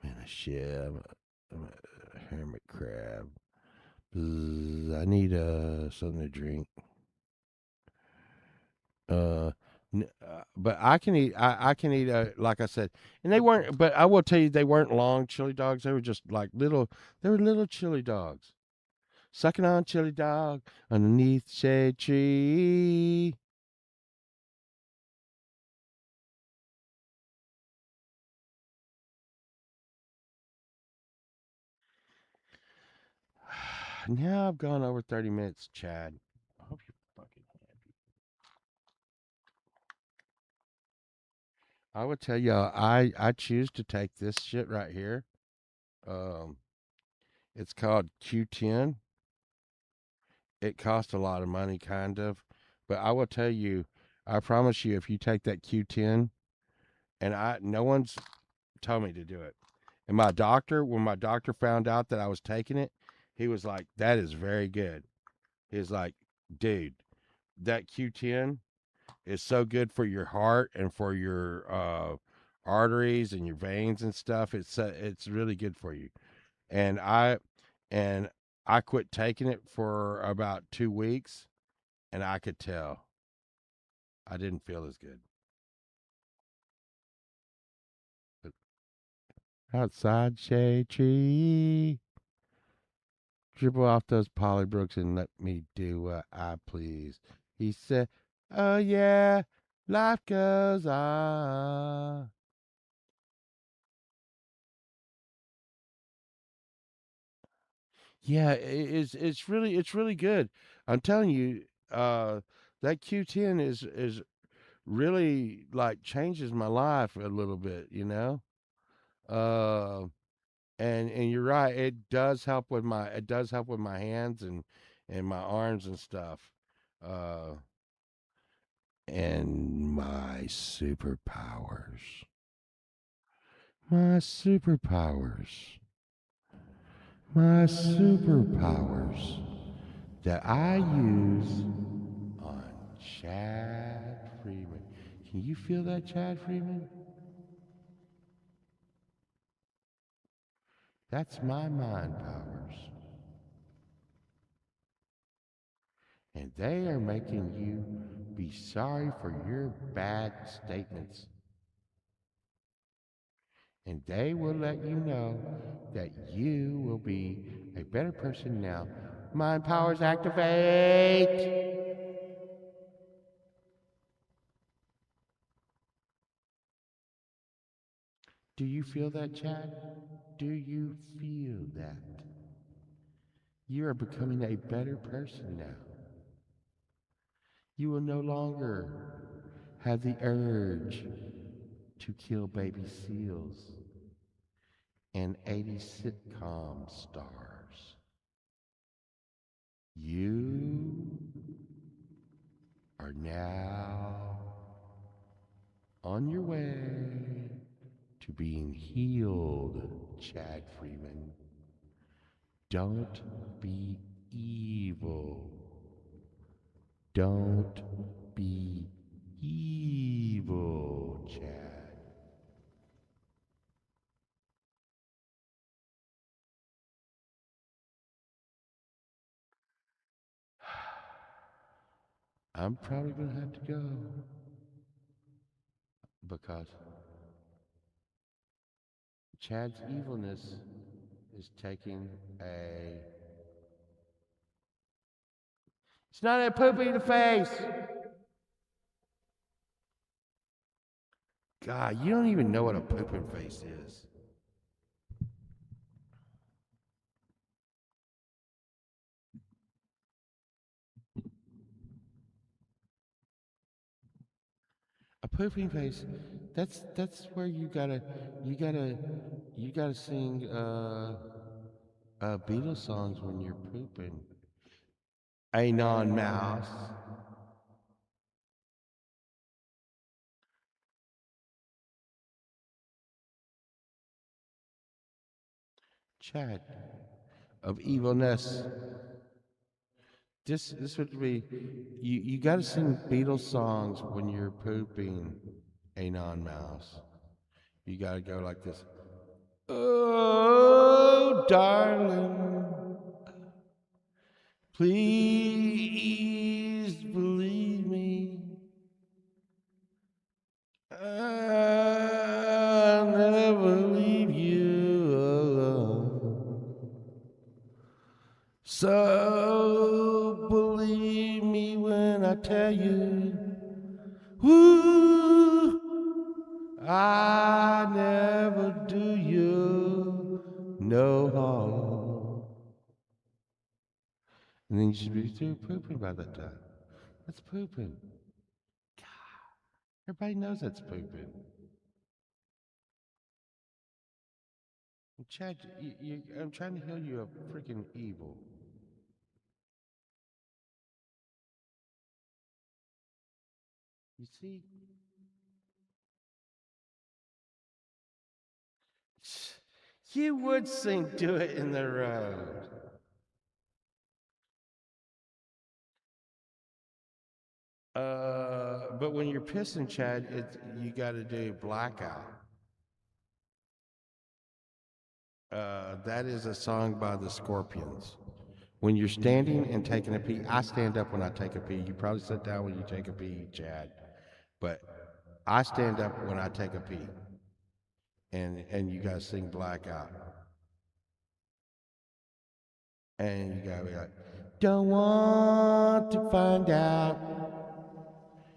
I'm in a shell. I'm a hermit crab. I need something to drink. Uh, but I can eat. I can eat. Like I said, and they weren't. But I will tell you, they weren't long chili dogs. They were just like little. They were little chili dogs. Sucking on chili dog underneath the shade tree. Now I've gone over 30 minutes, Chad. I hope you're fucking happy. I would tell you, I choose to take this shit right here. Um, it's called Q10. It costs a lot of money, kind of, but I will tell you, I promise you, if you take that Q10, and no one's told me to do it. And my doctor, when my doctor found out that I was taking it, he was like, "That is very good." He's like, "Dude, that Q10 is so good for your heart and for your arteries and your veins and stuff. It's really good for you." And and I quit taking it for about 2 weeks, and I could tell I didn't feel as good. But outside shade tree, dribble off those polybrooks and let me do what I please. He said, "Oh yeah, life goes on." Yeah, it's really good. I'm telling you, that Q10 is really like changes my life a little bit, you know. Uh, and you're right, it does help with my hands and my arms and stuff. Uh, and my superpowers, my superpowers, my superpowers that I use on Chad Freeman. Can you feel that, Chad Freeman? That's my mind powers. And they are making you be sorry for your bad statements. And they will let you know that you will be a better person now. Mind powers activate. Do you feel that, Chad? Do you feel that? You are becoming a better person now. You will no longer have the urge to kill baby seals and 80s sitcom stars. You are now on your way to being healed, Chad Freeman. Don't be evil. Don't be evil, Chad. I'm probably going to have to go because Chad's evilness is taking a. It's not a poop in the face. God, you don't even know what a pooping face is. A pooping face. That's where you gotta you gotta sing Beatles songs when you're pooping. Anon mouse. Chad of evilness. This would be you gotta sing Beatles songs when you're pooping. Anon mouse. You gotta go like this. Oh, darling, please believe me. I'll never leave you alone. So believe me when I tell you, woo, I never do you no harm. And then you should be through pooping by that time. That's pooping. Everybody knows that's pooping. Chad, I'm trying to heal you of freaking evil. You see? You would sing Do It in the Road. But when you're pissing, Chad, you got to do Blackout. That is a song by the Scorpions. When you're standing and taking a pee, I stand up when I take a pee. You probably sit down when you take a pee, Chad. But I stand up when I take a pee. And you gotta sing Blackout. And you gotta be like, don't want to find out.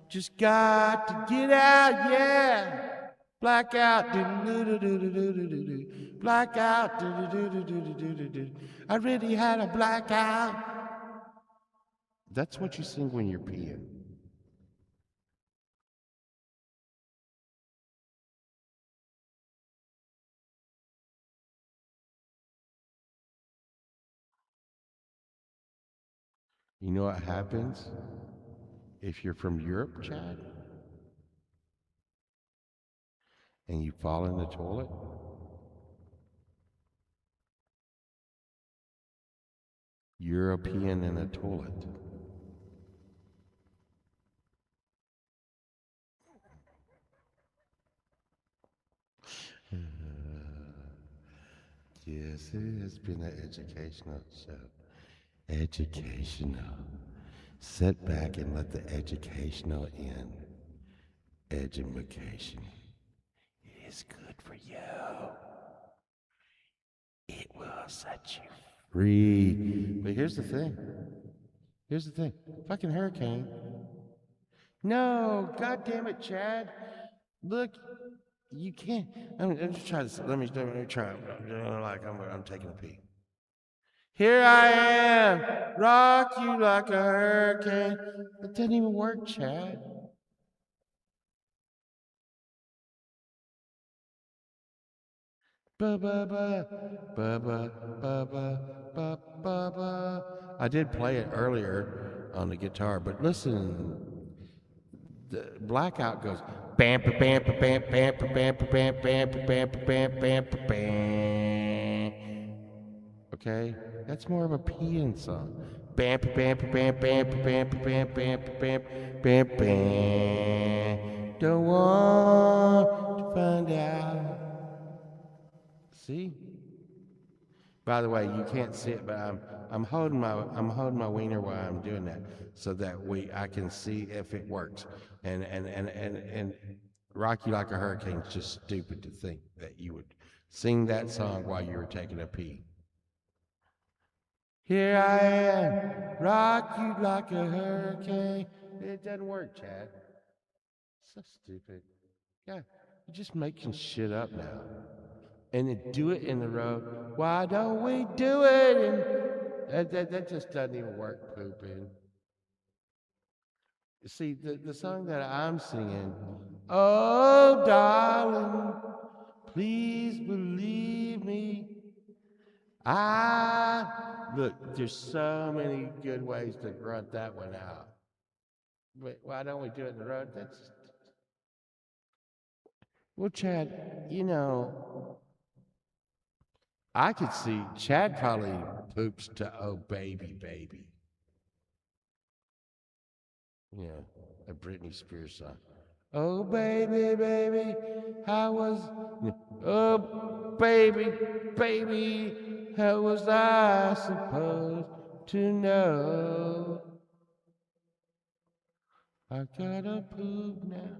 Just got to get out, yeah. Blackout, do-do-do-do-do-do-do-do. Blackout, do-do-do-do-do-do-do. I really had a blackout. That's what you sing when you're peeing. You know what happens if you're from Europe, Chad, and you fall in the toilet? European in a toilet. Yes, it has been an educational show. Educational. Sit back and let the educational in. Education. It is good for you. It will set you free. But here's the thing. Here's the thing. Fucking hurricane. No, god damn it, Chad. Look, you can't. I'm just trying to. Let me try. Like I'm taking a pee. Here I am, rock you like a hurricane. It doesn't even work, Chad. Ba ba ba ba ba ba ba ba ba ba. I did play it earlier on the guitar, but listen, the blackout goes bam bam bam bam bam bam bam bam bam bam bam bam. Okay, that's more of a peeing song. Bam bam bam bam bam bam bam bam bam bam. Don't want to find out. See? By the way, you can't see it, but I'm holding my wiener while I'm doing that, so that I can see if it works. And Rock You Like a Hurricane is just stupid to think that you would sing that song while you were taking a pee. Here I am, rock you like a hurricane. It doesn't work, Chad. So stupid. Yeah, you're just making shit up now. And then do it in the road. Why don't we do it? And that just doesn't even work, pooping. See, the song that I'm singing, oh, darling, please believe me. Look, there's so many good ways to grunt that one out. But why don't we do it in the road? Well, Chad, I could see Chad probably poops to "Oh Baby Baby." Yeah, a Britney Spears song. Oh baby, baby, how was? Oh baby, baby, how was I supposed to know? I gotta poop now.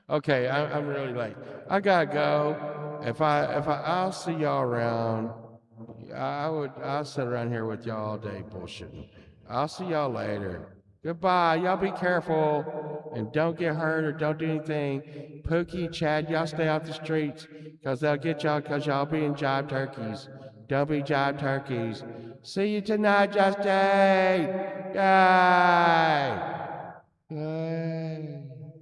Okay, I'm really late. I gotta go. I'll see y'all around. I'll sit around here with y'all all day bullshitting. I'll see y'all later. Goodbye. Y'all be careful and don't get hurt or don't do anything. Pookie, Chad, y'all stay off the streets because they'll get y'all because y'all being jive turkeys. Don't be jive turkeys. See you tonight, Justin. Yay! Yay!